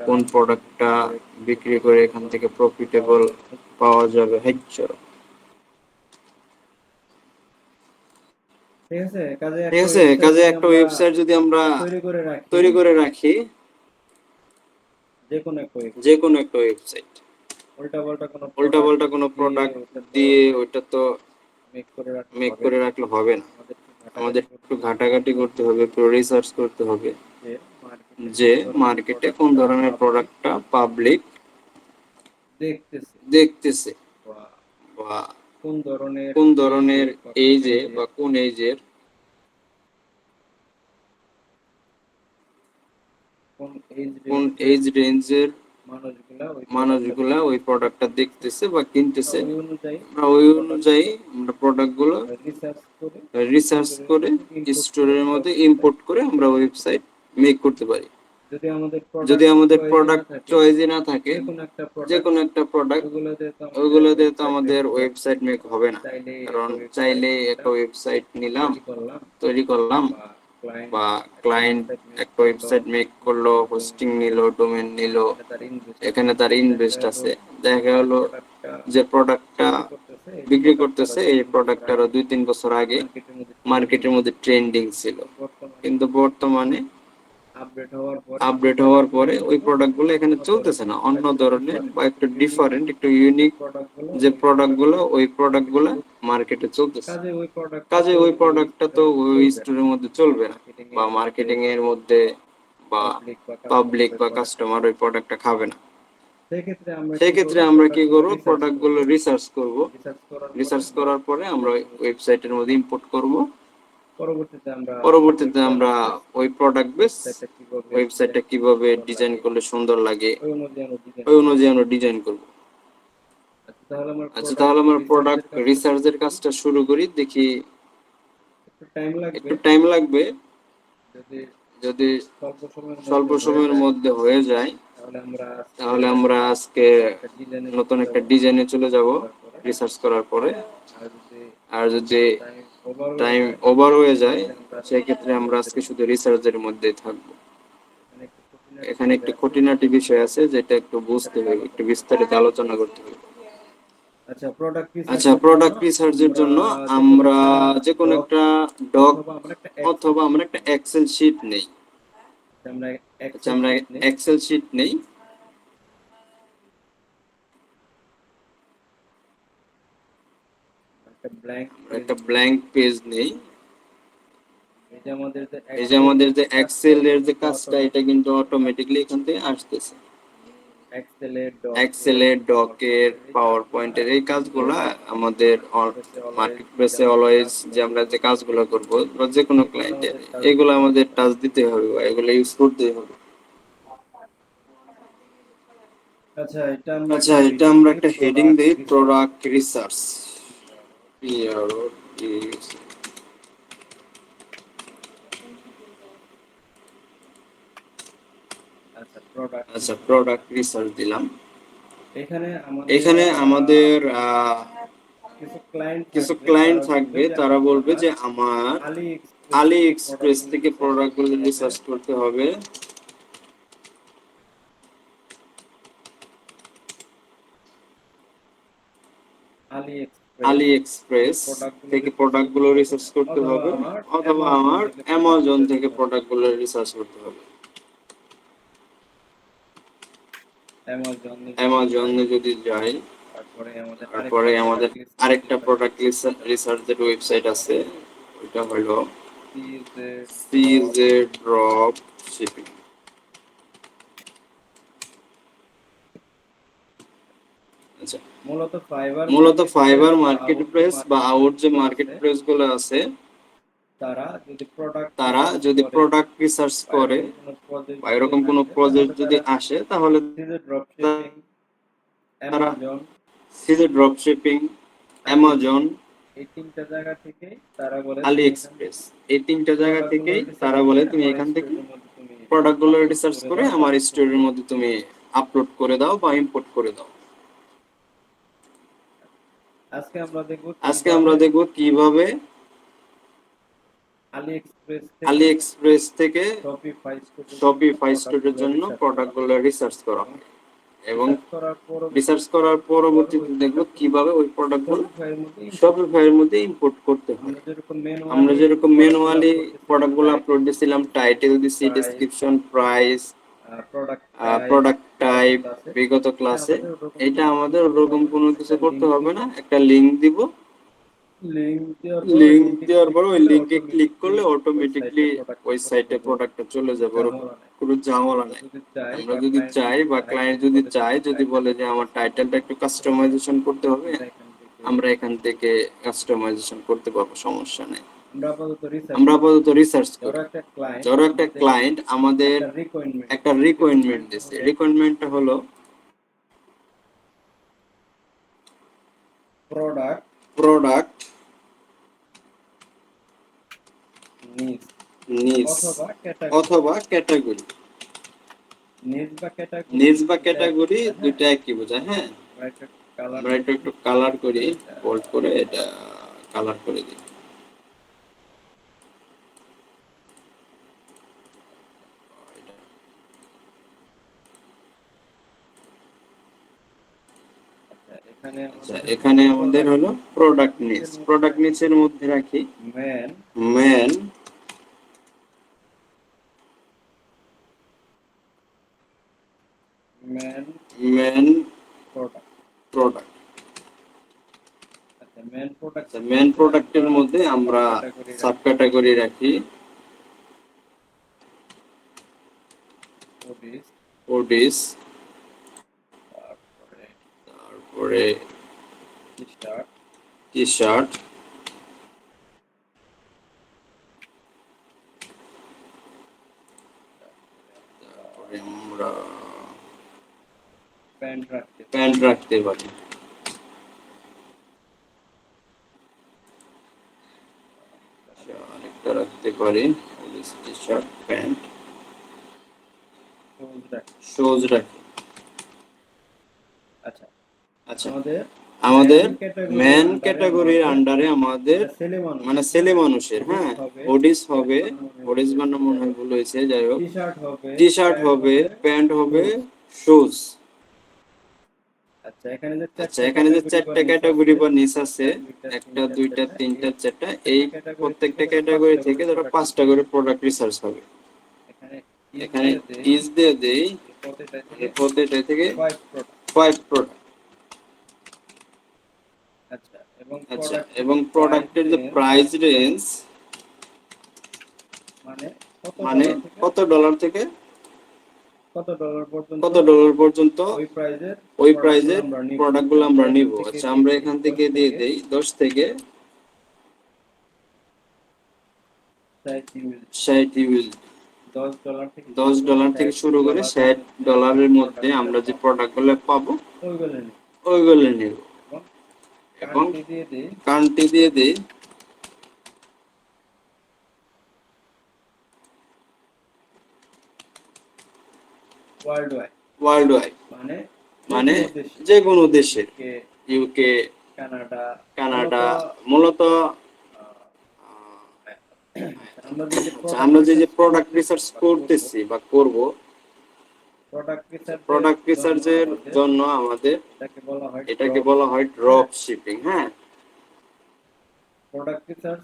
কোন প্রোডাক্টটা বিক্রি করে এখান থেকে প্রফিটেবল পাওয়া যাবে। ঠিক আছে, কাজে ঠিক একটা আছে, ওয়েবসাইট কাজে যদি একটা আমরা ওয়েবসাইট যদি আমরা তৈরি করে রাখি, যে কোনো একটা ওয়েবসাইট উল্টা পাল্টা কোনো প্রোডাক্ট দিয়ে ওইটা তো মেক করে রাখলে হবে না। আমাদের একটু ঘাটাঘাটি করতে হবে, একটু রিসার্চ করতে হবে যে মার্কেটে কোন ধরনের প্রোডাক্টটা পাবলিক দেখতেছে, বা বা কোন ধরনের এজে বা কোন এজের কোন এজ রেঞ্জের মানুষগুলা ওই প্রোডাক্টটা দেখতেছে বা কিনতেছে। ওই অনুযায়ী আমরা প্রোডাক্টগুলো রিসার্চ করে স্টোরের মধ্যে ইম্পোর্ট করে আমরা ওয়েবসাইট মেক করতে পারি। যদি আমাদের প্রোডাক্ট চয়েসই না থাকে, যে কোনো একটা প্রোডাক্ট, ওইগুলো দিয়ে তো আমাদের ওয়েবসাইট মেক হবে না। কারণ চাইলে একটা ওয়েবসাইট নিলাম, তৈরি করলাম, বা ক্লায়েন্ট একটা ওয়েবসাইট মেক করলো, হোস্টিং নিল, ডোমেন নিল, এখানে তার ইনভেস্ট আছে। দেখা গেলো যে প্রোডাক্টটা বিক্রি করতেছে, এই প্রোডাক্টটা আরো 2-3 বছর আগে মার্কেটের মধ্যে ট্রেন্ডিং ছিল, কিন্তু বর্তমানে আপডেট হওয়ার পরে ওই প্রোডাক্টগুলো এখানে চলতেছে না। অন্য ধরনের বা একটু ডিফারেন্ট, একটু ইউনিক যে প্রোডাক্টগুলো, ওই প্রোডাক্টগুলো মার্কেটে চলতেছে। কাজে ওই প্রোডাক্টটা তো ওই স্টোরের মধ্যে চলবে না, বা মার্কেটিং এর মধ্যে, বা পাবলিক বা কাস্টমার ওই প্রোডাক্টটা খাবে না। সেক্ষেত্রে আমরা কি করব, প্রোডাক্টগুলো রিসার্চ করব। রিসার্চ করার পরে আমরা ওয়েবসাইটের মধ্যে ইম্পোর্ট করব। পরবর্তীতে আমরা ওই প্রোডাক্ট বেস ওয়েবসাইটটা কিভাবে ডিজাইন করলে সুন্দর লাগে, ওই অনুযায়ী আমরা ডিজাইন করব। আচ্ছা, তাহলে আমার প্রোডাক্ট রিসার্চের কাজটা শুরু করি। দেখি, একটু টাইম লাগবে। যদি স্বল্প সময়ের মধ্যে হয়ে যায়, তাহলে আমরা আজকে নতুন একটা ডিজাইনে চলে যাব রিসার্চ করার পরে। আর যদি টাইম ওভার হয়ে যায়, সেক্ষেত্রে আমরা আজকে শুধু রিসার্চের মধ্যে থাকবো। এখানে একটু খুঁটিনাটি বিষয় আছে, যেটা একটু বুঝতে হবে, একটু বিস্তারিত আলোচনা করতে হবে। আচ্ছা, প্রোডাক্ট রিসার্চের জন্য আমরা যে কোনো একটা ডক অথবা আমরা একটা এক্সেল শিট নেই। আচ্ছা, আমরা এক্সেল শিট নেই, একটা ব্ল্যাঙ্ক পেজ নেই। এই যে আমাদের যে এক্সেল এর যে কাজটা, এটা কিন্তু অটোমেটিক্যালি এখান থেকে আসতেছে। এক্সেলের, ডকের, পাওয়ার পয়েন্টের এই কাজগুলা আমাদের মার্কেট প্লেসে অলওয়েজ যে আমরা যে কাজগুলো করব, বা যে কোনো ক্লায়েন্টের, এগুলো আমাদের টাচ দিতে হবে বা এগুলো ইউজ করতে হবে। আচ্ছা, এটা আমরা একটা হেডিং দেই, প্রোডাক্ট রিসার্চ। আচ্ছা, প্রোডাক্ট রিসার্চ দিলাম। এখানে আমাদের কিছু ক্লায়েন্ট থাকবে, তারা বলবে যে আমার আলি এক্সপ্রেস থেকে প্রোডাক্টগুলো রিসার্চ করতে হবে। আলি এক্সপ্রেস থেকে প্রোডাক্টগুলো রিসার্চ করতে হবে, অথবা আমার অ্যামাজন থেকে প্রোডাক্টগুলো রিসার্চ করতে হবে। অ্যামাজনে যদি যাই, তারপরে আমাদের আরেকটা প্রোডাক্ট রিসার্চের ওয়েবসাইট আছে, ওইটা হলো সিজে ড্রপ শিপিং। আচ্ছা, মূলত ফাইবার মার্কেট প্লেস বা আউট যে মার্কেট প্লেস গুলো আছে, তারা যদি প্রোডাক্ট রিসার্চ করে বা এরকম কোনো প্রজেক্ট যদি আসে, তাহলে তারা সিজে ড্রপ শিপিং, অ্যামাজন, আলি এক্সপ্রেস, এই তিনটা জায়গা থেকেই তারা বলে তুমি এখান থেকে প্রোডাক্টগুলো রিসার্চ করে আমার স্টোরের মধ্যে তুমি আপলোড করে দাও বা ইম্পোর্ট করে দাও। আজকে আমরা দেখব কিভাবে আলি এক্সপ্রেস থেকে শপিফাই স্টোরের জন্য প্রোডাক্টগুলো রিসার্চ করা হয় এবং রিসার্চ করার পরবর্তীতে দেখবো কিভাবে ওই প্রোডাক্টগুলো শপিফাইয়ের মধ্যে ইম্পোর্ট করতে হয়। আমরা যেরকম ম্যানুয়ালি প্রোডাক্টগুলো আপলোড দিয়েছিলাম, টাইটেল দিছি, ডেসক্রিপশন, প্রাইস, প্রোডাক্ট টাইপ বিগত ক্লাসে, এটা আমাদের ওরকম কোনো কিছু করতে হবে না। একটা লিংক দিব, লিংক দেওয়ার পর ওই লিংকে ক্লিক করলে অটোমেটিকলি ওই সাইটে প্রোডাক্টটা চলে যাবে, ওর কোনো ঝামেলা নাই। আমরা যদি চাই বা ক্লায়েন্ট যদি চায়, যদি বলে যে আমার টাইটেলটা একটু কাস্টমাইজেশন করতে হবে, আমরা এখান থেকে কাস্টমাইজেশন করতে পারবো, সমস্যা নেই। আমরা আপাতত রিসার্চ করি। ধরো একটা ক্লায়েন্ট আমাদের একটা রিকোয়ারমেন্ট দিয়েছে, রিকোয়ারমেন্টটা হলো প্রোডাক্ট নিজ অথবা ক্যাটাগরি। নিজ বা ক্যাটাগরি দুইটা একই বোঝায়। হ্যাঁ, আমরা একটু কালার করি, বোল্ড করে এটা কালার করে দিই। আচ্ছা, এখানে আমাদের হলো প্রোডাক্ট নিজ। প্রোডাক্ট নিচের মধ্যে রাখি মেন প্রোডাক্ট। মেন প্রোডাক্টের মধ্যে আমরা সাব ক্যাটাগরি রাখি ওডিস, তারপরে টি শার্ট, তারপরে আমরা প্যান্ট রাখতে পারি। আরেকটা রাখতে পারি টি শার্ট, প্যান্ট, শুজ রাখি। আচ্ছা, আমাদের মেন ক্যাটাগরির আন্ডারে আমাদের মানে ছেলে মানুষের, হ্যাঁ, ওডিস হবে, ওডিস বানানো মনে হয় ভুল হয়েছে, যাই হোক, টি শার্ট হবে, প্যান্ট হবে, শুজ। আচ্ছা, এখানে যে চারটা ক্যাটাগরি বা নিচ আছে, একটা দুইটা তিনটা চারটা, এই প্রত্যেকটা ক্যাটাগরি থেকে ধরো 5টা করে প্রোডাক্ট রিসার্চ হবে। এখানে ইজ দিয়ে দেই, প্রত্যেকটা থেকে 5 প্রোডাক্ট। আচ্ছা, এবং প্রোডাক্টের যে প্রাইস রেঞ্জ মানে কত ডলার থেকে কত ডলার পর্যন্ত ওই প্রাইজের প্রোডাক্টগুলো আমরা নিব। আচ্ছা, আমরা এখান থেকে দিয়ে দেই 10 থেকে 60 ইউএসডি। $10 থেকে শুরু করে $60 মধ্যে আমরা যে প্রোডাক্টগুলো পাবো ওইগুলো নেব এবং কান্ট্রি দিয়ে দেই ওয়ার্ল্ড ওয়াইড, মানে যে কোনো দেশের, ইউকে, কানাডা। মূলত আমরা যে প্রোডাক্ট রিসার্চ করতেছি বা করব, প্রোডাক্ট রিসার্চের জন্য আমাদের এটাকে বলা হয় ড্রপ শিপিং। হ্যাঁ,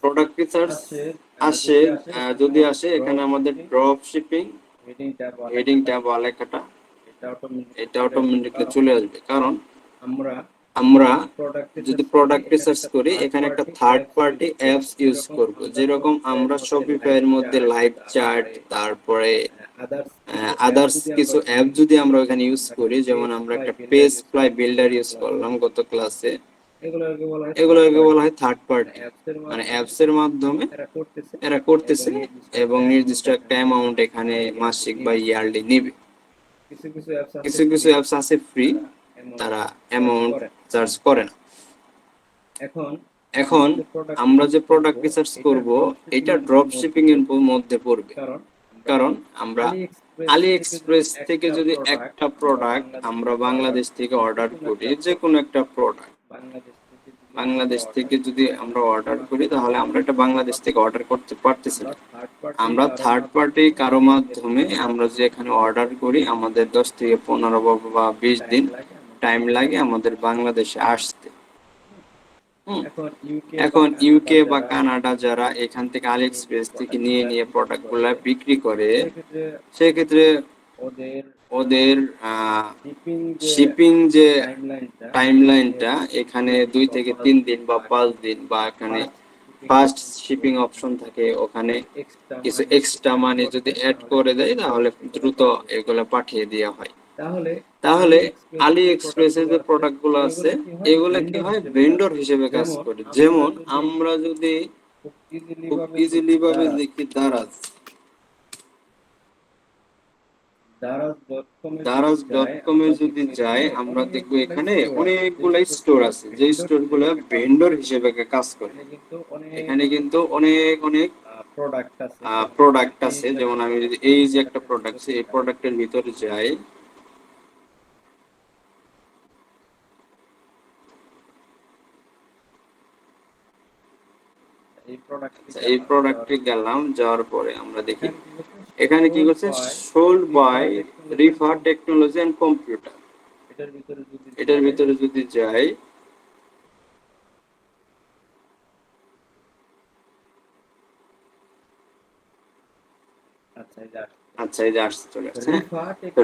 প্রোডাক্ট রিসার্চ আসে, যদি আসে এখানে আমাদের ড্রপ শিপিং হেডিংটা বা লেখাটা এটা অটোমেটিক্যালি চলে আসবে। কারণ আমরা যদি প্রোডাক্ট রিসার্চ করি, এখানে একটা থার্ড পার্টি অ্যাপস ইউজ করব। যেরকম আমরা শপিফাই এর মধ্যে লাইভ চার্ট, তারপরে আদার্স কিছু অ্যাপ যদি আমরা এখানে ইউজ করি, যেমন আমরা একটা পেজ ফ্লাই বিল্ডার ইউজ করলাম গত ক্লাসে, এগুলোকে বলা হয় থার্ড পার্টি, মানে অ্যাপস এর মাধ্যমে এরা করতেছে এবং নির্দিষ্ট একটা অ্যামাউন্ট এখানে মাসিক বা ইয়ারলি নেবে। কিছু কিছু অ্যাপস আছে ফ্রি, তারা অ্যামাউন্ট চার্জ করে না। এখন আমরা যে প্রোডাক্ট রিসার্চ করব, এটা ড্রপ শিপিং এর মধ্যে পড়বে। কারণ আমরা আলি এক্সপ্রেস থেকে যদি একটা প্রোডাক্ট আমরা বাংলাদেশ থেকে অর্ডার করি, যে কোনো একটা প্রোডাক্ট বাংলাদেশ থেকে যদি আমরা অর্ডার করি তাহলে আমরা এটা বাংলাদেশ থেকে অর্ডার করতে পারতেছি না। আমরা থার্ড পার্টি কারো মাধ্যমে আমরা যে এখানে অর্ডার করি আমাদের 10 থেকে 15 বা 20 দিন টাইম লাগে আমাদের বাংলাদেশে আসতে। এখন ইউকে বা কানাডা যারা এখান থেকে আলি এক্সপ্রেস থেকে নিয়ে প্রোডাক্ট গুলা বিক্রি করে, সেক্ষেত্রে ওদের শিপিং যে টাইমলাইনটা এখানে 2 থেকে 3 দিন বা 5 দিন বা এখানে ফাস্ট শিপিং অপশন থাকে, ওখানে কিছু এক্সট্রা মানি যদি অ্যাড করে দেয় তাহলে দ্রুত এগুলো পাঠিয়ে দেওয়া হয়। তাহলে আলি এক্সপ্রেসের যে প্রোডাক্ট গুলো আছে এগুলো কি হয় ভেন্ডর হিসেবে কাজ করে। যেমন আমরা যদি খুব ইজিলি ভাবে দেখি দারাজ.কম এ যদি যাই আমরা দেখবো এখানে অনেকগুলো স্টোর আছে যে স্টোর গুলো ভেন্ডর হিসেবে কাজ করে। এখানে কিন্তু অনেক অনেক প্রোডাক্ট আছে। যেমন আমি যদি এই যে একটা প্রোডাক্ট আছে এই প্রোডাক্টের ভিতরে যাই, এই প্রোডাক্টে গেলাম, যাওয়ার পরে আমরা দেখি এখানে কি করছে sold by Rifa technology and computer. এটার ভিতরে যদি যাই আচ্ছা এই যে আসছে চলে আসছে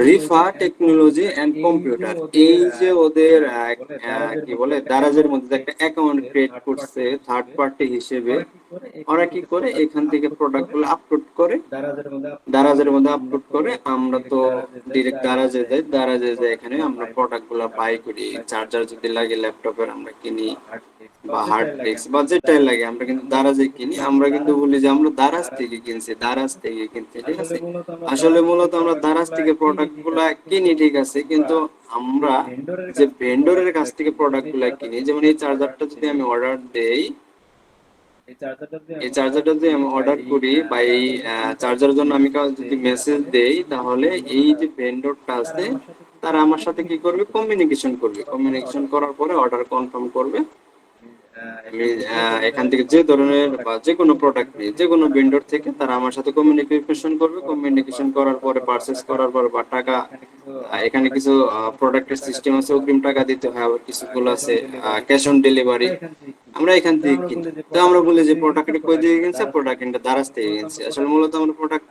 রিফা টেকনোলজি এন্ড কম্পিউটার। এই যে ওদের কি বলে দারাজের মধ্যে একটা অ্যাকাউন্ট ক্রিয়েট করছে থার্ড পার্টি হিসেবে। ওরা কি করে এখান থেকে প্রোডাক্ট গুলো আপলোড করে দারাজের মধ্যে আপলোড করে, আমরা তো ডিরেক্ট দারাজে যাই, দারাজে যাই এখানে আমরা প্রোডাক্ট গুলো বাই করি। চার্জার যদি লাগে ল্যাপটপের আমরা কিনি বা হার্ড ডিস্ক বা যেটাই লাগে আমরা কিন্তু দারাজে কিনি। আমরা কিন্তু বলি যে আমরা দারাজ থেকে কিনছি, দারাজ থেকে কিনছি, ঠিক আছে। আসলে মূলত আমরা দারাজ থেকে প্রোডাক্ট গুলা কিনি, ঠিক আছে, কিন্তু আমরা যে ভেন্ডরের কাছ থেকে প্রোডাক্ট গুলা কিনি, যেমন এই চার্জারটা যদি আমি অর্ডার দেই, এই চার্জারটা যদি আমি অর্ডার করি বা এই চার্জারের জন্য আমি যদি মেসেজ দেই, তাহলে এই যে ভেন্ডরটা আছে তারা আমার সাথে কি করবে কমিউনিকেশন করবে। কমিউনিকেশন করার পরে অর্ডার কনফার্ম করবে। আমি এখান থেকে যে ধরনের বা যে কোনো প্রোডাক্ট নিয়ে যে কোনো ভেন্ডর থেকে তারা আমার সাথে কমিউনিকেশন করবে। কমিউনিকেশন করার পরে পারচেজ করার পরে বা টাকা, এখানে কিছু প্রোডাক্টের সিস্টেম আছে অগ্রিম টাকা দিতে হয়, আবার কিছুগুলো আছে ক্যাশ অন ডেলিভারি। আমরা এখান থেকে কিনি, তো আমরা বলি যে প্রোডাক্টটা কই থেকে কিনছে, প্রোডাক্ট এটা দারাজ থেকে কিনছে। আসলে মূলত আমরা প্রোডাক্ট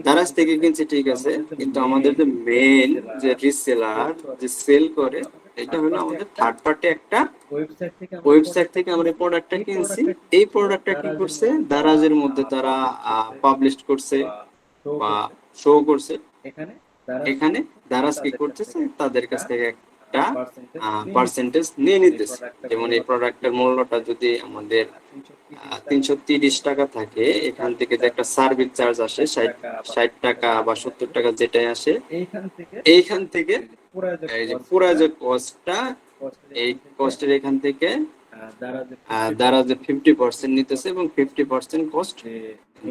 দারাজ থেকে কিনছি, ঠিক আছে, কিন্তু আমাদের যে মেইন যে রিসেলার যে সেল করে এটা হলো আমাদের থার্ড পার্টি একটা ওয়েবসাইট থেকে আমরা এই প্রোডাক্টটা কিনছি। এই প্রোডাক্টটা কি করছে দারাজের মধ্যে তারা পাবলিশ করছে বা শো করছে। এখানে দারাজ কি করতেছে তাদের কাছ থেকে একটা পার্সেন্টেজ নিয়ে নিতেছে। যেমন এই প্রোডাক্টের মূল্যটা যদি আমাদের 330 টাকা থাকে, এখান থেকে যে একটা সার্ভিস চার্জ আসে 60 টাকা বা 70 টাকা যেটাই আসে, এইখান থেকে এই যে পুরা যে কস্টটা, এই কস্টের এখান থেকে দ্বারা যে 50% নিতেছে এবং 50% কস্ট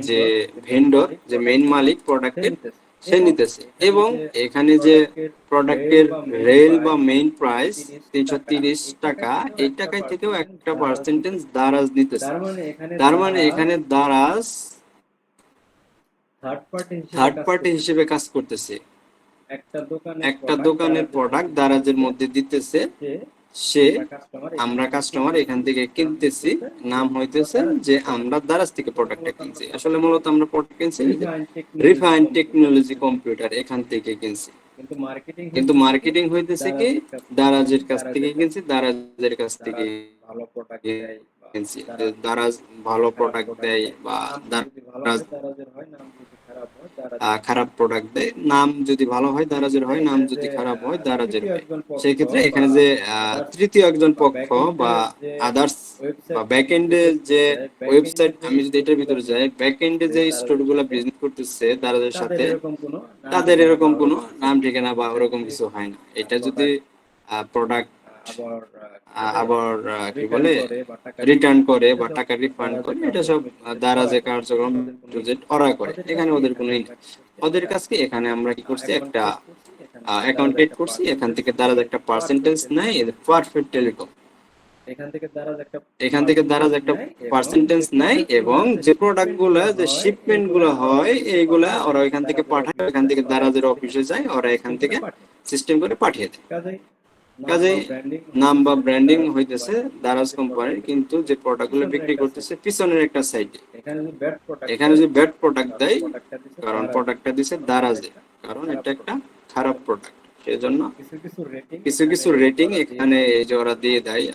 যে ভেন্ডর যে মেইন মালিক প্রোডাক্টের সে নিতেছে। এবং এখানে যে প্রোডাক্টের রেল বা মেইন প্রাইস 330 টাকা, এই টাকায় থেকেও একটা পার্সেন্টেজ দারাজ নিতেছে। তার মানে এখানে দারাজ থার্ড পার্টি হিসেবে কাজ করতেছে। একটা দোকানের প্রোডাক্ট দারাজের মধ্যে দিতেছে, সে আমরা কাস্টমার এখান থেকে কিনতেছি, নাম হইতেছে যে আমরা দারাজ থেকে প্রোডাক্টটা কিনছি। আসলে মূলত আমরা প্রোডাক্ট কিনছি রিফাইন টেকনোলজি কম্পিউটার, এখান থেকে কিনছি, কিন্তু মার্কেটিং হইতেছে কি দারাজের কাছ থেকে কিনছি, দারাজের কাছ থেকে কিনছি। দারাজ ভালো প্রোডাক্ট দেয় বা দারাজ খারাপ প্রোডাক্ট দেয়, নাম যদি ভালো হয় দারাজের হয়, নাম যদি খারাপ হয় দারাজের হয়। সেই ক্ষেত্রে এখানে যে তৃতীয় একজন পক্ষ বা আদার্স বা ব্যাকএন্ডে যে ওয়েবসাইট, আমি যদি এটার ভিতরে যাই, ব্যাকএন্ডে যে স্টোরগুলো বিজনেস করতেছে দারাজের সাথে, তাদের এরকম কোনো নাম ঠিকানা বা ওরকম কিছু হয় না। এটা যদি প্রোডাক্ট আবার কি বলে রিটার্ন করে বা টাকা রিফান্ড করে, এটা সব দারাজে কার্যক্রম ওরা করে, এখানে ওদের কোনো ওদের কাছে এখানে আমরা কি করছি একটা অ্যাকাউন্ট ক্রিয়েট করছি, এখান থেকে দারাজ একটা পার্সেন্টেজ নেয় পারফেক্ট টেলিকম। এখান থেকে দারাজ একটা পার্সেন্টেজ নেয় এবং যে প্রোডাক্টগুলো যে শিপমেন্টগুলো হয় এইগুলা ওরা এখান থেকে পাঠায়, এখান থেকে দারাজের অফিসে যায়, ওরা এখান থেকে সিস্টেম করে পাঠিয়ে দেয়। কাজেই নাম বা ব্র্যান্ডিং হইতেছে দারাজ কোম্পানির, কিন্তু যে প্রোডাক্টগুলো বিক্রি করতেছে পিছনের একটা সাইডে। এখানে যে ব্যাড প্রোডাক্ট দেয়, কারণ প্রোডাক্টটা দিছে দারাজে, কারণ এটা একটা খারাপ প্রোডাক্ট, সেজন্য কিছু কিছু রেটিং এখানে এই যে ওরা দিয়ে দেয়।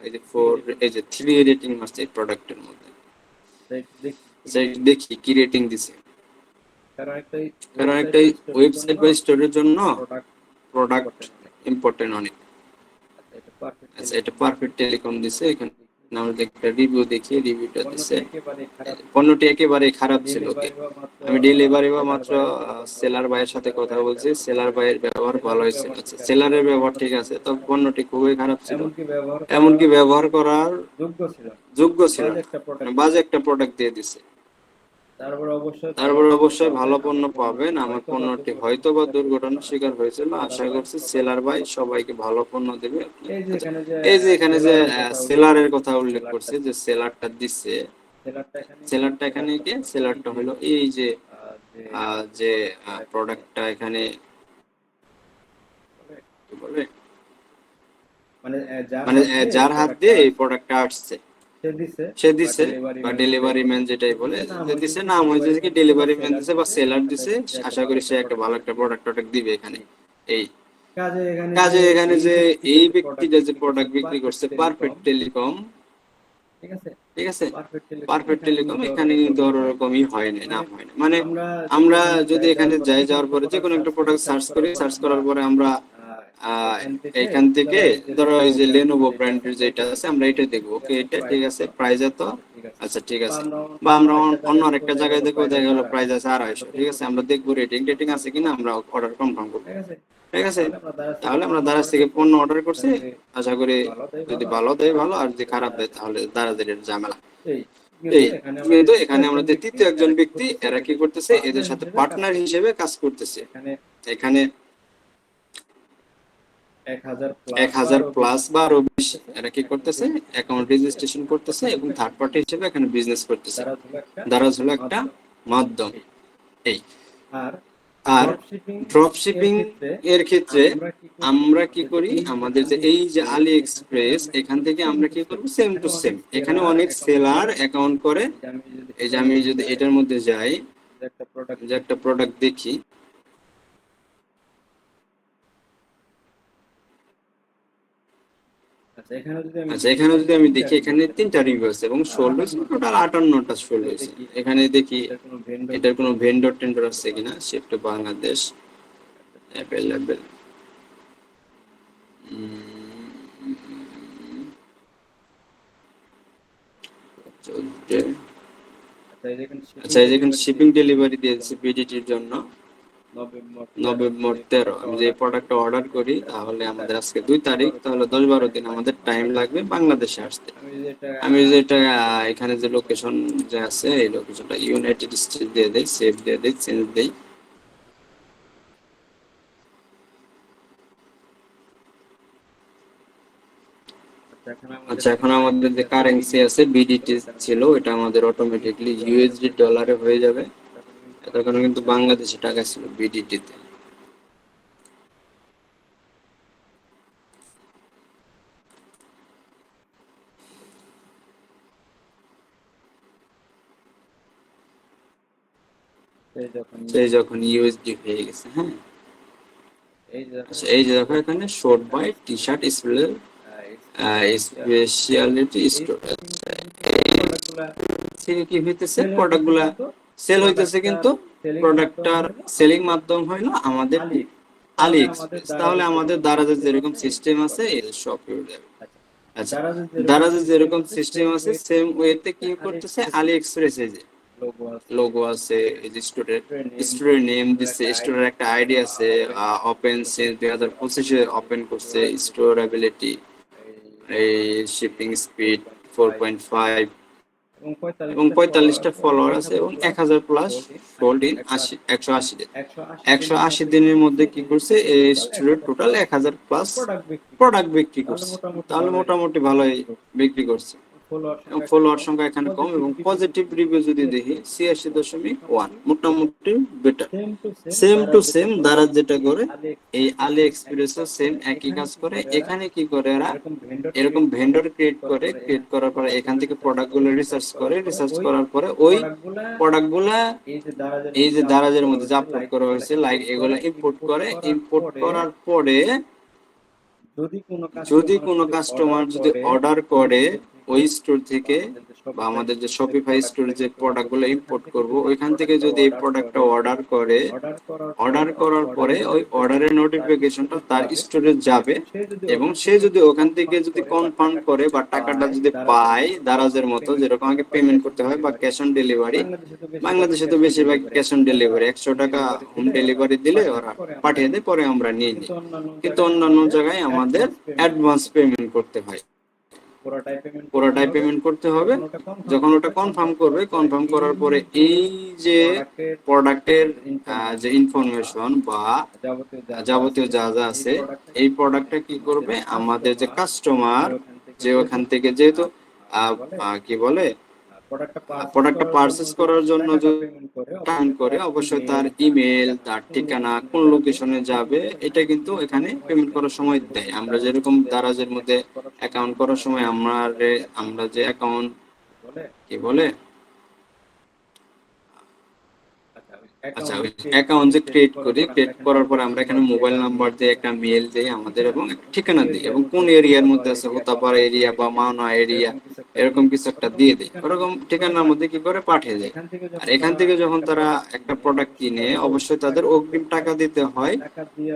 এই যে 4, এই যে 3 রেটিং আছে এই প্রোডাক্টের মধ্যে। দেখি কি রেটিং দিছে, কারণ একটা ওয়েবসাইট বা স্টোরের জন্য প্রোডাক্ট ইম্পর্টেন্ট অনেক। আচ্ছা, এটা পারফেক্ট টেলিকম দিছে। এখানে আমরা একটা রিভিউ দেখি, রিভিউটা দিছে পণ্যটি একেবারে খারাপ ছিল। আমি ডেলিভারি বা মাত্র সেলার ভাইয়ের সাথে কথা বলছি, সেলার ভাইয়ের ব্যবহার ভালো হয়েছে। আচ্ছা, সেলারের ব্যবহার ঠিক আছে, তবে পণ্যটি খুবই খারাপ ছিল, এমনকি ব্যবহার করার যোগ্য ছিল না, বাজে একটা প্রোডাক্ট দিয়ে দিছে। তারপর অবশ্যই ভালো পণ্য পাবেন। আমার পণ্যটি হয়তো বা দুর্ঘটনার শিকার হয়েছিল, আশা করছি সেলার ভাই সবাইকে ভালো পণ্য দেবে। এই যে এখানে যে সেলারের কথা উল্লেখ করছে, যে সেলারটা দিচ্ছে, সেলারটা এখানে কি, সেলারটা হলো এই যে যে প্রোডাক্টটা এখানে কি বলে, মানে যার হাত দিয়ে এই প্রোডাক্টটা আসছে সে দিছে, বা ডেলিভারি ম্যান যেটাই বলে যে দিছে, নাম হয়েছে কি ডেলিভারি ম্যান দিছে বা সেলার দিছে, আশা করি সে একটা ভালো একটা প্রোডাক্ট দিবে এখানে। এই এখানে যে এই ব্যক্তিটা যে প্রোডাক্ট বিক্রি করছে পারফেক্ট টেলিকম, ঠিক আছে, পারফেক্ট টেলিকম, এখানে কিন্তু ওরকমই হয় না, নাম হয় না। মানে আমরা যদি এখানে যাওয়ার পরে যে কোনো একটা প্রোডাক্ট সার্চ করি, সার্চ করার পরে আমরা এখান থেকে ধরো এই যে লেনোভো ব্র্যান্ডের যেটা আছে আমরা এটা দেখবো, ওকে এটা ঠিক আছে, প্রাইস এত, আচ্ছা ঠিক আছে। বা আমরা অন্য আরেকটা জায়গায় দেখবো, দেখা গেল প্রাইস আছে 250, ঠিক আছে, আমরা দেখবো রেটিং আছে কিনা, আমরা অর্ডার কনফার্ম করবো, ঠিক আছে। তাহলে আমরা দারাজ থেকে পণ্য অর্ডার করছি, আশা করি যদি ভালো দেয় ভালো, আর যদি খারাপ দেয় তাহলে দারাজের ঝামেলা। এই কিন্তু এখানে আমাদের তৃতীয় একজন ব্যক্তি, এরা কি করতেছে, এদের সাথে পার্টনার হিসেবে কাজ করতেছে। এখানে 1000 প্লাস বা আরো বেশি এরা কি করতেছে, অ্যাকাউন্ট রেজিস্ট্রেশন করতেছে এবং থার্ড পার্টি হিসেবে এখানে বিজনেস করতেছে। দারাজ হলো একটা মাধ্যম। এই আর ড্রপ শিপিং এর ক্ষেত্রে আমরা কি করি, আমাদের যে এই যে আলি এক্সপ্রেস, এখান থেকে আমরা কি করব, সেম টু সেম এখানে অনেক সেলার অ্যাকাউন্ট করে। এই যে আমি যদি এটার মধ্যে যাই, যে একটা প্রোডাক্ট দেখি, আচ্ছা এখানে যদি আমি দেখি, এখানে 3টা রিভিউ আছে এবং সোল্ড হয়েছে টোটাল 58টা সোল্ড হয়েছে। এখানে দেখি এটার কোনো ভেন্ডর টেন্ডর আছে কিনা, শিফট বাংলাদেশ অ্যাভেলেবল, আচ্ছা এই দেখুন শিপিং ডেলিভারি দিয়েছে বিডিটির জন্য নভেম্বর 13। আমি যে প্রোডাক্টটা অর্ডার করি, তাহলে আমাদের আজকে 2 তারিখ, তাহলে 10-12 দিন আমাদের টাইম লাগবে বাংলাদেশে আসতে। আমি যেটা এখানে যে লোকেশন যে আছে, এই লোকেশনটা ইউনাইটেড স্টেট দিয়ে দেই, সেভ দিয়ে দেই, চেঞ্জ দেই। আচ্ছা এখন আমাদের যে কারেন্সি আছে বিডিটি ছিল, এটা আমাদের অটোমেটিকলি ইউএসডি ডলারে হয়ে যাবে। এতক্ষণ কিন্তু বাংলাদেশি টাকা ছিল বিডিটি তে। এই যখন ইউএসডি হয়ে গেছে, হ্যাঁ, আচ্ছা এই যে দেখো এখানে sold by T shirt specialty store থেকে কি হইতেছে, প্রোডাক্টগুলা সেল হইতেছে, কিন্তু প্রোডাক্টটার সেলিং মাধ্যম হইলো আমাদের আলি এক্সপ্রেস। তাহলে আমাদের দারাজের যেরকম সিস্টেম আছে এই সব যাবে। আচ্ছা দারাজের যেরকম সিস্টেম আছে সেম ওয়েতে কি করতেছে, আলি এক্সপ্রেসে যে লোগো আছে, এই যে স্টোরের নেম দিচ্ছে, স্টোরের একটা আইডি আছে, ওপেন সিন্স 2025 এ ওপেন করছে, স্টোরেবিলিটি, এই শিপিং স্পিড 4.5, এবং 45টা ফলোয়ার আছে এবং 1000 প্লাস সোল্ড ইন 180 দিন। 180 দিনের মধ্যে কি করছে এই স্টুডেন্ট টোটাল 1000 প্লাস প্রোডাক্ট বিক্রি করছে। তাহলে মোটামুটি ভালোই বিক্রি করছে এবং ফলোয়ার সংখ্যা এখানে কম এবং পজিটিভ রিভিউ যদি দেখি 86.1, মোটামুটি better. Same to same Daraz যেটা করে এই আলি এক্সপ্রেসও সেম একই কাজ করে। এখানে কি করে এরা এরকম ভেন্ডর ক্রিয়েট করার পরে এখান থেকে প্রোডাক্টগুলো রিসার্চ করে, রিসার্চ করার পরে ওই প্রোডাক্টগুলা এই যে দারাজের মধ্যে যে আপলোড করা হয়েছে লাইক এগুলো ইম্পোর্ট করে, ইম্পোর্ট করার পরে যদি কোনো কাস্টমার যদি অর্ডার করে ওই স্টোর থেকে বা আমাদের যে শপিফাই স্টোরে যে প্রোডাক্টগুলো ইম্পোর্ট করব ওইখান থেকে যদি এই প্রোডাক্টটা অর্ডার করার পরে ওই অর্ডারের নোটিফিকেশনটা তার স্টোরে যাবে এবং সে যদি ওখান থেকে যদি কনফার্ম করে বা টাকাটা যদি পায় দারাজের মতো যেরকম আগে পেমেন্ট করতে হয় বা ক্যাশ অন ডেলিভারি, বাংলাদেশে তো বেশিরভাগ ক্যাশ অন ডেলিভারি, 100 টাকা হোম ডেলিভারি দিলে ওরা পাঠিয়ে দেয়, পরে আমরা নিয়ে নিই। কিন্তু অন্যান্য জায়গায় আমাদের অ্যাডভান্স পেমেন্ট করতে হয়, পুরোটাই পেমেন্ট করতে হবে। যখন ওটা কনফার্ম করবে, কনফার্ম করার পরে এই যে প্রোডাক্টের যে ইনফরমেশন বা যাবতীয় যা যা আছে এই প্রোডাক্টটা কি করবে আমাদের যে কাস্টমার যে ওখান থেকে যেহেতু কি বলে প্রোডাক্টটা পারচেজ করার জন্য পেমেন্ট করে অবশ্যই তার ইমেল, তার ঠিকানা, কোন লোকেশনে যাবে এটা কিন্তু এখানে পেমেন্ট করার সময় দেয়। আমরা যেরকম দারাজের মধ্যে অ্যাকাউন্ট করার সময় আমরা যে অ্যাকাউন্ট কি বলে আচ্ছা অ্যাকাউন্ট যে ক্রিয়েট করার পর আমরা এখানে মোবাইল নাম্বার দিয়ে একটা মেল দেই আমাদের এবং একটা ঠিকানা দিই এবং কোন এরিয়ার মধ্যে আছে হোতাপাড়া এরিয়া বা মাওনা এরিয়া এরকম কিছু একটা দিয়ে দেয়, ওরকম ঠিকানার মধ্যে কি করে পাঠিয়ে দেয়। আর এখান থেকে যখন তারা একটা প্রোডাক্ট কিনে অবশ্যই তাদের অগ্রিম টাকা দিতে হয়।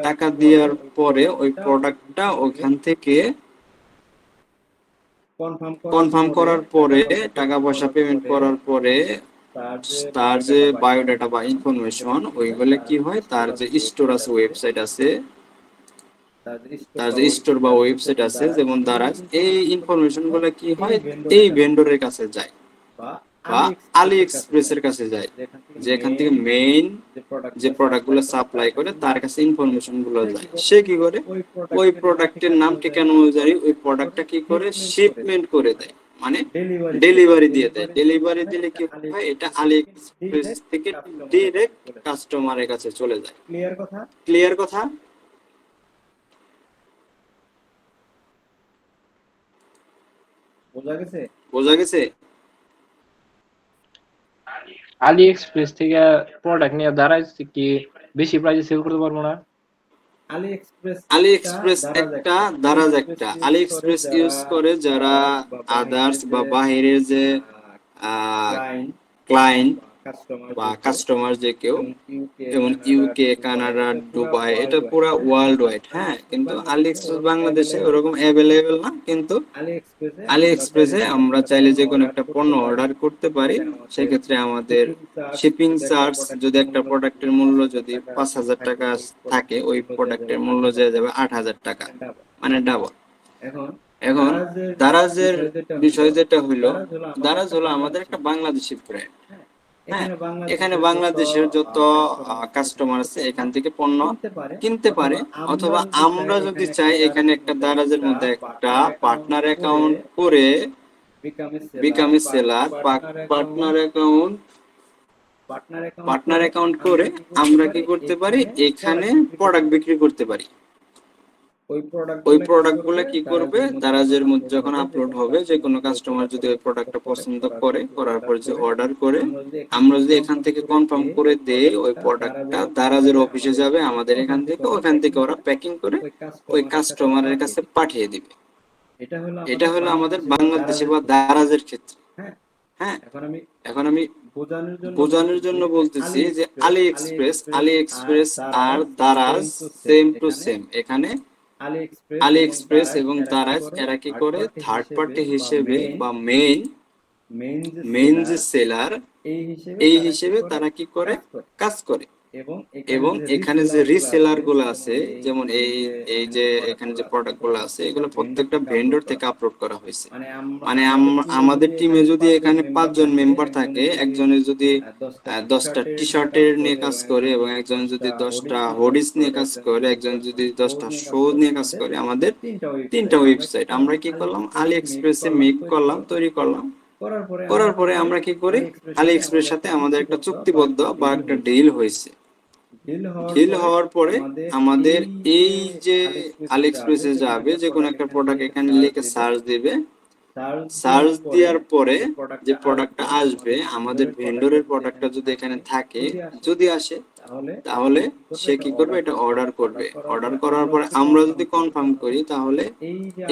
টাকা দেওয়ার পরে ওই প্রোডাক্টটা ওখান থেকে কনফার্ম করার পরে টাকা পয়সা পেমেন্ট করার পরে তার যে বায়োডাটা বা ইনফরমেশন ওইগুলো কি হয় তার যে স্টোর আছে, ওয়েবসাইট আছে, তার যে স্টোর বা ওয়েবসাইট আছে যেমন দারাজ, এই ইনফরমেশন গুলো কি হয় এই ভেন্ডরের কাছে যায় বা আলি এক্সপ্রেসের কাছে যায়, যেখান থেকে মেইন যে প্রোডাক্ট গুলো সাপ্লাই করে তার কাছে ইনফরমেশন গুলো যায়। সে কি করে ওই প্রোডাক্টের নাম ঠিকানা অনুযায়ী ওই প্রোডাক্টটা কি করে শিপমেন্ট করে দেয়, মানে ডেলিভারি দিয়ে দেয়। ডেলিভারি দিলে কি হয় এটা আলি এক্সপ্রেস থেকে ডাইরেক্ট কাস্টমারের কাছে চলে যায়। ক্লিয়ার কথা? বোঝা গেছে? আলি এক্সপ্রেস থেকে প্রোডাক্ট নিয়ে দারাজ কি বেশি প্রাইসে সেল করতে পারবো না? আলি এক্সপ্রেস একটা, দারাজ একটা। আলি এক্সপ্রেস ইউজ করে যারা আদার্স বা বাহিরের যে ক্লায়েন্ট বা কাস্টমার যে কেউ যেমন ইউকে, কানাডা, দুবাই, এটা পুরো ওয়ার্ল্ড ওয়াইড। হ্যাঁ, কিন্তু আলি এক্সপ্রেস বাংলাদেশে ওরকম অ্যাভেলেবেল না, কিন্তু আলি এক্সপ্রেসে আমরা চাইলে যে কোনো একটা পণ্য অর্ডার করতে পারি। সেক্ষেত্রে আমাদের শিপিং চার্জ যদি একটা প্রোডাক্টের মূল্য যদি 5000 টাকা থাকে ওই প্রোডাক্টের মূল্য হয়ে যাবে 8000 টাকা, মানে ডাবল। এখন দারাজের বিষয় যেটা হইলো, দারাজ হলো আমাদের একটা বাংলাদেশি ব্র্যান্ড। হ্যাঁ, এখানে বাংলাদেশের যত কাস্টমার আছে এখান থেকে পণ্য কিনতে পারে, অথবা আমরা যদি চাই এখানে একটা দারাজের মধ্যে একটা পার্টনার অ্যাকাউন্ট করে become a seller, partner account করে আমরা কি করতে পারি এখানে প্রোডাক্ট বিক্রি করতে পারি। ওই প্রোডাক্টগুলো কি করবে দারাজের মধ্যে যখন আপলোড হবে যে কোনো কাস্টমার যদি ওই প্রোডাক্টটা পছন্দ করে, করার পর যে অর্ডার করে, আমরা যদি এখান থেকে কনফার্ম করে দেই ওই প্রোডাক্টটা দারাজের অফিসে যাবে আমাদের এখান থেকে, ওখান থেকে ওরা প্যাকিং করে ওই কাস্টমারের কাছে পাঠিয়ে দিবে। এটা হলো আমাদের বাংলাদেশে বা দারাজের ক্ষেত্রে। হ্যাঁ, এখন আমি বোঝানোর জন্য বলতেছি যে আলি এক্সপ্রেস আর দারাজ সেম টু সেম। এখানে আলি এক্সপ্রেস এবং দারাজ এরা কি করে থার্ড পার্টি হিসেবে বা মেইন যে সেলার এই হিসেবে তারা কি করে কাজ করে। এবং এখানে যে রিসেলার গুলো আছে, যেমন এই এই যে এখানে যে প্রোডাক্ট গুলো আছে, এগুলো প্রত্যেকটা ভেন্ডর থেকে আপলোড করা হয়েছে। মানে আমাদের টিমে যদি এখানে 5 জন মেম্বার থাকে, একজনের যদি 10টা টি শার্টের নিয়ে কাজ করে, এবং একজন যদি 10টা হুডিস নিয়ে কাজ করে, একজন যদি 10টা শু নিয়ে কাজ করে, আমাদের 3টা ওয়েবসাইট আমরা কি করলাম, আলি এক্সপ্রেসে মেক করলাম, তৈরি করলাম। করার পরে আমরা কি করি, আলি এক্সপ্রেস সাথে আমাদের একটা চুক্তিবদ্ধ বা একটা ডিল হয়েছে। ডিল হওয়ার পরে আমাদের এই যে আলি এক্সপ্রেসে যাবে, যে কোনো একটা প্রোডাক্ট এখানে লিখে সার্চ দিবে, সার্চ দেওয়ার পরে যে প্রোডাক্টটা আসবে, আমাদের ভেন্ডরের প্রোডাক্টটা যদি এখানে থাকে, যদি আসে, তাহলে সে কি করবে, এটা অর্ডার করবে। অর্ডার করার পরে আমরা যদি কনফার্ম করি, তাহলে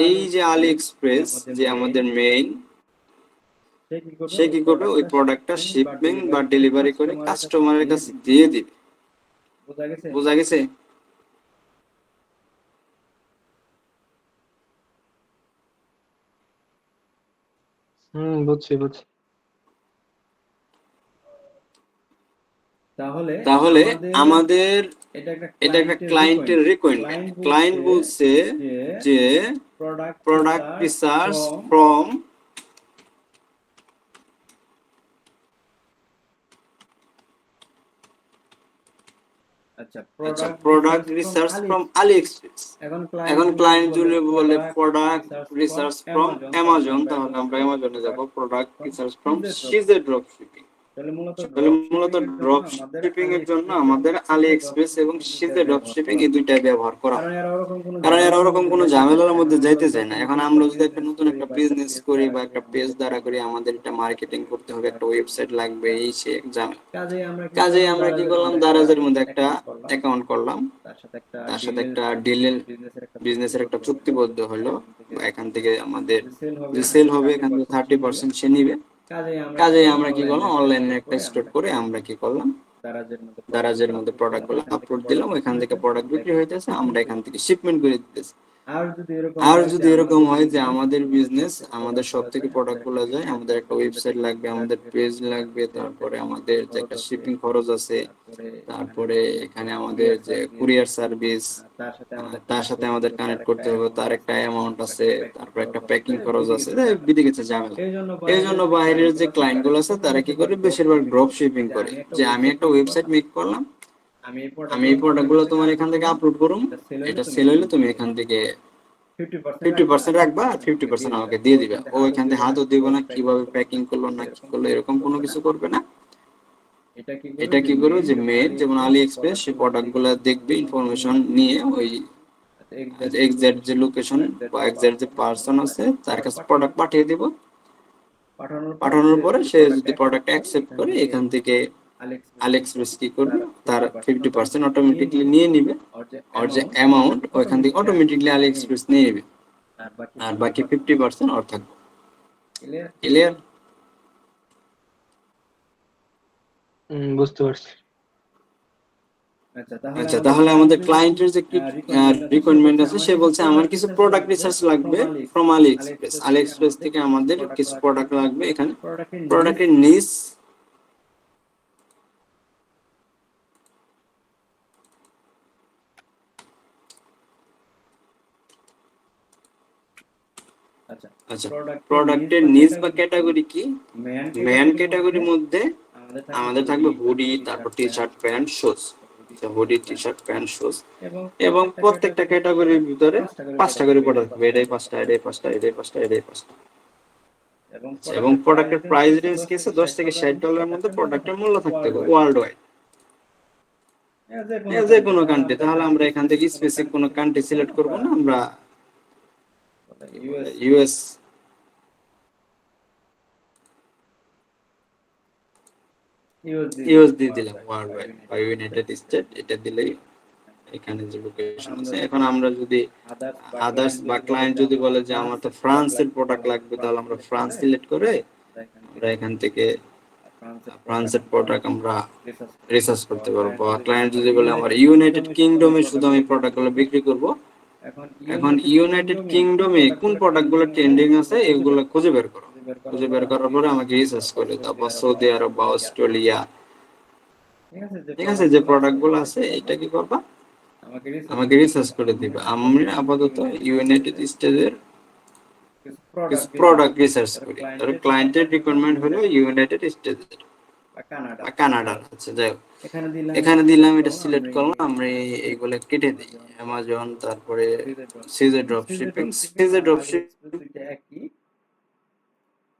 এই যে আলি এক্সপ্রেস যে আমাদের মেইন, সে কি করবে, ওই প্রোডাক্টটা শিপমেন্ট বা ডেলিভারি করে কাস্টমারের কাছে দিয়ে দিবে। বোঝা গেছে? বুঝছি বুঝছি। তাহলে আমাদের এটা একটা ক্লায়েন্টের রিকোয়ারমেন্ট। ক্লায়েন্ট বলছে যে product research from product research from Ali express. এখন ক্লায়েন্ট যদি বলে প্রোডাক্ট রিসার্চ ফ্রম অ্যামাজন, তাহলে আমরা অ্যামাজনে যাব। প্রোডাক্ট রিসার্চ ফ্রম সিজে ড্রপ শিপিং, তাহলে মূলত ড্রপ শিপিং এর জন্য আমাদের আলি এক্সপ্রেস এবং সিজে ড্রপ শিপিং এই দুইটা ব্যবহার করা হয়। কারণ এরা ওরকম কোনো ঝামেলার মধ্যে যাইতে চায় না। এখন আমরা যদি একটা নতুন একটা বিজনেস করি বা একটা পেজ দ্বারা করি, আমাদের এটা মার্কেটিং করতে হবে, একটা ওয়েবসাইট লাগবে, এই সে ঝামেলা। কাজেই আমরা কি করলাম, দারাজের মধ্যে একটা অ্যাকাউন্ট করলাম, তার সাথে একটা ডিলের বিজনেসের একটা চুক্তিবদ্ধ হলো। এখান থেকে আমাদের যে সেল হবে, এখান থেকে 30% সে নিবে। কাজেই আমরা কি করলাম, অনলাইনে একটা স্টোর করে আমরা কি করলাম, দারাজের মধ্যে প্রোডাক্ট গুলো আপলোড দিলাম, ওইখান থেকে প্রোডাক্ট বিক্রি হইতেছে, আমরা এখান থেকে শিপমেন্ট করে দিতেছি। আর যদি এরকম হয় যে আমাদের বিজনেস, আমাদের সব থেকে প্রোডাক্ট গুলো যায়, আমাদের একটা ওয়েবসাইট লাগবে, আমাদের পেজ লাগবে, তারপরে আমাদের যে একটা শিপিং খরচ আছে, তারপরে এখানে আমাদের যে কুরিয়ার সার্ভিস, তার সাথে আমাদের কানেক্ট করতে হবে, তার একটা অ্যামাউন্ট আছে, তারপর একটা প্যাকিং খরচ আছে, বেঁধে গেছে ঝামেলা। এই জন্য বাইরের যে ক্লায়েন্ট গুলো আছে, তারা কি করে, বেশিরভাগ ড্রপ শিপিং করে। যে আমি একটা ওয়েবসাইট মেক করলাম, আমি এই প্রোডাক্ট গুলো তোমার এখান থেকে আপলোড করুম, এটা সেল হইলে তুমি এখান থেকে 50% রাখবা আর 50% আমাকে দিয়ে দিবা। ও এখান থেকে হাতও দিব না, কিভাবে প্যাকিং করলো না কি করলো এরকম কোনো কিছু করবে না। এটা কি করবে, যে মেল, যেমন আলি এক্সপ্রেস, সেই প্রোডাক্ট গুলো দেখবে, ইনফরমেশন নিয়ে ওই এক্সাক্ট যে লোকেশন বা এক্সাক্ট যে পার্সন আছে তার কাছে প্রোডাক্ট পাঠিয়ে দিব। পাঠানোর পরে সে যদি প্রোডাক্ট অ্যাকসেপ্ট করে, এখান থেকে আলি এক্সপ্রেস কি করবে, তার 50% অটোমেটিকলি নিয়ে নিবে। আর যে অ্যামাউন্ট ওইখান থেকে অটোমেটিকলি আলি এক্সপ্রেস নিয়ে নেবে, আর বাকি 50% ওর থাকবে। ক্লিয়ার? বুঝতে পারছি। আচ্ছা, তাহলে আমাদের ক্লায়েন্টের যে রিকোয়ারমেন্ট আছে, সে বলছে আমার কিছু প্রোডাক্ট রিসার্চ লাগবে from Ali express. Ali express থেকে আমাদের কিছু প্রোডাক্ট লাগবে। এখানে প্রোডাক্টের নিচ, আচ্ছা, প্রোডাক্টের নিচ বা ক্যাটাগরি কি, মেন ক্যাটাগরির মধ্যে আমাদের থাকবে হুডি, তারপর T shirt, pant, shoes. Hoodie, T shirt, pant, shoes, এবং প্রত্যেকটা ক্যাটাগরির ভিতরে 5টা করে প্রোডাক্ট থাকবে। এটাই 5টা, এটাই 5টা, এটাই 5টা, এটাই 5টা। এবং প্রোডাক্টের প্রাইস রেঞ্জ কি আছে, $10 থেকে $60 মধ্যে প্রোডাক্টের মূল্য থাকতে হবে, ওয়ার্ল্ড ওয়াইড, যে কোনো কান্ট্রি। তাহলে আমরা এখান থেকে স্পেসিফিক কোনো কান্ট্রি সিলেক্ট করব না, আমরা ইউএস দিয়ে দিলাম, ওয়ার্ল্ড ওয়াইড বা ইউনাইটেড স্টেট, এটা দিলেই এখানে যে লোকেশন আছে। এখন আমরা যদি আদার্স বা ক্লায়েন্ট যদি বলে যে আমার তো ফ্রান্সের প্রোডাক্ট লাগবে, তাহলে আমরা ফ্রান্স সিলেক্ট করে আমরা এখান থেকে ফ্রান্সের প্রোডাক্ট আমরা রিসার্চ করতে পারবো। বা ক্লায়েন্ট যদি বলে আমার ইউনাইটেড কিংডমে শুধু আমি প্রোডাক্টগুলো বিক্রি করব, এখন ইউনাইটেড কিংডমে কোন প্রোডাক্টগুলো ট্রেন্ডিং আছে এগুলো খুঁজে বের করো। খুঁজে বের করার পরে আমাকে রিসার্চ করে, তারপর সৌদি আরব বা অস্ট্রেলিয়া ঠিক আছে, যে প্রোডাক্ট গুলো আছে এটা কি করবা, আমাকে রিসার্চ করে দিবা। আমি আপাতত ইউনাইটেড স্টেটের কিছু প্রোডাক্ট রিসার্চ করি, ধরো ক্লায়েন্টের রিকোয়ারমেন্ট হলো ইউনাইটেড স্টেটের বা কানাডার। আচ্ছা যাই হোক, এখানে দিলাম, এটা সিলেক্ট করলাম, আমরা এইগুলো কেটে দিই। অ্যামাজন, তারপরে সিজে ড্রপ শিপিং, সিজে ড্রপ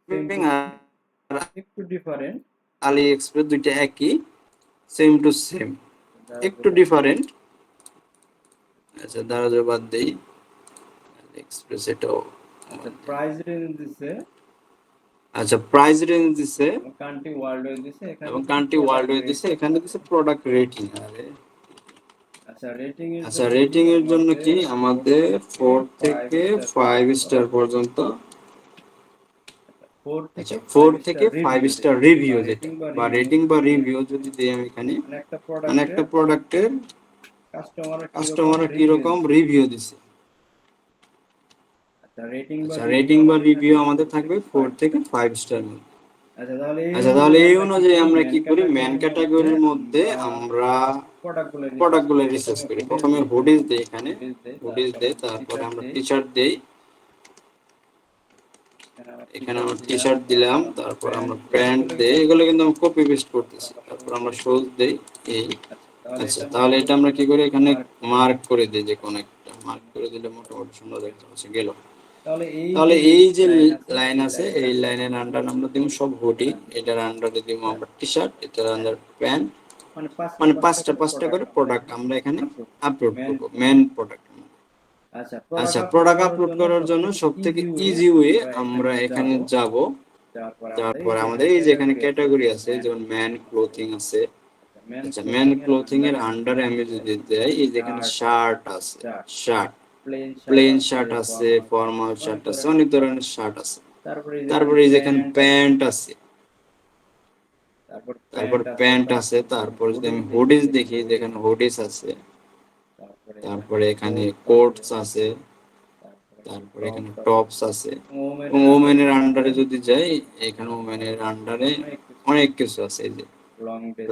শিপিং আর আলি এক্সপ্রেস দুইটা একই, সেম টু সেম, একটু ডিফারেন্ট। আচ্ছা দারাজ বাদ দেই, এক্সপ্রেস এটাও। প্রাইস রেঞ্জ দিছে, আচ্ছা প্রাইস রেঞ্জ দিছে কান্ট্রি ওয়ার্ল্ড ওয়াইজ দিছে, এবং কান্ট্রি ওয়ার্ল্ড ওয়াইজ দিছে, এখানে দিছে প্রোডাক্ট রেটিং। আরে আচ্ছা রেটিং এর জন্য কি আমাদের 4 থেকে 5 স্টার পর্যন্ত, আচ্ছা 4 থেকে 5 স্টার রিভিউ যেটা বা রেটিং বা রিভিউ যদি দেই আমি এখানে, মানে একটা প্রোডাক্টের কাস্টমাররা কি রকম রিভিউ দিছে। আচ্ছা রেটিং বা রিভিউ আমাদের থাকবে 4 থেকে 5 স্টার মধ্যে। আচ্ছা তাহলে এই অনুযায়ী আমরা কি করি, মেন ক্যাটাগরির মধ্যে আমরা প্রোডাক্টগুলো রিসার্চ করি। প্রথমে হুডিজ দেই, এখানে হুডিজ দেই, তারপরে আমরা টি-শার্ট দেই, এখানে আমরা টি-শার্ট দিলাম, তারপর আমরা প্যান্ট দেই, এগুলো কিন্তু আমরা কপি পেস্ট করতেছি। তারপর আমরা শুজ দেই এই। আচ্ছা তাহলে এটা আমরা কি করি, এখানে মার্ক করে দিই, যে কোন একটা মার্ক করে দিলে মোটামুটি সুন্দর দেখতে পাচ্ছি গেল। তাহলে এই যে লাইন আছে, এই লাইনের আন্ডার আমরা দিব সব হুডি, এটার আন্ডারে দিব আমরা টি-শার্ট, এটার আন্ডার প্যান্ট, মানে পাঁচটা করে প্রোডাক্ট আমরা এখানে আপলোড করব, মেন প্রোডাক্ট। আচ্ছা প্রোডাক্ট আপলোড করার জন্য সবথেকে ইজি ওয়ে, আমরা এখানে যাব, তারপর আমাদের এই যে এখানে ক্যাটাগরি আছে, যেমন ম্যান ক্লোথিং আছে। আচ্ছা ম্যান ক্লোথিং এর আন্ডারে আমি যদি যাই, এই যে এখানে শার্ট আছে, শার্ট, প্লেন শার্ট আছে, ফর্মাল শার্ট আছে, অনেক ধরনের শার্ট আছে। তারপরে এই যে এখানে প্যান্ট আছে, তারপর প্যান্ট আছে, তারপর যদি আমি হুডিস দেখি, যেখানে হুডিস আছে, তারপরে এখানে কোটস আছে, তারপরে এখানে টপস আছে। এবং ওমেনের আন্ডারে যদি যাই, এখানে ওমেনের আন্ডারে অনেক কিছু আছে, এই যে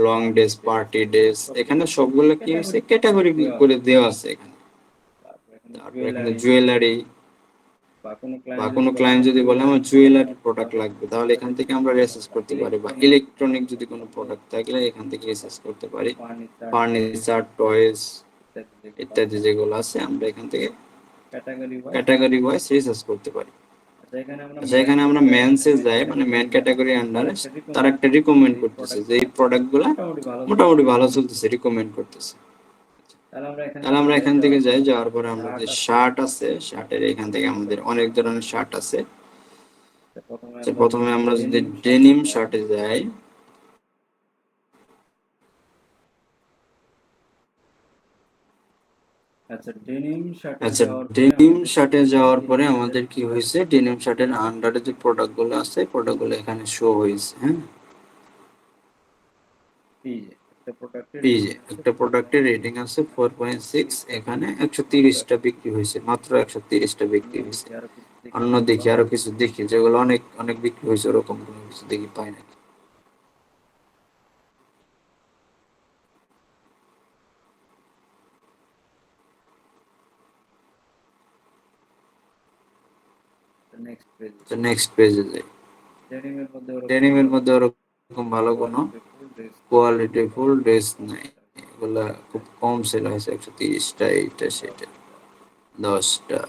লং ড্রেস, পার্টি ড্রেস, এখানে সবগুলো কি হয়েছে ক্যাটাগরি করে দেওয়া আছে এখানে। তারপরে এখানে জুয়েলারি, বা কোনো ক্লায়েন্ট যদি বলে আমার জুয়েলারি প্রোডাক্ট লাগবে, তাহলে এখান থেকে আমরা রিসার্চ করতে পারি, বা ইলেকট্রনিক যদি কোনো প্রোডাক্ট থাকলে এখান থেকে রিসার্চ করতে পারি, ফার্নিচার, টয়েস ইত্যাদি যেগুলো আছে আমরা এখান থেকে ক্যাটাগরি ওয়াইজ রিসার্চ করতে পারি। আচ্ছা এখানে আমরা মেন্সে যাই, মানে মেন ক্যাটাগরি আন্ডারে তার একটা রিকমেন্ড করতেছে যে এই প্রোডাক্টগুলো মোটামুটি ভালো চলতেছে, রিকমেন্ড করতেছে। তাহলে আমরা এখান থেকে যাই, যাওয়ার পরে আমরা যে শার্ট আছে, শার্টের এখান থেকে আমাদের অনেক ধরনের শার্ট আছে। প্রথমে আমরা যদি ডেনিম শার্টে যাই, আচ্ছা ডেনিম শার্টে যাওয়ার পরে আমাদের কি হয়েছে, ডেনিম শার্টের আন্ডারে যে প্রোডাক্টগুলো আছে, প্রোডাক্টগুলো এখানে শো হয়েছে। হ্যাঁ এই যে একটা প্রোডাক্টের রেটিং আছে 4.6, এখানে 130টা বিক্রি হয়েছে, মাত্র 130টা বিক্রি হয়েছে। অন্য দেখি আরো কিছু দেখি যেগুলো অনেক অনেক বিক্রি হয়েছে, ওরকম কোনো কিছু দেখি পাই না। নেক্সট পেজে যাই, ডেনিমের মধ্যে ওরকম ভালো কোনো কোয়ালিটি ফুল ড্রেস নাই, এগুলা খুব কম সেল হয়েছে, 130টা, এইটা সেটা 10টা।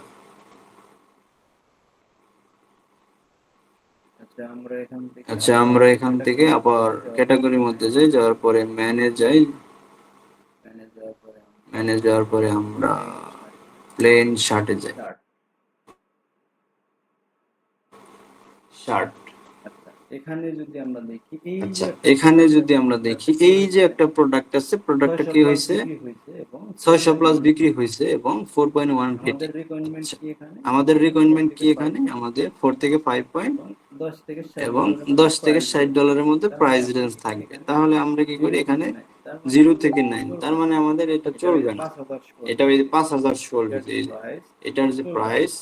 আচ্ছা আমরা এখান থেকে আবার ক্যাটাগরির মধ্যে যাই, যাওয়ার পরে ম্যানে যাই, ম্যানে যাওয়ার পরে আমরা প্লেন শার্টে যাই, শার্ট। এখানে যদি আমরা দেখি এই যে একটা প্রোডাক্ট আছে, প্রোডাক্টটা কি হয়েছে 600 প্লাস বিক্রি হয়েছে এবং 4.1 রেটিং। আমাদের রিকোয়ারমেন্ট কি এখানে, আমাদের 4 থেকে 5 পয়েন্ট এবং 10 থেকে $60 মধ্যে প্রাইস রেঞ্জ থাকবে। তাহলে আমরা কি করি, এখানে 0 থেকে 9, তার মানে আমাদের এটা চলবে না, এটা ওই 5000 সোল্ড হয়েছে, এটার যে প্রাইস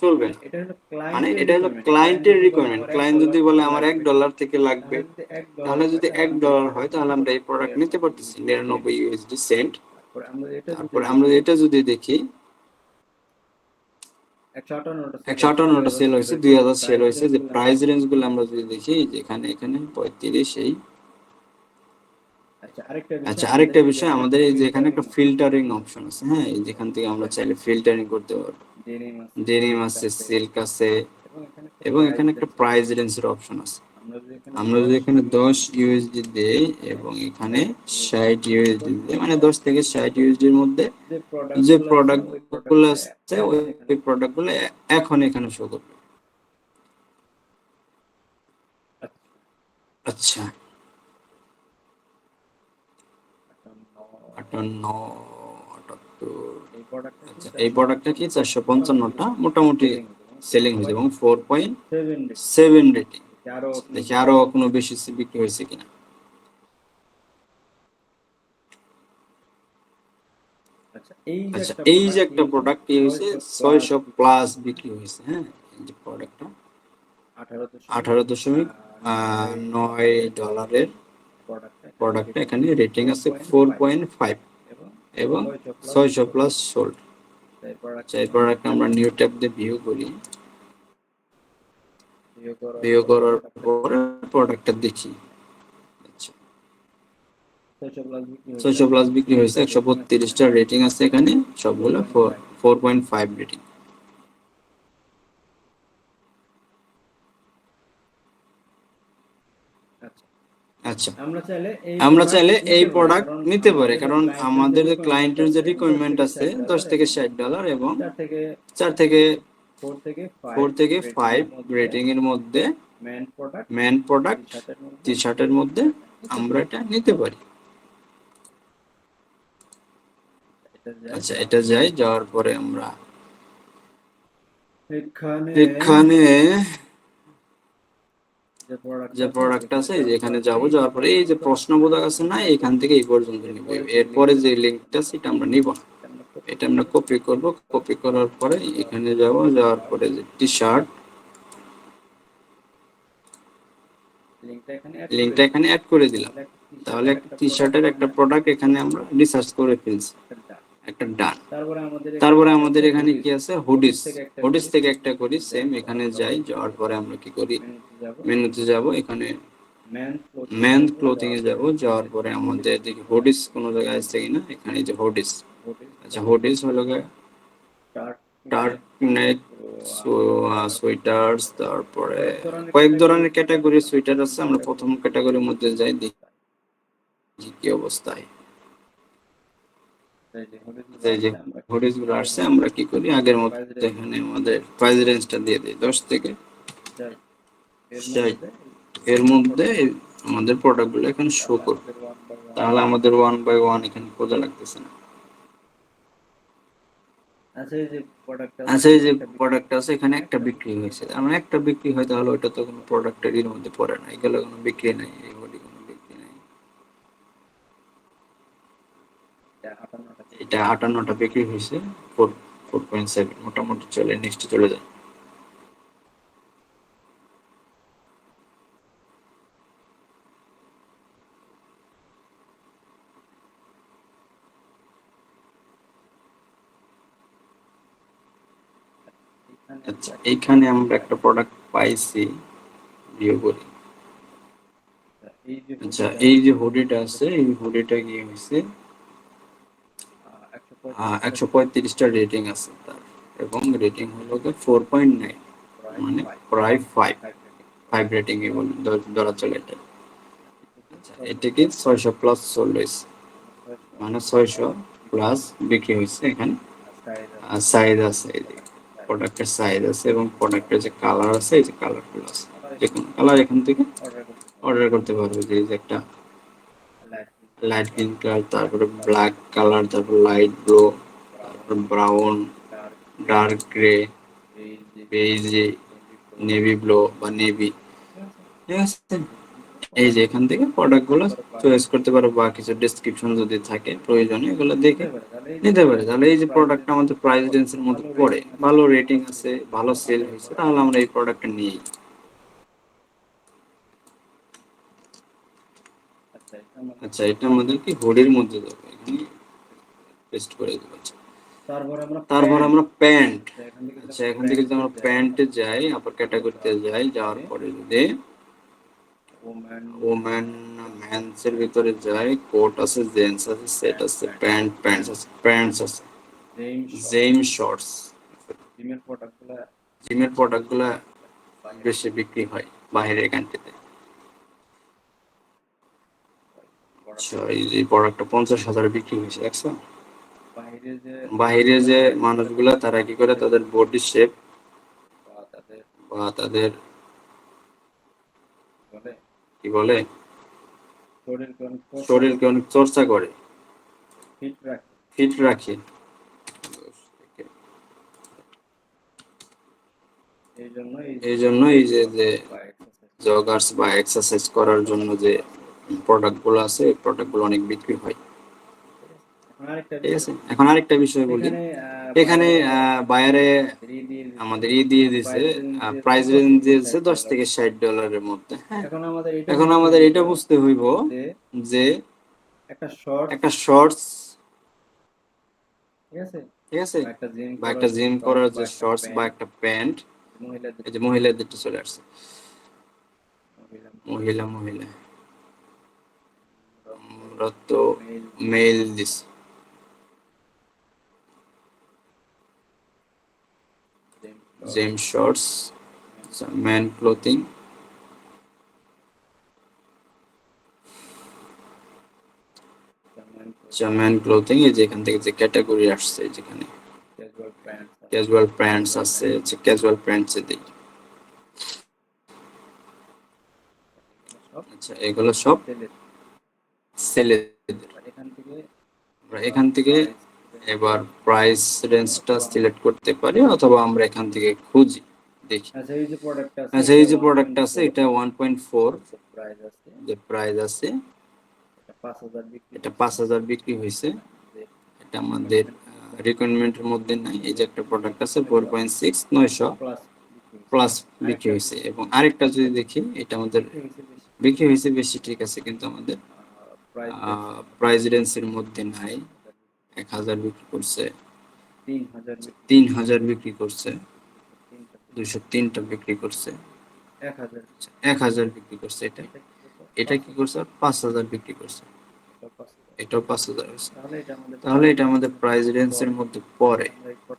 চলবে না। মানে এটা হলো ক্লায়েন্টের রিকোয়ারমেন্ট। ক্লায়েন্ট যদি বলে আমার $1 থেকে লাগবে, তাহলে যদি $1 হয় তাহলে আমরা এই প্রোডাক্ট নিতে পারতেছি 99 ইউএসডি সেন্ট। তারপরে আমরা এটা যদি দেখি 158টা সেল হয়েছে, 2000 সেল হয়েছে। যে প্রাইস রেঞ্জ গুলো আমরা যদি দেখি, যেখানে এখানে 35 এই। আচ্ছা, আরেকটা বিষয়, আমাদের এই যে এখানে একটা ফিল্টারিং অপশন আছে, হ্যাঁ, এই যেখান থেকে আমরা চাইলে ফিল্টারিং করতে পারবো। ডেনিম আছে, সিল্ক আছে, এবং এখানে একটা প্রাইস রেঞ্জের অপশন আছে। আমরা যদি এখানে 10 ইউএসডি দেই এবং এখানে 60 ইউএসডি দিই, মানে 10 থেকে 60 ইউএসডি এর মধ্যে যে প্রোডাক্টগুলো আছে ওই প্রোডাক্টগুলো এখন এখানে শো করবে। আচ্ছা, 58, 78। আচ্ছা, এই প্রোডাক্টটা কি 455টা মোটামুটি সেলিং হয়েছে এবং 4.7 রেটিং। দেখি আরো কোনো বেশি বিক্রি হয়েছে কিনা। আচ্ছা, এই যে একটা প্রোডাক্ট কি হয়েছে 600 প্লাস বিক্রি হয়েছে, হ্যাঁ, এই যে প্রোডাক্টটা $18.9 প্রোডাক্টটা এখানে রেটিং আছে 4.5 এবং 600 প্লাস সোল্ড। এই প্রোডাক্টটা আমরা নিউ ট্যাব দিয়ে ভিউ করি। ভিউ করার পরে প্রোডাক্টটা দেখি। আচ্ছা, 600 প্লাস বিক্রি হয়েছে, 132টা রেটিং আছে এখানে, সবগুলো 4.5 রেটিং। আচ্ছা, আমরা চাইলে এই প্রোডাক্ট নিতে পারি, কারণ আমাদের ক্লায়েন্টের যে রিকোয়ারমেন্ট আছে $10 থেকে $60 এবং 4 থেকে 5 রেটিং এর মধ্যে মেন প্রোডাক্ট টি শার্টের মধ্যে আমরা এটা নিতে পারি। আচ্ছা, এটা যাওয়ার পরে আমরা এখানে যে প্রোডাক্ট আছে এখানে যাওয়ার পরে এই যে প্রশ্নবোধক আছে না, এখান থেকে এই পর্যন্ত নিব। এরপরে যে লিংকটা সেটা আমরা নিব না, এটা আমরা কপি করব। কপি করার পরে এখানে যাওয়ার পরে যে টি শার্ট লিংকটা এখানে অ্যাড করে দিলাম। তাহলে একটা টি শার্টের একটা প্রোডাক্ট এখানে আমরা রিসার্চ করে ফেলছি, একটা ডান। তারপরে আমাদের এখানে কি আছে, হুডিস থেকে একটা করি সেম। এখানে যাওয়ার পরে আমরা কি করি, মেনুতে যাব, এখানে মেন ক্লোথিং এ যাওয়ার পরে আমাদের দেখি হুডিস কোনো জায়গায় আছে কিনা। এখানে যে হুডিস, আচ্ছা, হুডিস হলো টার্ট নেক সোয়েটার্স। তারপরে কয়েক ধরনের ক্যাটাগরি সোয়েটার আছে। আমরা প্রথম ক্যাটাগরির মধ্যে যাই, দেখি কি অবস্থায়। এই যে হুডিস গুলো আসছে, আমরা কি করি, আগের মতো এখানে আমাদের প্রাইস রেঞ্জটা দিয়ে দিই 10 থেকে 60। এর মধ্যে আমাদের প্রোডাক্ট গুলো এখানে শো করবে। তাহলে আমাদের 1 বাই 1 এখানে খোঁজা লাগতেছে না। আচ্ছা, এই যে প্রোডাক্ট আছে এখানে একটা বিক্রি হয়েছে, আমরা একটা বিক্রি হয়, তাহলে ওটা তো কোনো প্রোডাক্টের এর মধ্যে পড়ে না, এগুলো কোনো বিক্রি নাই, এই বডি কোনো বিক্রি নাই। এটা 58টা বিক্রি হয়েছে, 4.7 মোটামুটি চলে। নেক্সট চলে যায়। আচ্ছা, এইখানে আমরা একটা প্রোডাক্ট পাইছি, ভিউ করি। আচ্ছা, এই যে হুডিটা আছে, এই হুডিটা কি হয়েছে 135টা রেটিং আছে তার, এবং রেটিং হলো 4.9, মানে প্রায় 5 রেটিং এ ধরা চলে এটা। আচ্ছা, এটা কি 600 প্লাস সোল্ড হয়েছে, মানে 600 প্লাস বিক্রি হয়েছে এখানে। সাইজ আছে, এই যে প্রোডাক্টের সাইজ আছে এবং প্রোডাক্টের যে কালার আছে, এই যে কালারগুলো আছে, যে কোনো কালার এখান থেকে অর্ডার করতে পারবে। যে একটা লাইট গ্রিন কালার, তারপরে ব্ল্যাক কালার, তারপর লাইট ব্লু, তারপর brown, dark grey, beige, navy blue বা নেভি, ঠিক আছে। এই যে এখান থেকে প্রোডাক্টগুলো চয়েস করতে পারো বা কিছু ডেসক্রিপশন যদি থাকে প্রয়োজনে এগুলো দেখে নিতে পারে। তাহলে এই যে প্রোডাক্টটা আমাদের প্রাইস রেঞ্জের মধ্যে পড়ে, ভালো রেটিং আছে, ভালো সেল হয়েছে, তাহলে আমরা এই প্রোডাক্টটা নিই। আচ্ছা, এটা আমাদের কি হুডির মধ্যে যাবে, এখানে পেস্ট করে দেব। আচ্ছা, তারপর আমরা প্যান্ট, আচ্ছা এখান থেকে যদি আমরা প্যান্টে যাই, আবার ক্যাটাগরিতে যাই, যাওয়ার পরে যদি ওম্যান মেন্স এর ভিতরে যাই, কোট আছে, জেন্টস আছে, সেট আছে, প্যান্টস আছে, প্যান্টস আছে, জেম শর্টস। জিমের প্রোডাক্টগুলো বেশি বিক্রি হয় বাইরের কান্ট্রিতে। আচ্ছা, এই যে প্রোডাক্টটা 50,000 বিক্রি হয়েছে, দেখছো? বাইরে যে মানুষগুলা তারা কি করে, তাদের বডি শেপ বা তাদের কি বলে শরীরকে অনেক চর্চা করে, ফিট রাখে। এই জন্য এই যে জগার্স বা এক্সারসাইজ করার জন্য যে প্রোডাক্টগুলো আছে, এই প্রোডাক্টগুলো অনেক বিক্রি হয়। ঠিক আছে, এখন আরেকটা বিষয় বলি। এখানে বায়ারে আমাদের দিয়ে দিছে, প্রাইস রেঞ্জ দিয়েছে $10 থেকে $60 মধ্যে। হ্যাঁ, এখন আমাদের এটা বুঝতে হইব যে একটা শর্টস, ঠিক আছে, বা একটা জিম করার যে শর্টস বা একটা প্যান্ট, এই যে মহিলাদেরটা চলে আসছে, মহিলা আমরা তো মেল দিস, gym shorts, man clothing, man clothing. এই যে এখান থেকে যে ক্যাটাগরি আসছে, যেখানে ক্যাজুয়াল প্যান্টস আছে, ক্যাজুয়াল প্যান্টস এ দিই। আচ্ছা, এগুলো সব সেলেদের। আমরা এখান থেকে এবার প্রাইস রেঞ্জটা সিলেক্ট করতে পারি, অথবা আমরা এখান থেকে খুঁজি, দেখি। আচ্ছা, এই যে প্রোডাক্ট আছে, এটা 1.4 যে প্রাইস আছে, এটা 5,000 বিক্রি হয়েছে। এটা আমাদের রিকোয়ারমেন্টের মধ্যে নাই। এই যে একটা প্রোডাক্ট আছে 4.6, 900 প্লাস বিক্রি হয়েছে। এবং আরেকটা যদি দেখি, এটা আমাদের বিক্রি হয়েছে বেশি, ঠিক আছে, কিন্তু আমাদের প্রাইস রেঞ্জের মধ্যে নাই। 1,000 বিক্রি করছে, 3,000 বিক্রি করছে, 203টা বিক্রি করছে, 1,000 বিক্রি করছে। এটা কি করছে, 5,000 বিক্রি করছে, এটাও 5,000 আছে। তাহলে এটা আমাদের প্রাইস রেঞ্জের মধ্যে পড়ে,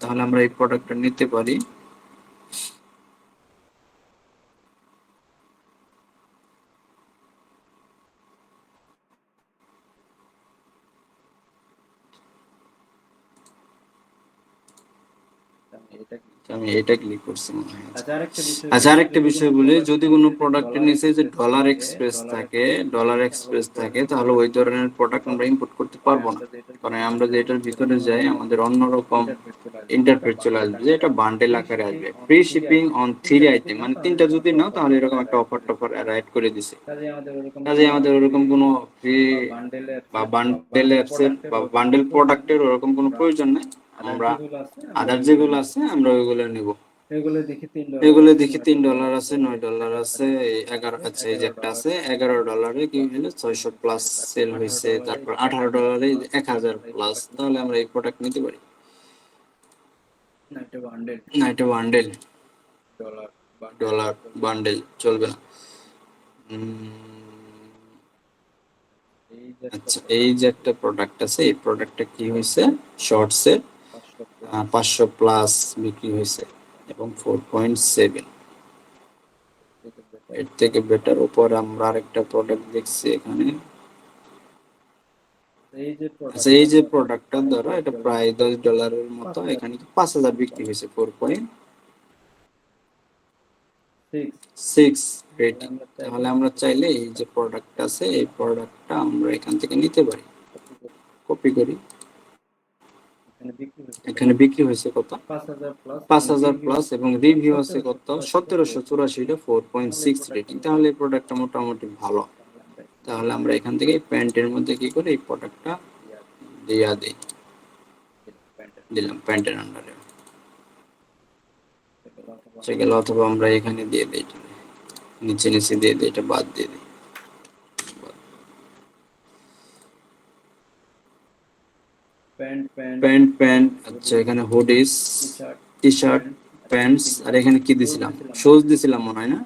তাহলে আমরা এই প্রোডাক্টটা নিতে পারি। আমি এটা ক্লিক করছি মনে হয়। আচ্ছা, আরেকটা বিষয় বলি, যদি কোনো প্রোডাক্টের নিচে যে ডলার এক্সপ্রেস থাকে, তাহলে ওই ধরনের প্রোডাক্ট আমরা ইম্পোর্ট করতে পারবো না। কারণ আমরা যে এটার ভিতরে যাই, আমাদের অন্যরকম ইন্টারফেস চলে আসবে, যে এটা বান্ডেল আকারে আসবে, ফ্রি শিপিং অন 3 আইটেম, মানে 3টা যদি নাও, তাহলে এরকম একটা অফার রাইট করে দিছে। কাজে আমাদের ওরকম কোনো ফ্রি বা বান্ডেল প্রোডাক্টের ওরকম কোনো প্রয়োজন নাই। আমরা আদার যেগুলো আছে আমরা ওইগুলো নিব। এগুলো দেখি $3 আছে, $9 আছে, $11 আছে। এই যে একটা আছে $11 কি হলো, 600 প্লাস সেল হয়েছে। তারপর $18 1000 প্লাস। তাহলে আমরা এই প্রোডাক্ট নিতে পারি। না, এটা বান্ডেল, ডলার বান্ডেল চলবে না। আচ্ছা, এই যে একটা প্রোডাক্ট আছে, এই প্রোডাক্টটা কি হয়েছে, শর্টস এর 500 প্লাস বিক্রি হয়েছে এবং 4.7, এর থেকে বেটার। উপর আমরা আরেকটা প্রোডাক্ট দেখছি এখানে। আচ্ছা, এই যে প্রোডাক্টটা ধরো, এটা প্রায় $10 মতো, এখানে 5,000 বিক্রি হয়েছে, 4.6 রেটিং। তাহলে আমরা চাইলে এই যে প্রোডাক্ট আছে, এই প্রোডাক্টটা আমরা এখান থেকে নিতে পারি। কপি করি, এখানে বিক্রি হয়েছে কত, 5,000 প্লাস, এবং রিভিউ আছে কত, 1784, 4.6 রেটিং। তাহলে এই প্রোডাক্টটা মোটামুটি ভালো। তাহলে আমরা এখান থেকে প্যান্টের মধ্যে কি করি, এই প্রোডাক্টটা দিয়া দিই, দিলাম প্যান্টের আন্ডারে সেগুলো, অথবা আমরা এখানে দিয়ে দিই, নিচে নিচে দিয়ে দিই, এটা বাদ দিয়ে দিই। প্যান্ট প্যান্ট আচ্ছা, এখানে হুডিস, টি শার্ট, প্যান্টস, আর এখানে কি দিছিলাম, শুজ দিছিলাম মনে হয় না?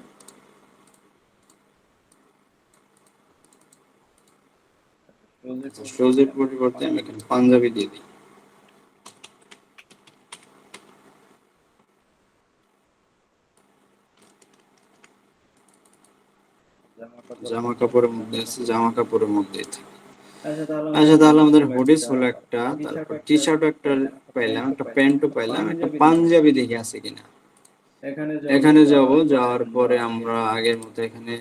শুজের পরিবর্তে আমি এখানে পাঞ্জাবি দিয়ে দিই। জামা কাপড়ের মধ্যে আছে, জামা কাপড়ের মধ্যে থাকে। আচ্ছা, তাহলে আমাদের হুডিস হলো একটা, তারপর টি শার্টও একটা পাইলাম, একটা প্যান্টও পাইলাম, একটা পাঞ্জাবি দেখে আছে কিনা। এখানে যাব, যাওয়ার পরে আমরা আগের মতো এখানে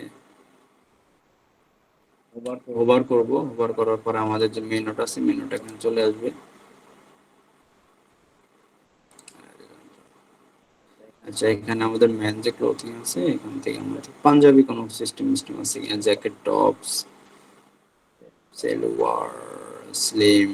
হোভার করব, হোভার করার পরে আমাদের যে মেনুটা আছে, মেনুটা এখানে চলে আসবে। আচ্ছা, এখানে আমাদের মেন যে ক্লোথিং আছে, এখান থেকে আমরা পাঞ্জাবি কোনো সিস্টেম আছে কিনা, জ্যাকেট, টপস, সালোয়ার, স্লিম,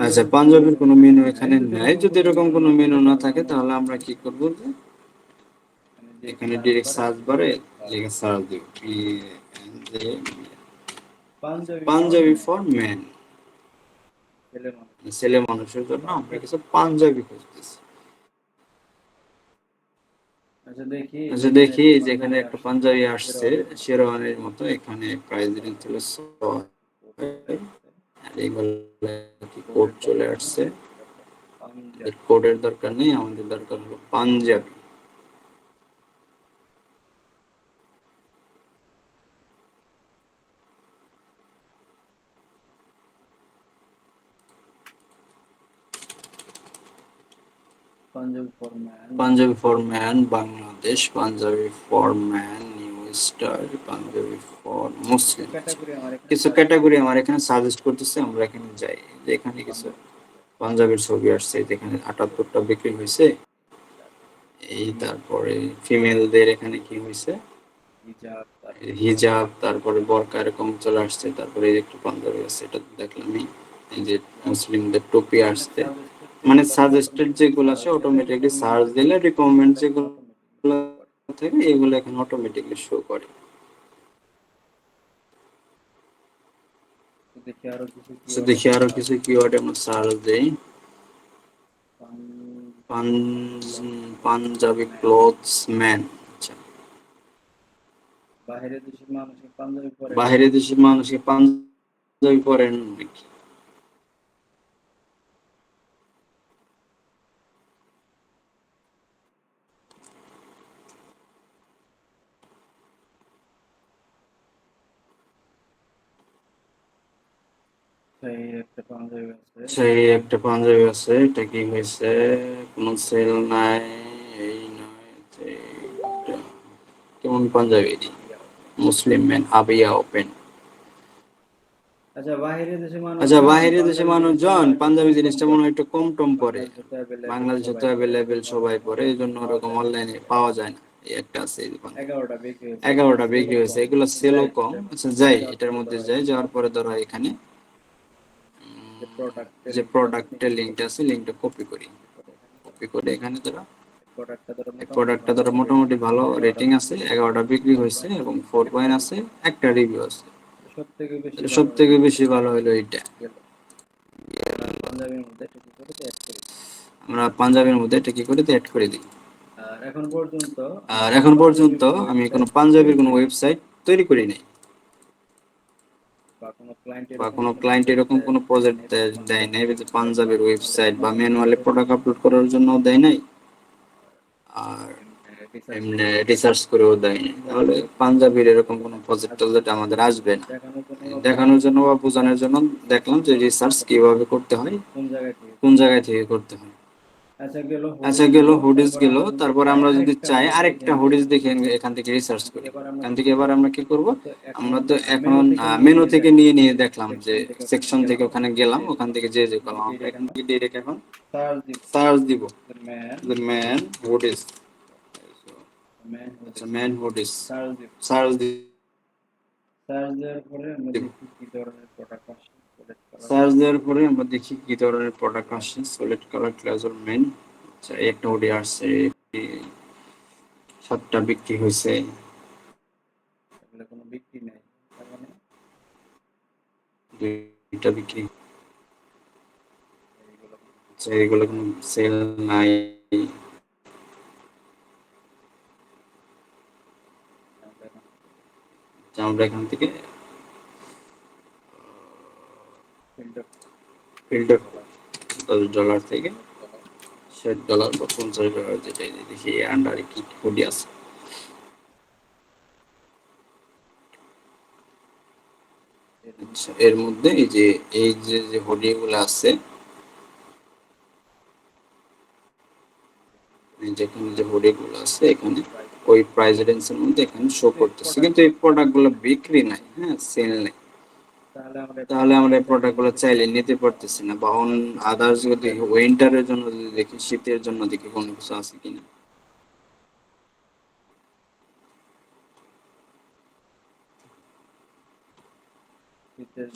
আচ্ছা, পাঞ্জাবির কোনো মেনু এখানে নাই। যদি এরকম কোনো মেনু না থাকে তাহলে আমরা কি করব, যে এখানে ডাইরেক্ট সার্চ বারে লিখে সার্চ দিব পাঞ্জাবি ফর মেন, ছেলে মানুষের জন্য আমরা কিছু পাঞ্জাবি খুঁজতেছি। আচ্ছা, দেখি যে এখানে একটা পাঞ্জাবি আসছে শেরওয়ানির মতো, এখানে প্রাইস রেঞ্জ ছিল 6, আর এগুলো কি কোড চলে আসছে। কোডের দরকার নেই, আমাদের দরকার হলো Panjabi. Panjabi for man Bangladesh, Panjabi for man new star, Panjabi for Muslim. কিছু ক্যাটাগরি আমার এখানে সাজেস্ট করতেছে, আমরা এখানে যাই। যে এখানে কিছু পাঞ্জাবির ছবি আসছে, যেখানে 78টা বিক্রি হয়েছে। এই তারপরে ফিমেলদের এখানে কি হয়েছে, হিজাব, তারপরে বোরকা এরকম চলে আসছে। তারপরে এই একটু পাঞ্জাবি আছে, এটা দেখলামই। এই যে মুসলিমদের টুপি আসছে। মানে সাজেস্টেড যেগুলো আছে অটোমেটিকলি সার্চ দিলে রিকমেন্ড যেগুলো থাকে এগুলো এখানে অটোমেটিকলি শো করে। দেখি আরো কিছু কিওয়ার্ড আমরা সার্চ দেই। Panjabi clothes man. আচ্ছা, বাহিরের দেশের মানুষকে পাঞ্জাবি পরেন নাকি? সেই একটা পাঞ্জাবি আছে, এটা কি হয়েছে, কোনো সেল নাই, এই নয়, এইটা কেমন পাঞ্জাবি এটি? মুসলিম ম্যান আবিয়া ওপেন। আচ্ছা, বাইরের দেশে মানুষজন পাঞ্জাবি জিনিসটা মনে হয় একটু কম টম পরে, বাংলাদেশে তো অ্যাভেলেবেল সবাই পরে, এই জন্য ওরকম অনলাইনে পাওয়া যায় না। এই একটা আছে, এই যে 11টা বিক্রি হয়েছে, এগুলো সেলও কম। আচ্ছা, যাই এটার মধ্যে যাই, যাওয়ার পরে ধরো এখানে যে প্রোডাক্টের লিঙ্কটা আছে, লিঙ্কটা কপি করি, কপি করে এখানে ধরো এই প্রোডাক্টটা ধরো মোটামুটি ভালো রেটিং আছে, 11টা বিক্রি হয়েছে এবং 4 পয়েন্ট আছে, একটা রিভিউ আছে। সব থেকে বেশি ভালো হলো এইটা। আমরা পাঞ্জাবের মধ্যে এটা কি করে অ্যাড করে দিই। আর এখন পর্যন্ত আমি কোনো পাঞ্জাবির কোনো ওয়েবসাইট তৈরি করি নাই, বা কোনো ক্লায়েন্ট এরকম কোনো প্রজেক্ট দেয় নাই যে পাঞ্জাবের ওয়েবসাইট বা ম্যানুয়ালি প্রোডাক্ট আপলোড করার জন্য দেয় নাই, আর এমনি রিসার্চ করেও দেয় নাই। তাহলে পাঞ্জাবির এরকম কোনো প্রজেক্ট আমাদের আসবে না। দেখানোর জন্য বা বোঝানোর জন্য দেখলাম যে রিসার্চ কিভাবে করতে হয়, কোন জায়গায় থেকে করতে হয়। আচ্ছা, গেল হুডিস গেল। তারপর আমরা যদি চাই আরেকটা হুডিস দেখে এখান থেকে রিসার্চ করি, এখান থেকে এবার আমরা কি করব, আমরা তো এখন মেনু থেকে নিয়ে নিয়ে দেখলাম যে সেকশন থেকে ওখানে গেলাম, ওখান থেকে যে যে করলাম, আমরা এখান থেকে ডাইরেক্ট এখন সার্চ দিব ম্যান হুডিস। আচ্ছা ম্যান হুডিস সার্চ দিব। সার্চ সার্চ দেওয়ার পরে আমরা দেখি কি ধরনের প্রোডাক্ট আসে, সিলেক্ট করার সার্চ দেওয়ার পরে আমরা দেখি কি ধরনের প্রোডাক্ট আসে, সিলেক্ট করার ক্লাসর মেন। আচ্ছা একটা হুডি আসছে, 7টা বিক্রি হয়েছে। এগুলো কোনো বিক্রি নেই, তার মানে 2টা বিক্রি। এইগুলো আচ্ছা এগুলো কোনো সেল নাই। আচ্ছা, আমরা এখান থেকে ফিল্টার ফিল্টার $10 থেকে $60 বা $50 যেটাই দেখি আন্ডারে কি হুডি আছে। আচ্ছা এর মধ্যে এই যে হুডি গুলো আছে, যেখানে যে হুডি গুলো আছে এখানে ওই প্রাইস রেঞ্জের মধ্যে এখানে শো করতেছে, কিন্তু এই প্রোডাক্ট গুলো বিক্রি নাই, হ্যাঁ সেল নেই। তাহলে আমরা এই প্রোডাক্ট গুলো চাইলে নিতে পারতেছি না। বা আদার্স যদি উইন্টারের জন্য যদি দেখি, শীতের জন্য দেখি কোনো কিছু আছে কিনা।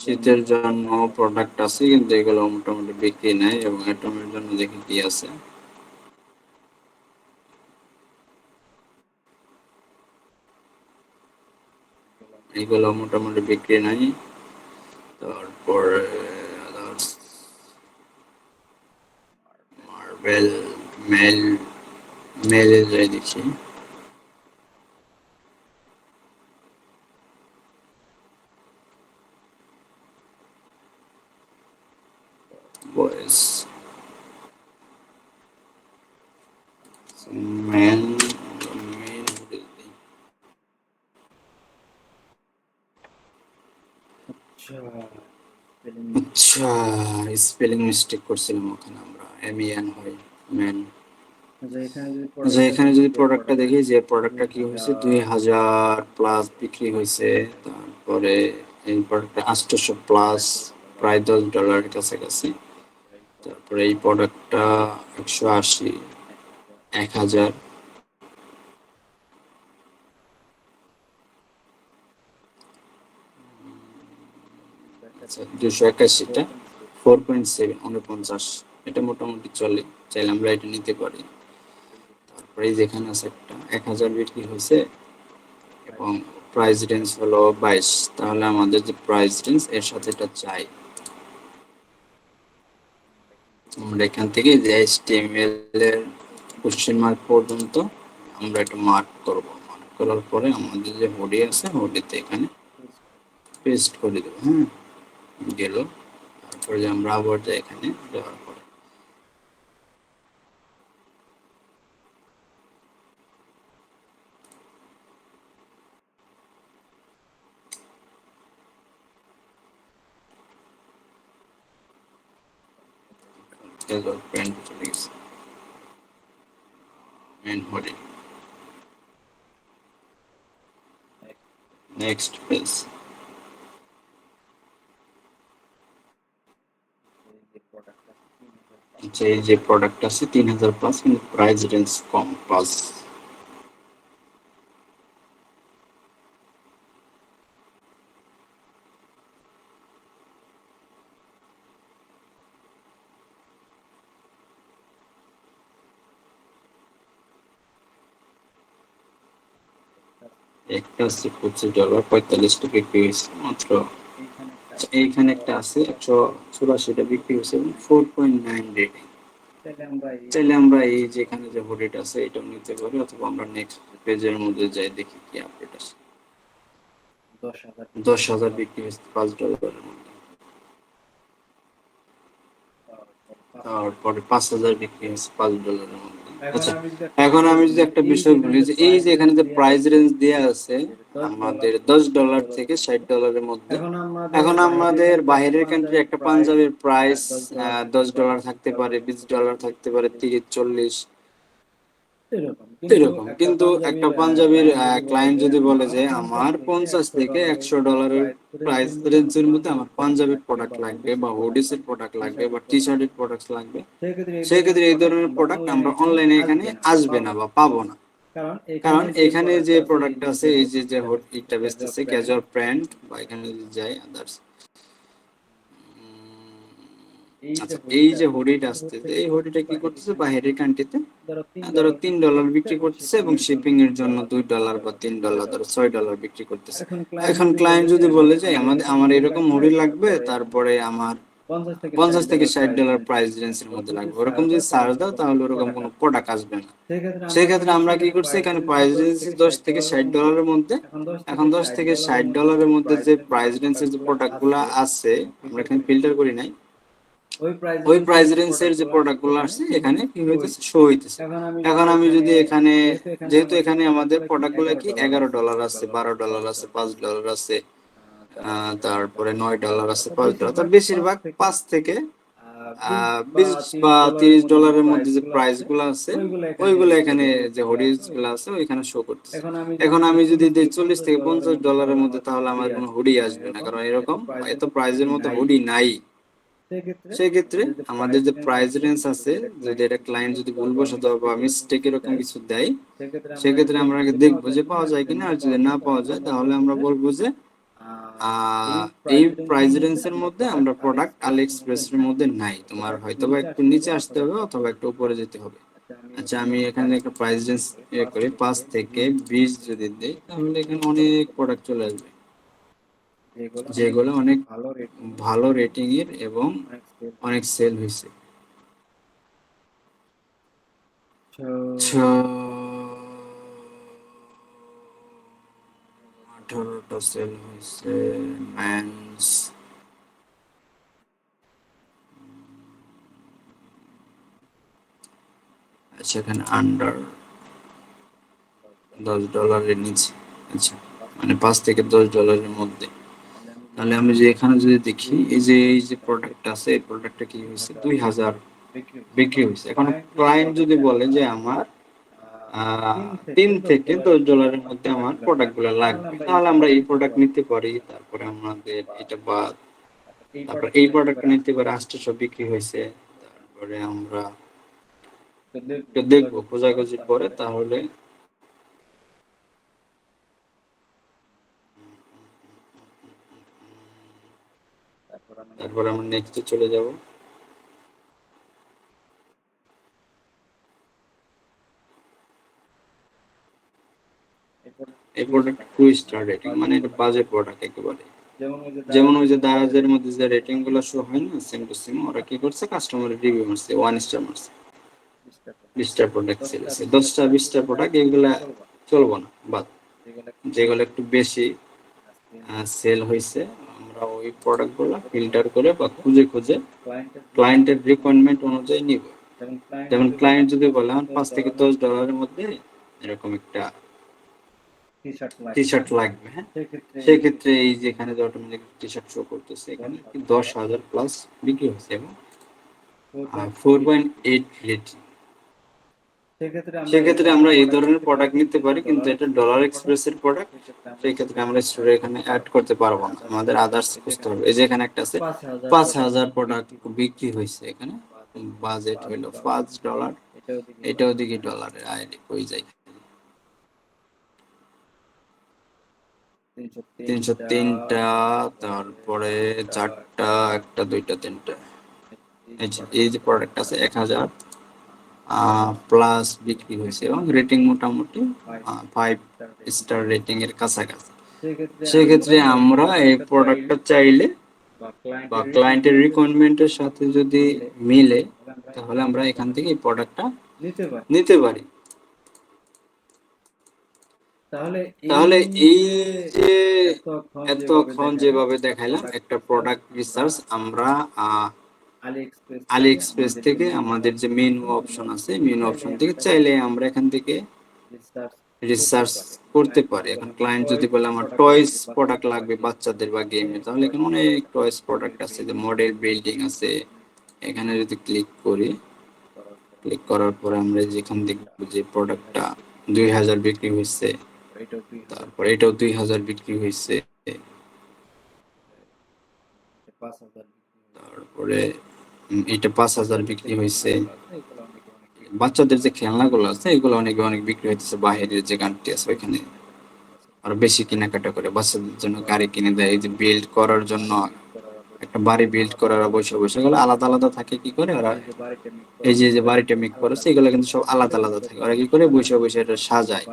শীতের জন্য প্রোডাক্ট আছে কিন্তু এগুলো মোটামুটি বিক্রি নাই। এবং অ্যাটমের জন্য দেখি কি আছে। এগুলো মোটামুটি বিক্রি নাই। তারপরে মার্বেল মেল মেলে যাই দেখি। বয়েস ম্যান মেন আচ্ছা স্পেলিং মিস্টেক করছিলাম ওখানে, আমরা এমইএন হয় ম্যান। আচ্ছা এখানে যদি প্রোডাক্টটা দেখি, যে প্রোডাক্টটা কি হয়েছে 2000 প্লাস বিক্রি হয়েছে। তারপরে এই প্রোডাক্টটা 800 প্লাস, প্রায় $10 কাছাকাছি। তারপরে এই প্রোডাক্টটা 180, 1000, আচ্ছা 281টা 4.7 49, এটা মোটামুটি চলে, চাইলে আমরা এটা নিতে পারি। তারপরে যেখানে আছে একটা 1000 বিক্রি হয়েছে এবং প্রাইস রেঞ্জ হলো 22, তাহলে আমাদের যে প্রাইস রেঞ্জ এর সাথে এটা চাই। আমরা এখান থেকে যে HTML এর কোশ্চেন মার্ক পর্যন্ত আমরা এটা মার্ক করব। মার্ক করার পরে আমাদের যে হুডি আছে হুডিতে এখানে পেস্ট করে দেবো। হ্যাঁ গেল। তারপরে যে আমরা আবার যাই এখানে যাওয়ার পরে প্যান্ট চলে গেছে মেন হুডি। Next page. আচ্ছা এই যে প্রোডাক্ট আছে 3000 প্লাস, কিন্তু প্রাইস রেঞ্জ কম প্লাস। একটা আছে $25 বিক্রি হয়েছে মাত্র। আচ্ছা, এইখানে একটা আছে 184টা বিক্রি হয়েছে এবং 4.9 রেটিং। চাইলে আমরা এই যেখানে যে হুডিটা আছে এটাও নিতে পারি, অথবা আমরা নেক্সট পেজের মধ্যে যাই দেখি কি আপডেট আছে। 10,000 বিক্রি হয়েছে $5 মধ্যে। তারপরে 5,000 বিক্রি হয়েছে $5 মধ্যে। আচ্ছা এখন আমি যদি একটা বিষয় বলি, যে এই যে এখানে যে প্রাইস রেঞ্জ দেয়া আছে আমাদের $10 থেকে $60 মধ্যে। এখন আমাদের বাইরের কান্ট্রি একটা পাঞ্জাবির প্রাইস $10 থাকতে পারে, $20 থাকতে পারে, 30-40 এরকম। কিন্তু একটা পাঞ্জাবির ক্লায়েন্ট যদি বলে যে আমার 50 থেকে $100 প্রাইস রেঞ্জের মধ্যে আমার পাঞ্জাবির প্রোডাক্ট লাগবে, বা হুডিসের প্রোডাক্ট লাগবে, বা টি শার্টের প্রোডাক্ট লাগবে, সেক্ষেত্রে এই ধরনের প্রোডাক্ট আমরা অনলাইনে এখানে আসবে না বা পাবো না। কারণ এখানে যে প্রোডাক্ট আছে, এই যে যে এটা বেচতেছে ক্যাজুয়াল প্যান্ট, বা এখানে যদি যাই আদার্স, আচ্ছা এই যে হুডিটা আসতেছে, এই হুডিটা কি করতেছে বাইরের কান্ট্রিতে ধরো $3 বিক্রি করতেছে এবং শিপিং এর জন্য $2 বা $3, ধরো $6 বিক্রি করতেছে। এখন ক্লায়েন্ট যদি বলে যে আমার এরকম হুডি লাগবে, তারপরে আমার 50 থেকে $60 প্রাইস রেঞ্জের মধ্যে লাগবে, ওরকম যদি সার্চ দাও তাহলে ওরকম কোনো প্রোডাক্ট আসবে না। সেই ক্ষেত্রে আমরা কি করছি, এখানে প্রাইস রেঞ্জ $10 থেকে $60 মধ্যে। এখন $10 থেকে $60 মধ্যে যে প্রাইস রেঞ্জের যে প্রোডাক্ট গুলা আছে, আমরা এখানে ফিল্টার করি নাই, ওই প্রাইস রেঞ্জের যে প্রোডাক্ট গুলো আসছে এখানে কি হইতেছে, শো হইতেছে। এখন আমি যদি এখানে, যেহেতু এখানে আমাদের প্রোডাক্ট গুলো কি $11 আছে, $12 আছে, $5 আছে, তারপরে $9 আছে, $5, তার বেশিরভাগ 5 থেকে 20 বা 30 ডলারের মধ্যে যে প্রাইস গুলো আছে, ওইগুলো এখানে যে হুডিজ গুলো আছে ওইখানে শো করতেছে। এখন আমি যদি দিই $40 থেকে $50 মধ্যে, তাহলে আমার কোনো হুডি আসবে না, কারণ এরকম এত প্রাইসের মধ্যে হুডি নাই। সেক্ষেত্রে আমাদের যে প্রাইস রেঞ্জ আছে, যদি এটা ক্লায়েন্ট যদি ভুলবশত বা মিস্টেক এরকম কিছু দেয়, সেক্ষেত্রে আমরা আগে দেখবো যে পাওয়া যায় কিনা, আর যদি না পাওয়া যায় তাহলে আমরা বলবো যে এই প্রাইস রেঞ্জের মধ্যে আমরা প্রোডাক্ট আলি এক্সপ্রেস এর মধ্যে নাই, তোমার হয়তো বা একটু নিচে আসতে হবে অথবা একটু উপরে যেতে হবে। আচ্ছা আমি এখানে একটা প্রাইস রেঞ্জ করি 5 থেকে 20 যদি দেই, তাহলে এখানে অনেক প্রোডাক্ট চলে আসবে, যেগুলো অনেক ভালো রেটিং এর এবং অনেক সেল হয়েছে। 18টা সেল হয়েছে মেন্স। সেখানে আন্ডার $10 নিচে, আচ্ছা মানে $5 থেকে $10 মধ্যে। তাহলে আমি যে এখানে যদি দেখি, এই যে প্রোডাক্ট আছে, এই প্রোডাক্টটা কি হয়েছে 2000 বিক্রি হয়েছে। এখন ক্লায়েন্ট যদি বলে যে আমার $3 থেকে $10 মধ্যে আমার প্রোডাক্ট গুলো লাগবে, তাহলে আমরা এই প্রোডাক্ট নিতে পারি। তারপরে আমাদের এটা বাদ, তারপরে এই প্রোডাক্টটা নিতে পারি, 800 বিক্রি হয়েছে। তারপরে আমরা দেখবো খোঁজাখুঁজির পরে, তাহলে তারপর আমরা নেক্সটে চলে যাব। এই প্রোডাক্ট 2 স্টার রেটিং, মানে এটা বাজে প্রোডাক্ট একেবারে। যেমন ওই যে দারাজের মধ্যে যে রেটিং গুলো শো হয় না, সেম টু সেম ওরা কি করছে, কাস্টমারের রিভিউ মারছে 1 স্টার মারছে, 20টা প্রোডাক্ট সেল হয়েছে, 10টা 20টা প্রোডাক্ট এগুলা চলবো না, বাদ। যেগুলো একটু বেশি সেল হয়েছে, আমরা ওই প্রোডাক্ট গুলো ফিল্টার করে বা খুঁজে খুঁজে ক্লায়েন্টের রিকোয়ারমেন্ট অনুযায়ী নিব। যেমন ক্লায়েন্ট যদি বলে আমার $5 থেকে $10 মধ্যে এরকম একটা টি শার্ট লাগবে, হ্যাঁ, সেক্ষেত্রে এই যে এখানে যে অটোমেটিক টি শার্ট শো করতেছে, এখানে 10,000 প্লাস বিক্রি হয়েছে এবং 4.8 রেটিং। সেক্ষেত্রে আমরা এই ধরনের প্রোডাক্ট নিতে পারি, কিন্তু এটা ডলার এক্সপ্রেসের প্রোডাক্ট, সেই ক্ষেত্রে আমরা স্টোরে এখানে অ্যাড করতে পারবো না, আমাদের আদার্স খুঁজতে হবে। এই যে এখানে একটা আছে 5,000 প্রোডাক্ট বিক্রি হয়েছে, এখানে বাজেট হইলো $5, এটাও দিকে ডলারের আইডি কই যায়, 303টা, তারপরে 4টা, 1টা 2টা 3টা। এই যে প্রোডাক্ট আছে 1000 প্লাস বিক্রি হয়েছে এবং রেটিং মোটামুটি 5 স্টার রেটিং এর কাছাকাছি। সেক্ষেত্রে আমরা এই প্রোডাক্টটা চাইলে বা ক্লায়েন্টের রিকোয়ারমেন্টের সাথে যদি মিলে, তাহলে আমরা এখান থেকে এই প্রোডাক্টটা নিতে পারি। তাহলে এই যে এতক্ষণ যেভাবে দেখাইলাম, একটা প্রোডাক্ট রিসার্চ আমরা আলি এক্সপ্রেস থেকে আমাদের যে মেনু অপশন আছে, মেনু অপশন থেকে চাইলে আমরা এখান থেকে রিসার্চ করতে পারি। এখন ক্লায়েন্ট যদি বলে আমার টয়স প্রোডাক্ট লাগবে বাচ্চাদের বা গেমের, তাহলে এখানে অনেক টয়স প্রোডাক্ট আছে, যে মডেল বিল্ডিং আছে। এখানে যদি ক্লিক করি, ক্লিক করার পরে আমরা যেখান দেখব যে প্রোডাক্টটা 2000 বিক্রি হয়েছে, তারপর এটাও 2000 বিক্রি হয়েছে, তারপরে এটা 5000 বিক্রি হয়েছে, বাচ্চাদের যে খেলনাগুলো আছে এগুলো অনেক অনেক বিক্রি হইতেছে, বাইরের যে কান্ট্রি আছে ওইখানে আর বেশি কেনাকাটা করে বাচ্চাদের জন্য গাড়ি কিনে দেয়, এই যে বিল্ড করার জন্য একটা বাড়ি বিল্ড করে ওরা বসে বসে, এগুলো আলাদা আলাদা থাকে কি করে ওরা, এই যে বাড়িটা মেক করেছে এগুলো কিন্তু সব আলাদা আলাদা থাকে, ওরা কি করে বসে বসে এটা সাজায়,